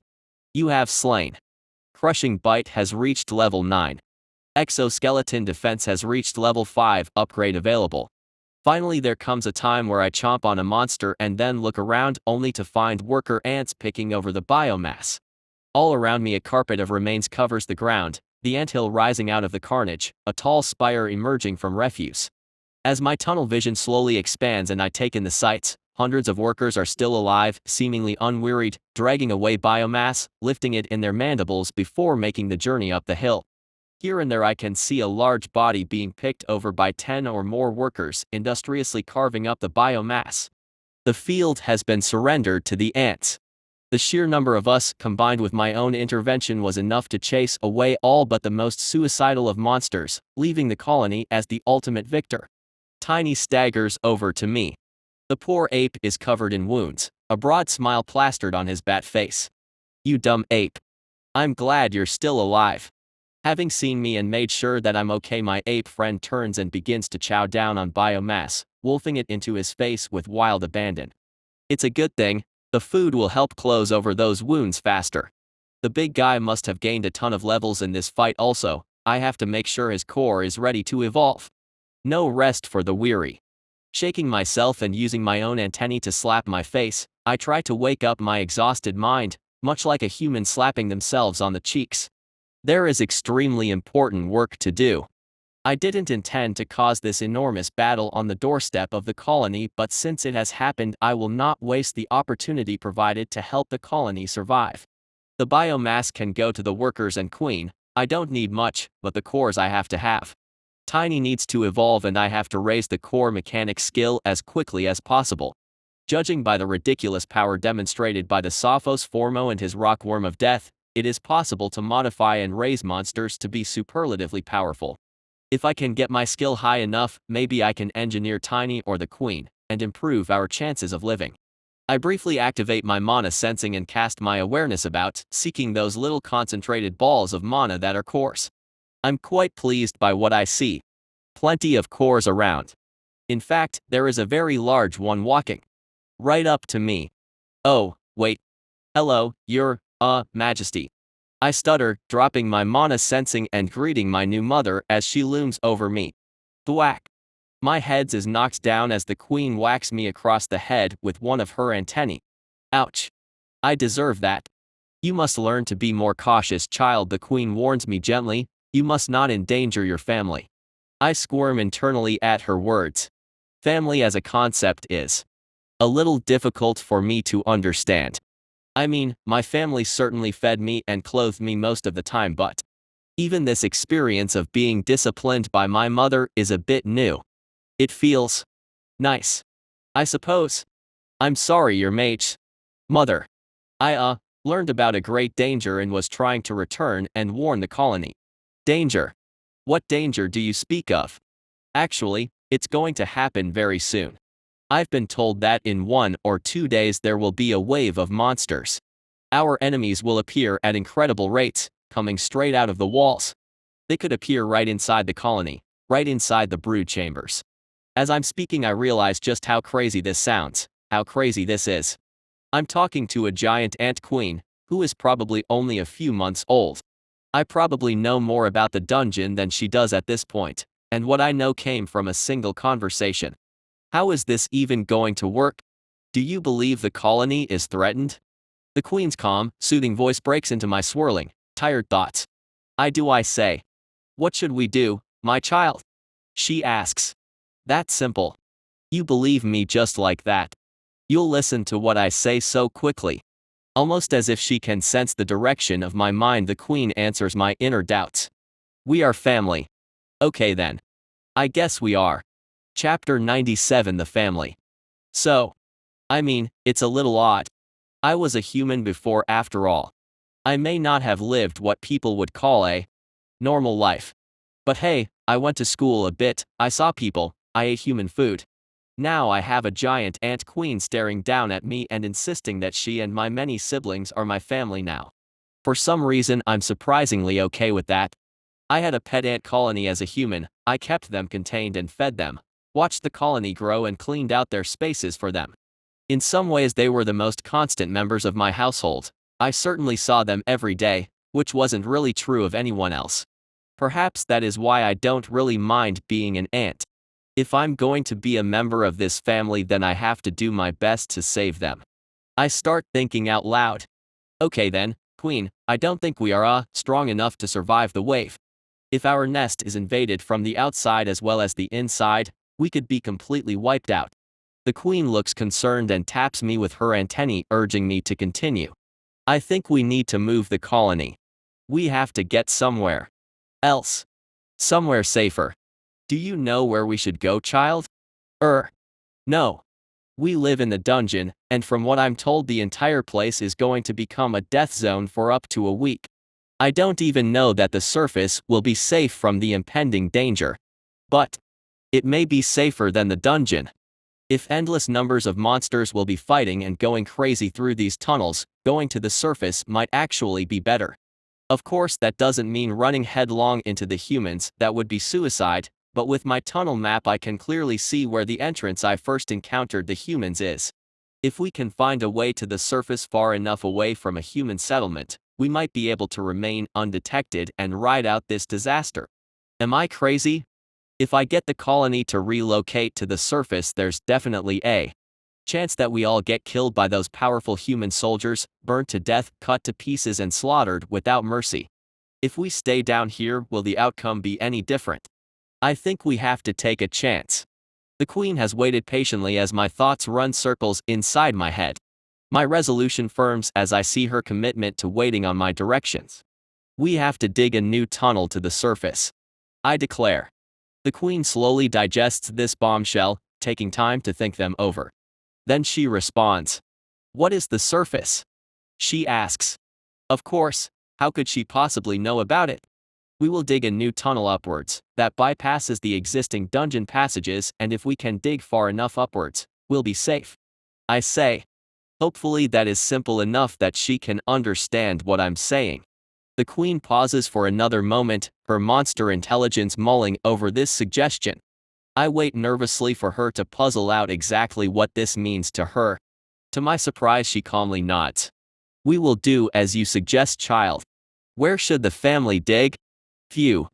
You have slain. Crushing Bite has reached level 9. Exoskeleton Defense has reached level 5, upgrade available. Finally there comes a time where I chomp on a monster and then look around only to find worker ants picking over the biomass. All around me a carpet of remains covers the ground, the anthill rising out of the carnage, a tall spire emerging from refuse. As my tunnel vision slowly expands and I take in the sights, hundreds of workers are still alive, seemingly unwearied, dragging away biomass, lifting it in their mandibles before making the journey up the hill. Here and there I can see a large body being picked over by 10 or more workers, industriously carving up the biomass. The field has been surrendered to the ants. The sheer number of us, combined with my own intervention, was enough to chase away all but the most suicidal of monsters, leaving the colony as the ultimate victor. Tiny staggers over to me. The poor ape is covered in wounds, a broad smile plastered on his bat face. You dumb ape. I'm glad you're still alive. Having seen me and made sure that I'm okay, my ape friend turns and begins to chow down on biomass, wolfing it into his face with wild abandon. It's a good thing, the food will help close over those wounds faster. The big guy must have gained a ton of levels in this fight also, I have to make sure his core is ready to evolve. No rest for the weary. Shaking myself and using my own antennae to slap my face, I try to wake up my exhausted mind, much like a human slapping themselves on the cheeks. There is extremely important work to do. I didn't intend to cause this enormous battle on the doorstep of the colony, but since it has happened, I will not waste the opportunity provided to help the colony survive. The biomass can go to the workers and queen, I don't need much, but the cores I have to have. Tiny needs to evolve and I have to raise the core mechanic skill as quickly as possible. Judging by the ridiculous power demonstrated by the Sophos Formo and his rockworm of death, it is possible to modify and raise monsters to be superlatively powerful. If I can get my skill high enough, maybe I can engineer Tiny or the Queen, and improve our chances of living. I briefly activate my mana sensing and cast my awareness about, seeking those little concentrated balls of mana that are cores. I'm quite pleased by what I see. Plenty of cores around. In fact, there is a very large one walking right up to me. Oh, wait. Hello, your Majesty. I stutter, dropping my mana sensing and greeting my new mother as she looms over me. Thwack. My head is knocked down as the queen whacks me across the head with one of her antennae. Ouch. I deserve that. You must learn to be more cautious, child, the queen warns me gently. You must not endanger your family. I squirm internally at her words. Family as a concept is a little difficult for me to understand. I mean, my family certainly fed me and clothed me most of the time, but even this experience of being disciplined by my mother is a bit new. It feels nice, I suppose. I'm sorry, your mate. Mother. I learned about a great danger and was trying to return and warn the colony. Danger? What danger do you speak of? Actually, it's going to happen very soon. I've been told that in 1 or 2 days there will be a wave of monsters. Our enemies will appear at incredible rates, coming straight out of the walls. They could appear right inside the colony, right inside the brood chambers. As I'm speaking, I realize just how crazy this sounds, how crazy this is. I'm talking to a giant ant queen, who is probably only a few months old. I probably know more about the dungeon than she does at this point, and what I know came from a single conversation. How is this even going to work? Do you believe the colony is threatened? The queen's calm, soothing voice breaks into my swirling, tired thoughts. I say. What should we do, my child? She asks. That's simple. You believe me just like that. You'll listen to what I say so quickly. Almost as if she can sense the direction of my mind, the queen answers my inner doubts. We are family. Okay then. I guess we are. Chapter 97, The Family. So, I mean, it's a little odd. I was a human before after all. I may not have lived what people would call a normal life. But hey, I went to school a bit, I saw people, I ate human food. Now I have a giant ant queen staring down at me and insisting that she and my many siblings are my family now. For some reason, I'm surprisingly okay with that. I had a pet ant colony as a human. I kept them contained and fed them, watched the colony grow and cleaned out their spaces for them. In some ways they were the most constant members of my household. I certainly saw them every day, which wasn't really true of anyone else. Perhaps that is why I don't really mind being an ant. If I'm going to be a member of this family, then I have to do my best to save them. I start thinking out loud. Okay then, Queen, I don't think we are strong enough to survive the wave. If our nest is invaded from the outside as well as the inside, we could be completely wiped out. The Queen looks concerned and taps me with her antennae, urging me to continue. I think we need to move the colony. We have to get somewhere else. Somewhere safer. Do you know where we should go, child? No. We live in the dungeon, and from what I'm told, the entire place is going to become a death zone for up to a week. I don't even know that the surface will be safe from the impending danger. But it may be safer than the dungeon. If endless numbers of monsters will be fighting and going crazy through these tunnels, going to the surface might actually be better. Of course, that doesn't mean running headlong into the humans, that would be suicide, but with my tunnel map I can clearly see where the entrance I first encountered the humans is. If we can find a way to the surface far enough away from a human settlement, we might be able to remain undetected and ride out this disaster. Am I crazy? If I get the colony to relocate to the surface, there's definitely a chance that we all get killed by those powerful human soldiers, burnt to death, cut to pieces and slaughtered without mercy. If we stay down here, will the outcome be any different? I think we have to take a chance. The Queen has waited patiently as my thoughts run circles inside my head. My resolution firms as I see her commitment to waiting on my directions. We have to dig a new tunnel to the surface, I declare. The Queen slowly digests this bombshell, taking time to think them over. Then she responds. What is the surface? She asks. Of course, how could she possibly know about it? We will dig a new tunnel upwards, that bypasses the existing dungeon passages, and if we can dig far enough upwards, we'll be safe. I say. Hopefully that is simple enough that she can understand what I'm saying. The Queen pauses for another moment, her monster intelligence mulling over this suggestion. I wait nervously for her to puzzle out exactly what this means to her. To my surprise, she calmly nods. We will do as you suggest, child. Where should the family dig? Phew.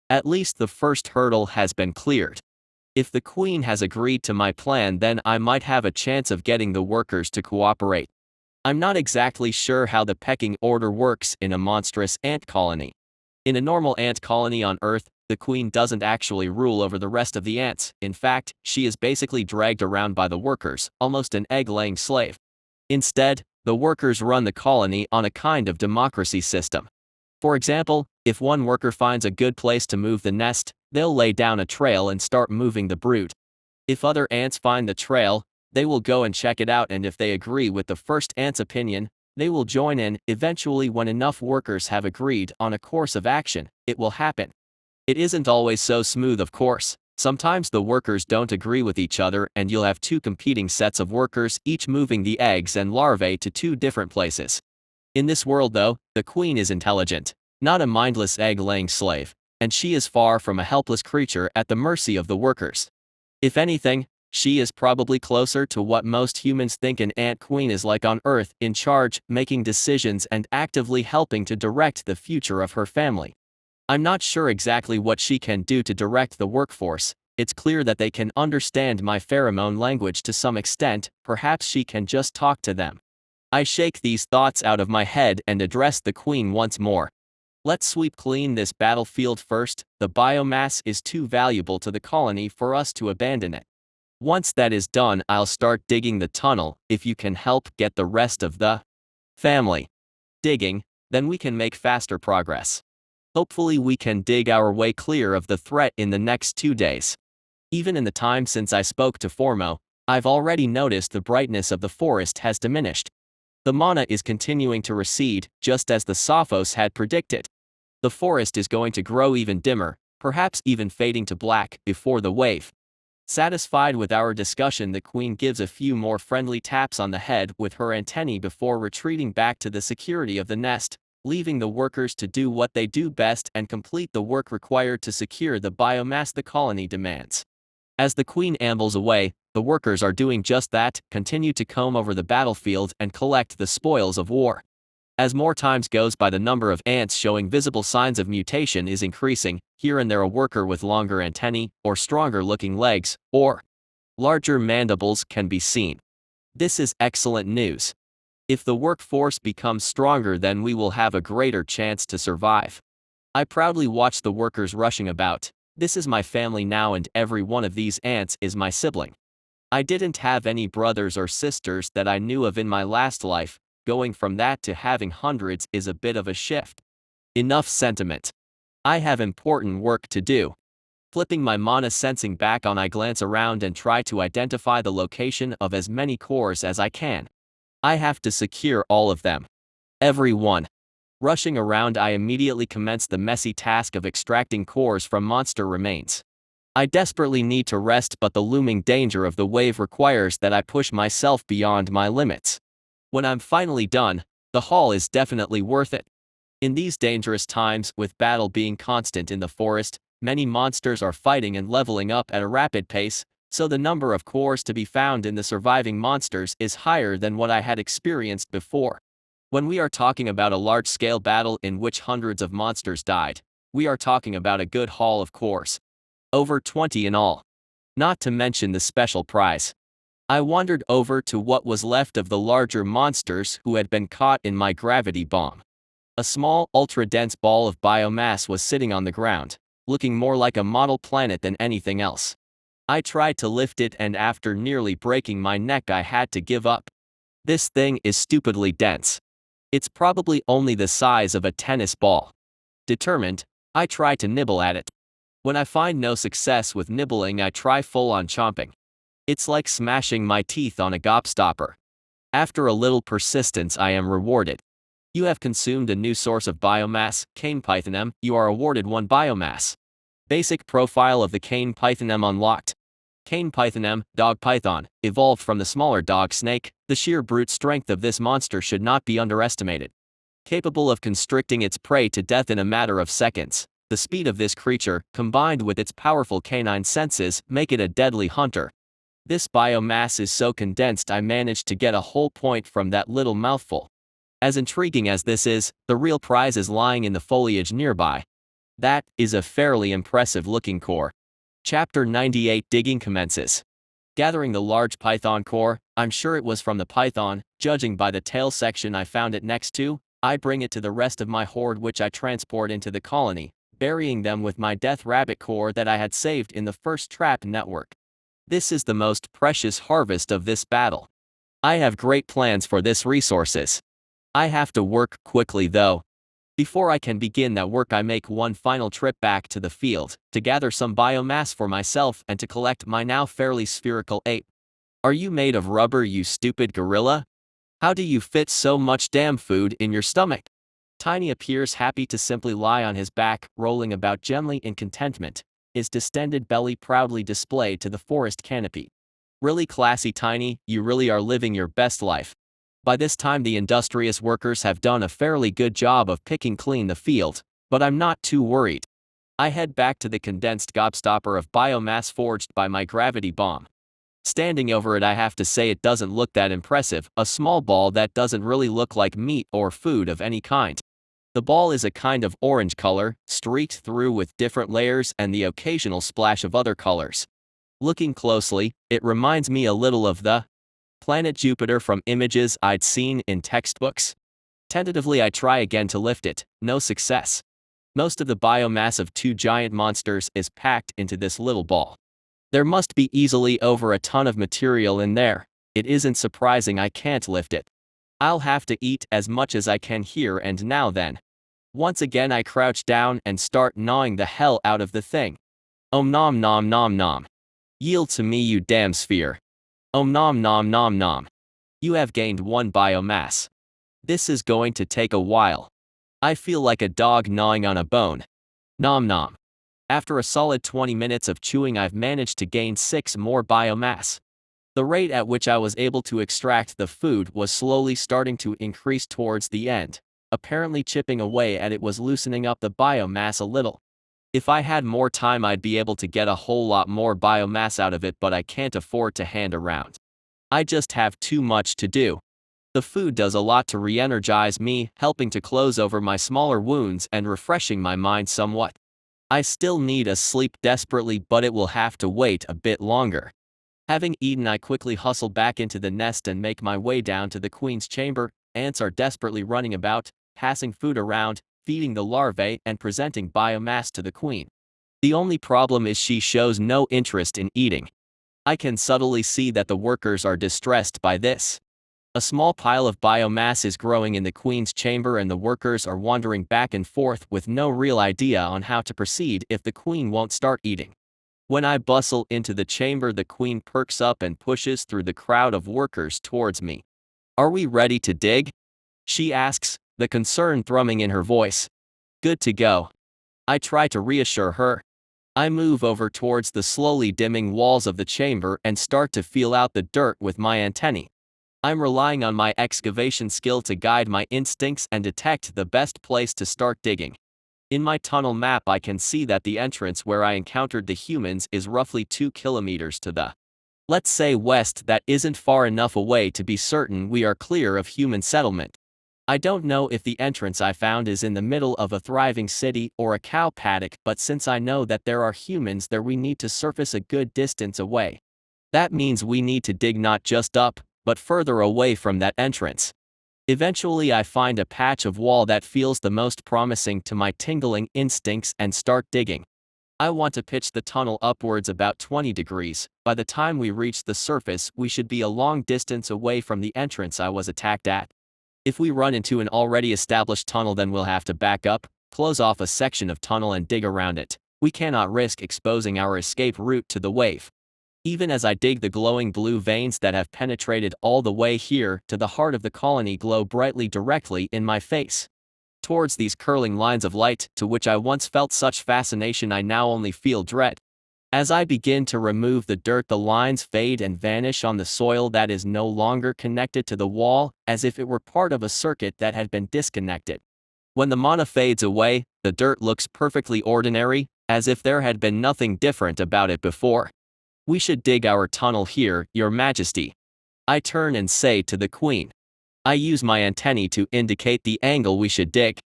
At least the first hurdle has been cleared. If the Queen has agreed to my plan, then I might have a chance of getting the workers to cooperate. I'm not exactly sure how the pecking order works in a monstrous ant colony. In a normal ant colony on Earth, the Queen doesn't actually rule over the rest of the ants. In fact, she is basically dragged around by the workers, almost an egg-laying slave. Instead, the workers run the colony on a kind of democracy system. For example, if one worker finds a good place to move the nest, they'll lay down a trail and start moving the brood. If other ants find the trail, they will go and check it out, and if they agree with the first ant's opinion, they will join in. Eventually, when enough workers have agreed on a course of action, it will happen. It isn't always so smooth, of course. Sometimes the workers don't agree with each other and you'll have two competing sets of workers, each moving the eggs and larvae to two different places. In this world though, the Queen is intelligent, not a mindless egg-laying slave, and she is far from a helpless creature at the mercy of the workers. If anything, she is probably closer to what most humans think an ant queen is like on Earth, in charge, making decisions and actively helping to direct the future of her family. I'm not sure exactly what she can do to direct the workforce. It's clear that they can understand my pheromone language to some extent. Perhaps she can just talk to them. I shake these thoughts out of my head and address the Queen once more. Let's sweep clean this battlefield first. The biomass is too valuable to the colony for us to abandon it. Once that is done, I'll start digging the tunnel. If you can help get the rest of the family digging, then we can make faster progress. Hopefully we can dig our way clear of the threat in the next 2 days. Even in the time since I spoke to Formo, I've already noticed the brightness of the forest has diminished. The mana is continuing to recede, just as the Sophos had predicted. The forest is going to grow even dimmer, perhaps even fading to black, before the wave Satisfied with our discussion, the queen gives a few more friendly taps on the head with her antennae before retreating back to the security of the nest, leaving the workers to do what they do best and complete the work required to secure the biomass the colony demands. As the queen ambles away, the workers are doing just that, continue to comb over the battlefield and collect the spoils of war. As more times goes by, the number of ants showing visible signs of mutation is increasing, here and there a worker with longer antennae, or stronger looking legs, or larger mandibles can be seen. This is excellent news. If the workforce becomes stronger, then we will have a greater chance to survive. I proudly watch the workers rushing about. This is my family now, and every one of these ants is my sibling. I didn't have any brothers or sisters that I knew of in my last life. Going from that to having hundreds is a bit of a shift. Enough sentiment. I have important work to do. Flipping my mana sensing back on, I glance around and try to identify the location of as many cores as I can. I have to secure all of them. Every one. Rushing around, I immediately commence the messy task of extracting cores from monster remains. I desperately need to rest, but the looming danger of the wave requires that I push myself beyond my limits. When I'm finally done, the haul is definitely worth it. In these dangerous times, with battle being constant in the forest, many monsters are fighting and leveling up at a rapid pace, so the number of cores to be found in the surviving monsters is higher than what I had experienced before. When we are talking about a large-scale battle in which hundreds of monsters died, we are talking about a good haul of cores. Over 20 in all. Not to mention the special prize. I wandered over to what was left of the larger monsters who had been caught in my gravity bomb. A small, ultra-dense ball of biomass was sitting on the ground, looking more like a model planet than anything else. I tried to lift it, and after nearly breaking my neck, I had to give up. This thing is stupidly dense. It's probably only the size of a tennis ball. Determined, I try to nibble at it. When I find no success with nibbling, I try full-on chomping. It's like smashing my teeth on a gobstopper. After a little persistence, I am rewarded. You have consumed a new source of biomass, cane python M. You are awarded 1 biomass. Basic profile of the cane python M unlocked. Cane python M, dog python, evolved from the smaller dog snake. The sheer brute strength of this monster should not be underestimated. Capable of constricting its prey to death in a matter of seconds, the speed of this creature, combined with its powerful canine senses, make it a deadly hunter. This biomass is so condensed I managed to get a whole point from that little mouthful. As intriguing as this is, the real prize is lying in the foliage nearby. That is a fairly impressive looking core. Chapter 98 Digging commences. Gathering the large python core, I'm sure it was from the python, judging by the tail section I found it next to. I bring it to the rest of my horde, which I transport into the colony, burying them with my death rabbit core that I had saved in the first trap network. This is the most precious harvest of this battle. I have great plans for this resources. I have to work quickly though. Before I can begin that work, I make one final trip back to the field, to gather some biomass for myself and to collect my now fairly spherical ape. Are you made of rubber, you stupid gorilla? How do you fit so much damn food in your stomach? Tiny appears happy to simply lie on his back, rolling about gently in contentment, his distended belly proudly displayed to the forest canopy. Really classy, Tiny, you really are living your best life. By this time the industrious workers have done a fairly good job of picking clean the field, but I'm not too worried. I head back to the condensed gobstopper of biomass forged by my gravity bomb. Standing over it, I have to say it doesn't look that impressive, a small ball that doesn't really look like meat or food of any kind. The ball is a kind of orange color, streaked through with different layers and the occasional splash of other colors. Looking closely, it reminds me a little of the planet Jupiter from images I'd seen in textbooks. Tentatively I try again to lift it, no success. Most of the biomass of 2 giant monsters is packed into this little ball. There must be easily over a ton of material in there. It isn't surprising I can't lift it. I'll have to eat as much as I can here and now then. Once again I crouch down and start gnawing the hell out of the thing. Nom nom nom nom. Yield to me, you damn sphere. Nom nom nom nom. You have gained 1 biomass. This is going to take a while. I feel like a dog gnawing on a bone. Nom nom. After a solid 20 minutes of chewing, I've managed to gain 6 more biomass. The rate at which I was able to extract the food was slowly starting to increase towards the end. Apparently chipping away at it was loosening up the biomass a little. If I had more time, I'd be able to get a whole lot more biomass out of it, but I can't afford to hand around. I just have too much to do. The food does a lot to re-energize me, helping to close over my smaller wounds and refreshing my mind somewhat. I still need a sleep desperately, but it will have to wait a bit longer. Having eaten, I quickly hustle back into the nest and make my way down to the queen's chamber. Ants are desperately running about, passing food around, feeding the larvae and presenting biomass to the queen. The only problem is she shows no interest in eating. I can subtly see that the workers are distressed by this. A small pile of biomass is growing in the queen's chamber and the workers are wandering back and forth with no real idea on how to proceed if the queen won't start eating. When I bustle into the chamber, the queen perks up and pushes through the crowd of workers towards me. "Are we ready to dig?" she asks, the concern thrumming in her voice. "Good to go." I try to reassure her. I move over towards the slowly dimming walls of the chamber and start to feel out the dirt with my antennae. I'm relying on my excavation skill to guide my instincts and detect the best place to start digging. In my tunnel map, I can see that the entrance where I encountered the humans is roughly 2 kilometers to the, let's say, west. That isn't far enough away to be certain we are clear of human settlement. I don't know if the entrance I found is in the middle of a thriving city or a cow paddock, but since I know that there are humans there, we need to surface a good distance away. That means we need to dig not just up, but further away from that entrance. Eventually I find a patch of wall that feels the most promising to my tingling instincts and start digging. I want to pitch the tunnel upwards about 20 degrees. By the time we reach the surface, we should be a long distance away from the entrance I was attacked at. If we run into an already established tunnel, then we'll have to back up, close off a section of tunnel and dig around it. We cannot risk exposing our escape route to the wave. Even as I dig, the glowing blue veins that have penetrated all the way here to the heart of the colony glow brightly directly in my face. Towards these curling lines of light, to which I once felt such fascination, I now only feel dread. As I begin to remove the dirt, the lines fade and vanish on the soil that is no longer connected to the wall, as if it were part of a circuit that had been disconnected. When the mana fades away, the dirt looks perfectly ordinary, as if there had been nothing different about it before. "We should dig our tunnel here, Your Majesty," I turn and say to the queen. I use my antennae to indicate the angle we should dig.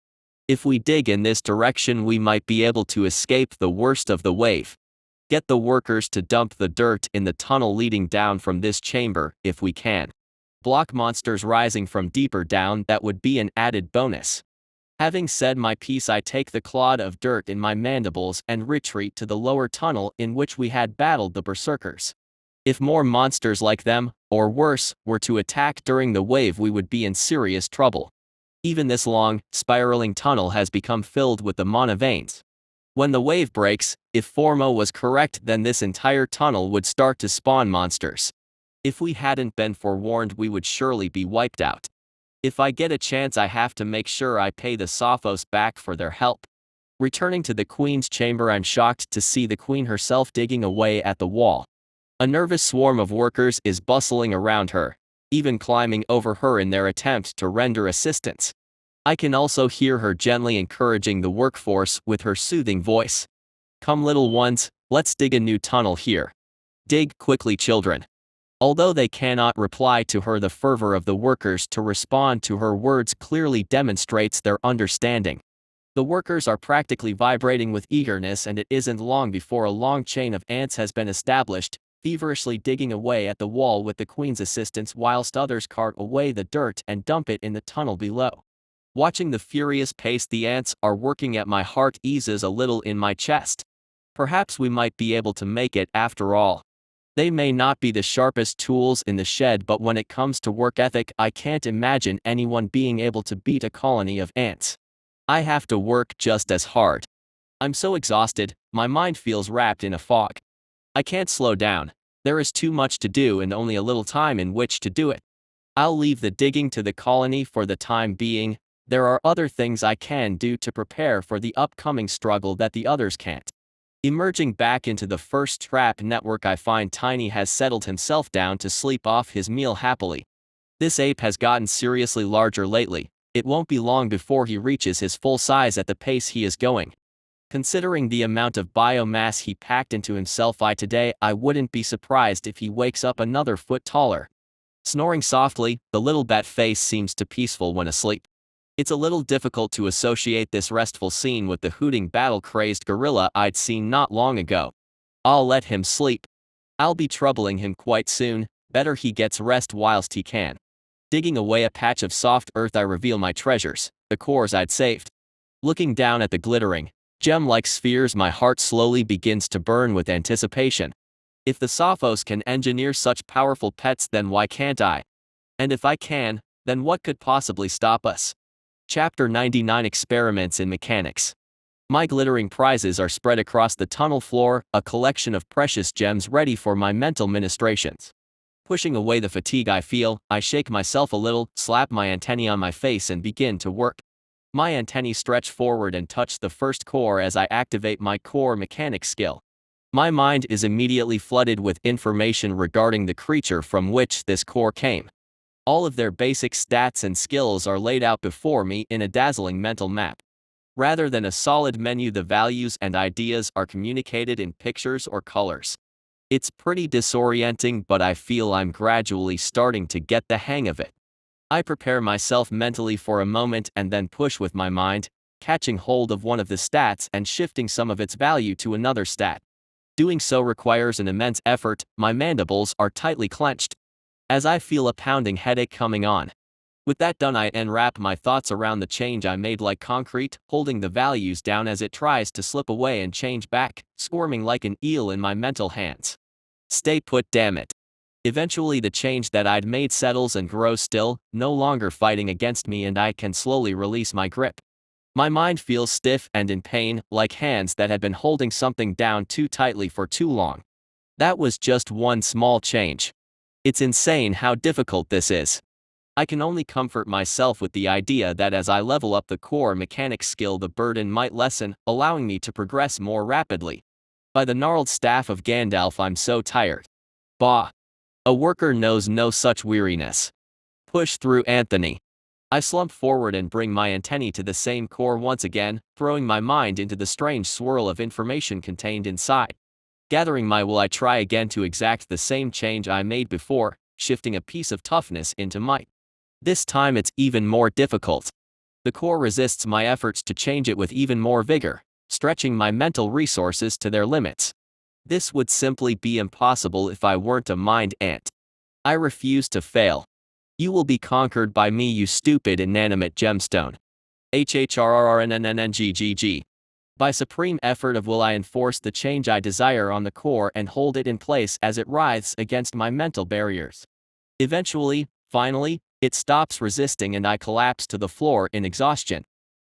If we dig in this direction, we might be able to escape the worst of the wave. Get the workers to dump the dirt in the tunnel leading down from this chamber, if we can. Block monsters rising from deeper down, that would be an added bonus. Having said my piece, I take the clod of dirt in my mandibles and retreat to the lower tunnel in which we had battled the berserkers. If more monsters like them, or worse, were to attack during the wave, we would be in serious trouble. Even this long, spiraling tunnel has become filled with the mana veins. When the wave breaks, if Formo was correct, then this entire tunnel would start to spawn monsters. If we hadn't been forewarned, we would surely be wiped out. If I get a chance, I have to make sure I pay the Sophos back for their help. Returning to the queen's chamber, I'm shocked to see the queen herself digging away at the wall. A nervous swarm of workers is bustling around her, even climbing over her in their attempt to render assistance. I can also hear her gently encouraging the workforce with her soothing voice. "Come, little ones, let's dig a new tunnel here. Dig quickly, children." Although they cannot reply to her, the fervor of the workers to respond to her words clearly demonstrates their understanding. The workers are practically vibrating with eagerness, and it isn't long before a long chain of ants has been established, feverishly digging away at the wall with the queen's assistance, whilst others cart away the dirt and dump it in the tunnel below. Watching the furious pace the ants are working at, my heart eases a little in my chest. Perhaps we might be able to make it after all. They may not be the sharpest tools in the shed, but when it comes to work ethic, I can't imagine anyone being able to beat a colony of ants. I have to work just as hard. I'm so exhausted, my mind feels wrapped in a fog. I can't slow down. There is too much to do and only a little time in which to do it. I'll leave the digging to the colony for the time being. There are other things I can do to prepare for the upcoming struggle that the others can't. Emerging back into the first trap network, I find Tiny has settled himself down to sleep off his meal happily. This ape has gotten seriously larger lately. It won't be long before he reaches his full size at the pace he is going. Considering the amount of biomass he packed into himself today, I wouldn't be surprised if he wakes up another foot taller. Snoring softly, the little bat face seems to peaceful when asleep. It's a little difficult to associate this restful scene with the hooting battle-crazed gorilla I'd seen not long ago. I'll let him sleep. I'll be troubling him quite soon, better he gets rest whilst he can. Digging away a patch of soft earth, I reveal my treasures, the cores I'd saved. Looking down at the glittering, gem-like spheres, my heart slowly begins to burn with anticipation. If the Sophos can engineer such powerful pets, then why can't I? And if I can, then what could possibly stop us? Chapter 99: Experiments in Mechanics. My glittering prizes are spread across the tunnel floor, a collection of precious gems ready for my mental ministrations. Pushing away the fatigue I feel, I shake myself a little, slap my antennae on my face and begin to work. My antennae stretch forward and touch the first core as I activate my core mechanics skill. My mind is immediately flooded with information regarding the creature from which this core came. All of their basic stats and skills are laid out before me in a dazzling mental map. Rather than a solid menu, the values and ideas are communicated in pictures or colors. It's pretty disorienting, but I feel I'm gradually starting to get the hang of it. I prepare myself mentally for a moment and then push with my mind, catching hold of one of the stats and shifting some of its value to another stat. Doing so requires an immense effort. My mandibles are tightly clenched, as I feel a pounding headache coming on. With that done, I unwrap my thoughts around the change I made like concrete, holding the values down as it tries to slip away and change back, squirming like an eel in my mental hands. Stay put, damn it. Eventually the change that I'd made settles and grows still, no longer fighting against me, and I can slowly release my grip. My mind feels stiff and in pain, like hands that had been holding something down too tightly for too long. That was just one small change. It's insane how difficult this is. I can only comfort myself with the idea that as I level up the core mechanics skill, the burden might lessen, allowing me to progress more rapidly. By the gnarled staff of Gandalf, I'm so tired. Bah. A worker knows no such weariness. Push through, Anthony. I slump forward and bring my antennae to the same core once again, throwing my mind into the strange swirl of information contained inside. Gathering my will, I try again to exact the same change I made before, shifting a piece of toughness into might. This time it's even more difficult. The core resists my efforts to change it with even more vigor, stretching my mental resources to their limits. This would simply be impossible if I weren't a mind ant. I refuse to fail. You will be conquered by me, you stupid inanimate gemstone. HHRRNNNGGG. By supreme effort of will, I enforce the change I desire on the core and hold it in place as it writhes against my mental barriers. Eventually, finally, it stops resisting and I collapse to the floor in exhaustion.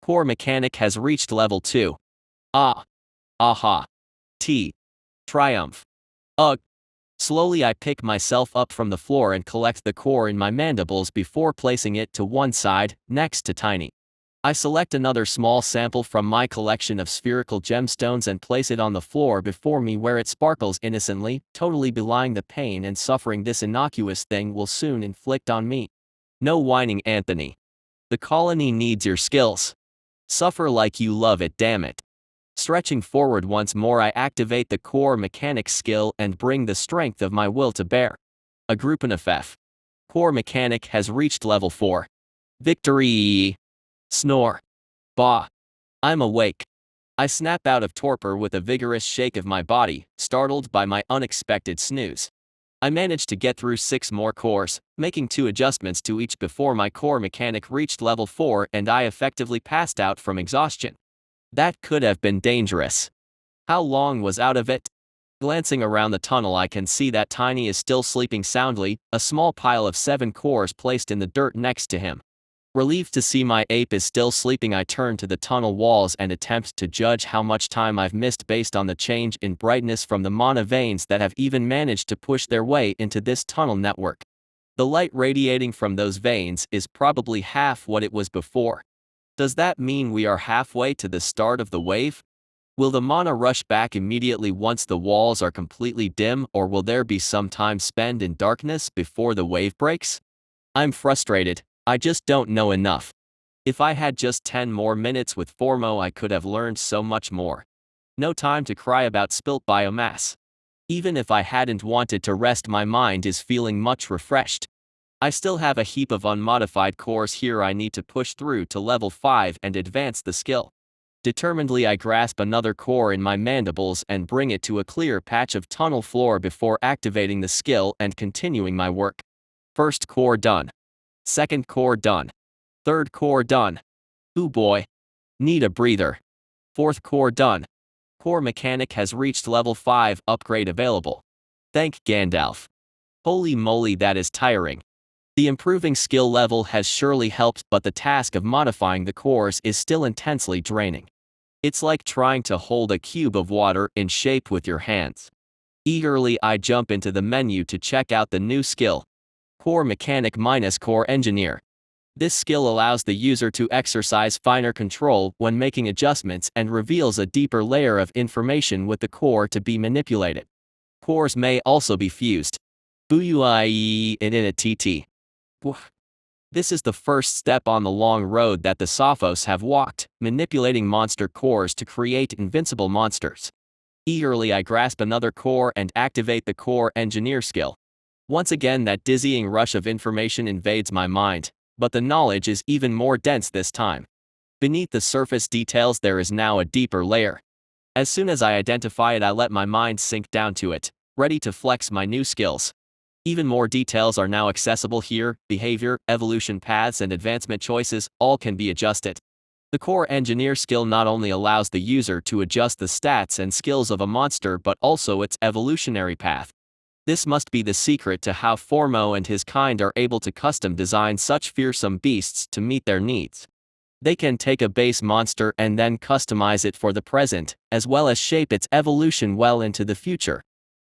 Core mechanic has reached level 2. Ah. Aha. T. Triumph. Ugh. Slowly I pick myself up from the floor and collect the core in my mandibles before placing it to one side, next to Tiny. I select another small sample from my collection of spherical gemstones and place it on the floor before me, where it sparkles innocently, totally belying the pain and suffering this innocuous thing will soon inflict on me. No whining, Anthony. The colony needs your skills. Suffer like you love it, damn it. Stretching forward once more, I activate the core mechanics skill and bring the strength of my will to bear. A group in FF. Core mechanic has reached level 4. Victory! Snore. Bah. I'm awake. I snap out of torpor with a vigorous shake of my body, startled by my unexpected snooze. I managed to get through 6 more cores, making 2 adjustments to each before my core mechanic reached level 4 and I effectively passed out from exhaustion. That could have been dangerous. How long was out of it? Glancing around the tunnel, I can see that Tiny is still sleeping soundly, a small pile of 7 cores placed in the dirt next to him. Relieved to see my ape is still sleeping, I turn to the tunnel walls and attempt to judge how much time I've missed based on the change in brightness from the mana veins that have even managed to push their way into this tunnel network. The light radiating from those veins is probably half what it was before. Does that mean we are halfway to the start of the wave? Will the mana rush back immediately once the walls are completely dim, or will there be some time spent in darkness before the wave breaks? I'm frustrated, I just don't know enough. If I had just 10 more minutes with Formo, I could have learned so much more. No time to cry about spilt biomass. Even if I hadn't wanted to rest, my mind is feeling much refreshed. I still have a heap of unmodified cores here I need to push through to level 5 and advance the skill. Determinedly I grasp another core in my mandibles and bring it to a clear patch of tunnel floor before activating the skill and continuing my work. First core done. Second core done. Third core done. Ooh boy. Need a breather. Fourth core done. Core mechanic has reached level 5, upgrade available. Thank Gandalf. Holy moly, that is tiring. The improving skill level has surely helped, but the task of modifying the cores is still intensely draining. It's like trying to hold a cube of water in shape with your hands. Eagerly I jump into the menu to check out the new skill. Core Mechanic minus Core Engineer. This skill allows the user to exercise finer control when making adjustments and reveals a deeper layer of information with the core to be manipulated. Cores may also be fused. Booyah in a TT. This is the first step on the long road that the Sophos have walked, manipulating monster cores to create invincible monsters. Eagerly I grasp another core and activate the Core Engineer skill. Once again that dizzying rush of information invades my mind, but the knowledge is even more dense this time. Beneath the surface details there is now a deeper layer. As soon as I identify it, I let my mind sink down to it, ready to flex my new skills. Even more details are now accessible here. Behavior, evolution paths and advancement choices, all can be adjusted. The Core Engineer skill not only allows the user to adjust the stats and skills of a monster but also its evolutionary path. This must be the secret to how Formo and his kind are able to custom design such fearsome beasts to meet their needs. They can take a base monster and then customize it for the present, as well as shape its evolution well into the future.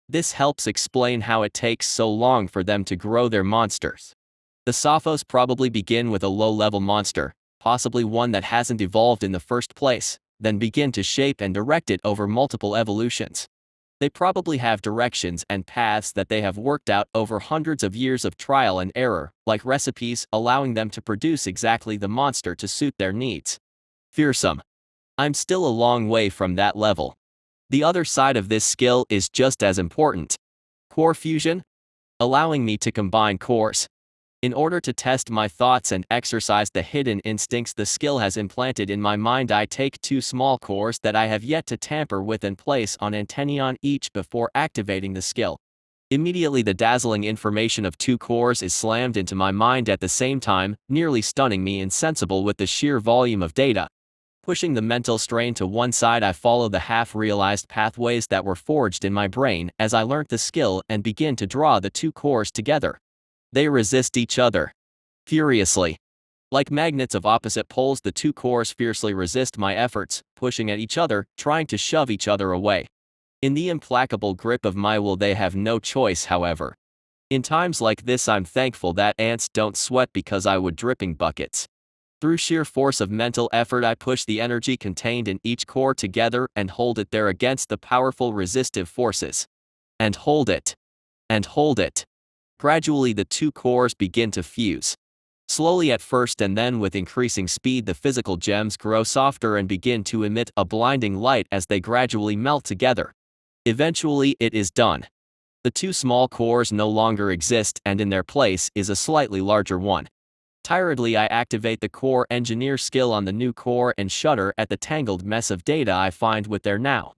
This helps explain how it takes so long for them to grow their monsters. The Sophos probably begin with a low-level monster, possibly one that hasn't evolved in the first place, then begin to shape and direct it over multiple evolutions. They probably have directions and paths that they have worked out over hundreds of years of trial and error, like recipes, allowing them to produce exactly the monster to suit their needs. Fearsome. I'm still a long way from that level. The other side of this skill is just as important. Core fusion? Allowing me to combine cores. In order to test my thoughts and exercise the hidden instincts the skill has implanted in my mind, I take 2 small cores that I have yet to tamper with and place on antennae on each before activating the skill. Immediately the dazzling information of 2 cores is slammed into my mind at the same time, nearly stunning me insensible with the sheer volume of data. Pushing the mental strain to one side, I follow the half-realized pathways that were forged in my brain as I learnt the skill and begin to draw the 2 cores together. They resist each other. Furiously. Like magnets of opposite poles, the 2 cores fiercely resist my efforts, pushing at each other, trying to shove each other away. In the implacable grip of my will they have no choice, however. In times like this I'm thankful that ants don't sweat because I would dripping buckets. Through sheer force of mental effort I push the energy contained in each core together and hold it there against the powerful resistive forces. And hold it. And hold it. Gradually the 2 cores begin to fuse. Slowly at first and then with increasing speed the physical gems grow softer and begin to emit a blinding light as they gradually melt together. Eventually it is done. The 2 small cores no longer exist and in their place is a slightly larger one. Tiredly I activate the Core Engineer skill on the new core and shudder at the tangled mess of data I find with there now.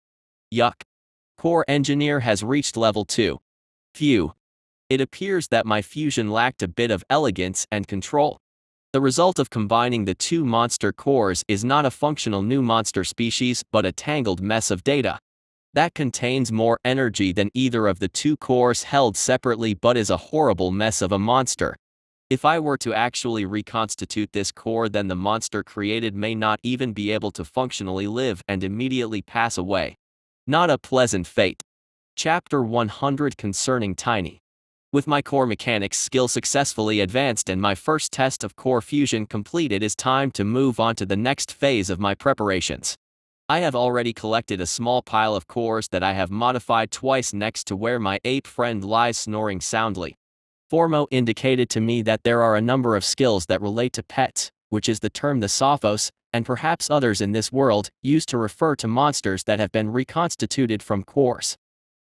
Yuck. Core Engineer has reached level 2. Phew. It appears that my fusion lacked a bit of elegance and control. The result of combining the 2 monster cores is not a functional new monster species but a tangled mess of data. That contains more energy than either of the 2 cores held separately but is a horrible mess of a monster. If I were to actually reconstitute this core, then the monster created may not even be able to functionally live and immediately pass away. Not a pleasant fate. Chapter 100 Concerning Tiny. With my core mechanics skill successfully advanced and my first test of core fusion complete, it is time to move on to the next phase of my preparations. I have already collected a small pile of cores that I have modified twice next to where my ape friend lies snoring soundly. Formo indicated to me that there are a number of skills that relate to pets, which is the term the Sophos, and perhaps others in this world, use to refer to monsters that have been reconstituted from cores.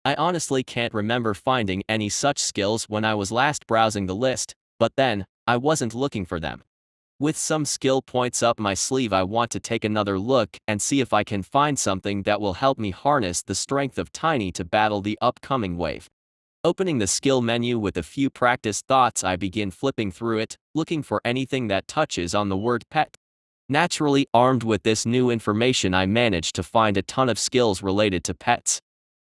I honestly can't remember finding any such skills when I was last browsing the list, but then, I wasn't looking for them. With some skill points up my sleeve, I want to take another look and see if I can find something that will help me harness the strength of Tiny to battle the upcoming wave. Opening the skill menu with a few practice thoughts, I begin flipping through it, looking for anything that touches on the word pet. Naturally, armed with this new information, I manage to find a ton of skills related to pets.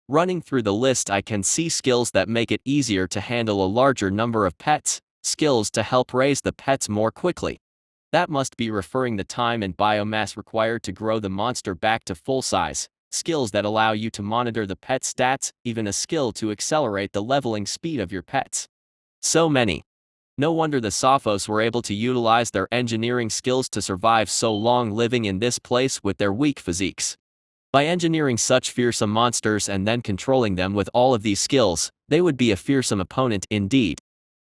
Running through the list, I can see skills that make it easier to handle a larger number of pets, skills to help raise the pets more quickly. That must be referring the time and biomass required to grow the monster back to full size, skills that allow you to monitor the pet stats, even a skill to accelerate the leveling speed of your pets. So many. No wonder the Sophos were able to utilize their engineering skills to survive so long living in this place with their weak physiques. By engineering such fearsome monsters and then controlling them with all of these skills, they would be a fearsome opponent indeed.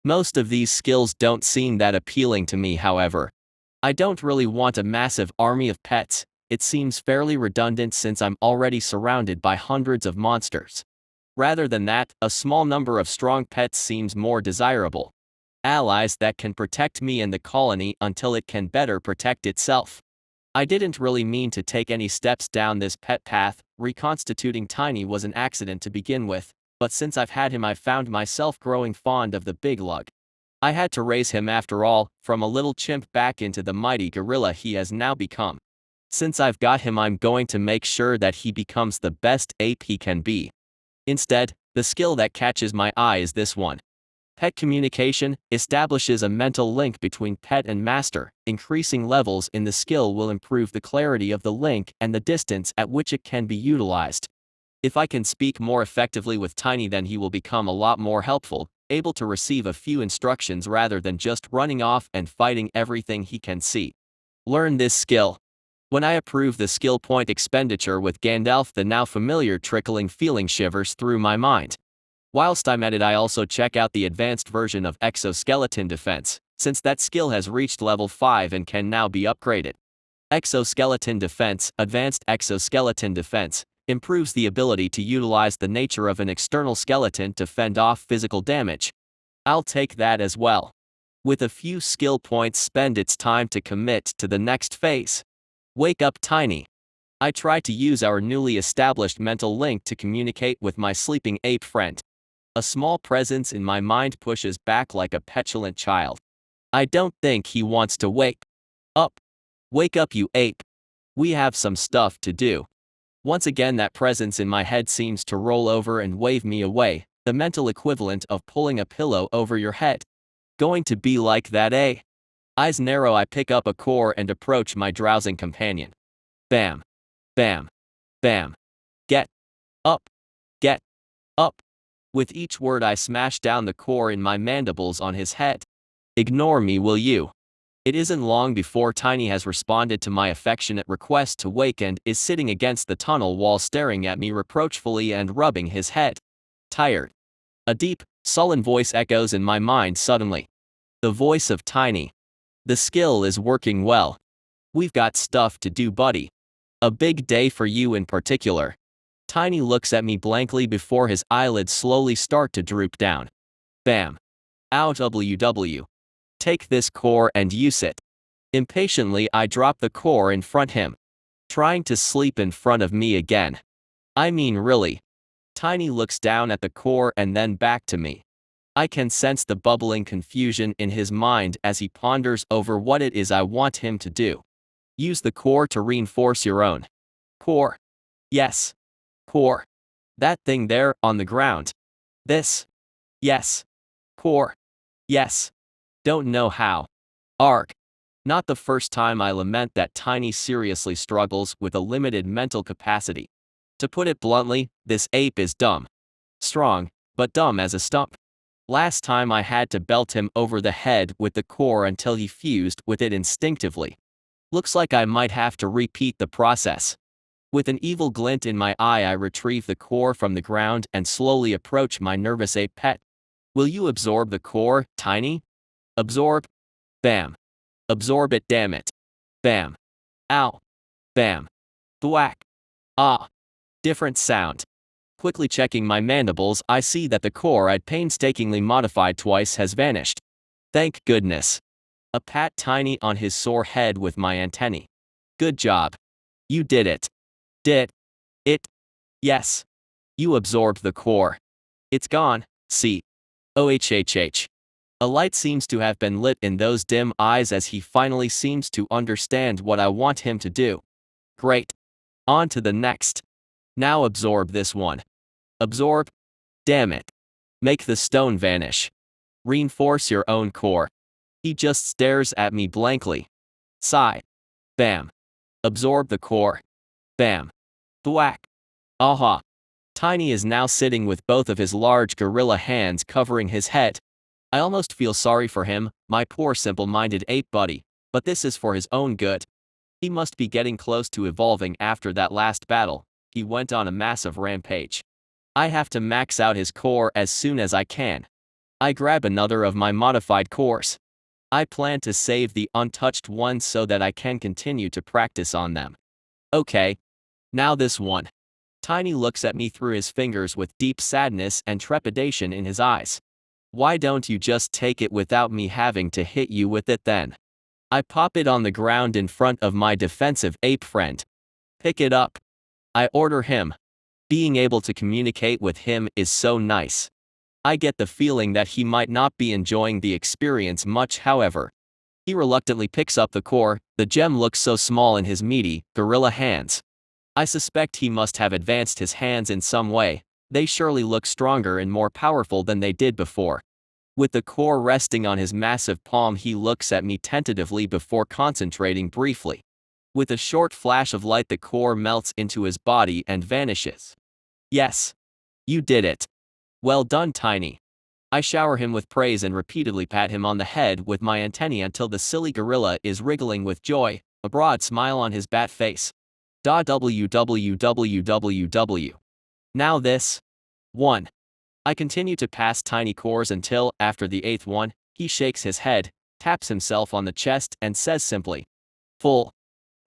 Most of these skills don't seem that appealing to me, however. I don't really want a massive army of pets. It seems fairly redundant since I'm already surrounded by hundreds of monsters. Rather than that, a small number of strong pets seems more desirable. Allies that can protect me and the colony until it can better protect itself. I didn't really mean to take any steps down this pet path. Reconstituting Tiny was an accident to begin with, but since I've had him, I've found myself growing fond of the big lug. I had to raise him after all, from a little chimp back into the mighty gorilla he has now become. Since I've got him, I'm going to make sure that he becomes the best ape he can be. Instead, the skill that catches my eye is this one. Pet communication establishes a mental link between pet and master. Increasing levels in the skill will improve the clarity of the link and the distance at which it can be utilized. If I can speak more effectively with Tiny, then he will become a lot more helpful, able to receive a few instructions rather than just running off and fighting everything he can see. Learn this skill. When I approve the skill point expenditure with Gandalf, the now familiar trickling feeling shivers through my mind. Whilst I'm at it, I also check out the advanced version of Exoskeleton Defense, since that skill has reached level 5 and can now be upgraded. Exoskeleton Defense, Advanced Exoskeleton Defense, improves the ability to utilize the nature of an external skeleton to fend off physical damage. I'll take that as well. With a few skill points spent, it's time to commit to the next phase. Wake up, Tiny. I try to use our newly established mental link to communicate with my sleeping ape friend. A small presence in my mind pushes back like a petulant child. I don't think he wants to wake up. Wake up, you ape. We have some stuff to do. Once again, that presence in my head seems to roll over and wave me away, the mental equivalent of pulling a pillow over your head. Going to be like that, eh? Eyes narrow, I pick up a core and approach my drowsing companion. Bam. Bam. Bam. Get up. Get up. With each word, I smash down the core in my mandibles on his head. Ignore me, will you? It isn't long before Tiny has responded to my affectionate request to wake and is sitting against the tunnel wall staring at me reproachfully and rubbing his head. Tired. A deep, sullen voice echoes in my mind suddenly. The voice of Tiny. The skill is working well. We've got stuff to do, buddy. A big day for you in particular. Tiny looks at me blankly before his eyelids slowly start to droop down. Bam. Ow, WW. Take this core and use it. Impatiently, I drop the core in front of him. Trying to sleep in front of me again. I mean, really. Tiny looks down at the core and then back to me. I can sense the bubbling confusion in his mind as he ponders over what it is I want him to do. Use the core to reinforce your own. Core. Yes. Core. That thing there on the ground. This. Yes. Core. Yes. Don't know how. Arg. Not the first time. I lament that Tiny seriously struggles with a limited mental capacity. To put it bluntly, this ape is dumb. Strong, but dumb as a stump. Last time I had to belt him over the head with the core until he fused with it instinctively. Looks like I might have to repeat the process. With an evil glint in my eye, I retrieve the core from the ground and slowly approach my nervous ape pet. Will you absorb the core, Tiny? Absorb. Bam. Absorb it, damn it. Bam. Ow. Bam. Thwack. Ah. Different sound. Quickly checking my mandibles, I see that the core I'd painstakingly modified twice has vanished. Thank goodness. A pat Tiny on his sore head with my antennae. Good job. You did it. Did it? Yes. You absorbed the core. It's gone. See. OHHH. A light seems to have been lit in those dim eyes as he finally seems to understand what I want him to do. Great. On to the next. Now absorb this one. Absorb. Damn it. Make the stone vanish. Reinforce your own core. He just stares at me blankly. Sigh. Bam. Absorb the core. Bam. Thwack. Aha. Tiny is now sitting with both of his large gorilla hands covering his head. I almost feel sorry for him, my poor simple-minded ape buddy, but this is for his own good. He must be getting close to evolving after that last battle. He went on a massive rampage. I have to max out his core as soon as I can. I grab another of my modified cores. I plan to save the untouched ones so that I can continue to practice on them. Okay. Now this one. Tiny looks at me through his fingers with deep sadness and trepidation in his eyes. Why don't you just take it without me having to hit you with it then? I pop it on the ground in front of my defensive ape friend. Pick it up. I order him. Being able to communicate with him is so nice. I get the feeling that he might not be enjoying the experience much, however. He reluctantly picks up the core. The gem looks so small in his meaty, gorilla hands. I suspect he must have advanced his hands in some way. They surely look stronger and more powerful than they did before. With the core resting on his massive palm, he looks at me tentatively before concentrating briefly. With a short flash of light, the core melts into his body and vanishes. Yes. You did it. Well done, Tiny. I shower him with praise and repeatedly pat him on the head with my antennae until the silly gorilla is wriggling with joy, a broad smile on his bat face. www. Now this. 1. I continue to pass Tiny cores until, after the 8th one, he shakes his head, taps himself on the chest and says simply, full.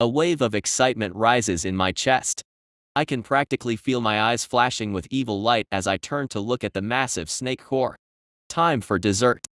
A wave of excitement rises in my chest. I can practically feel my eyes flashing with evil light as I turn to look at the massive snake core. Time for dessert.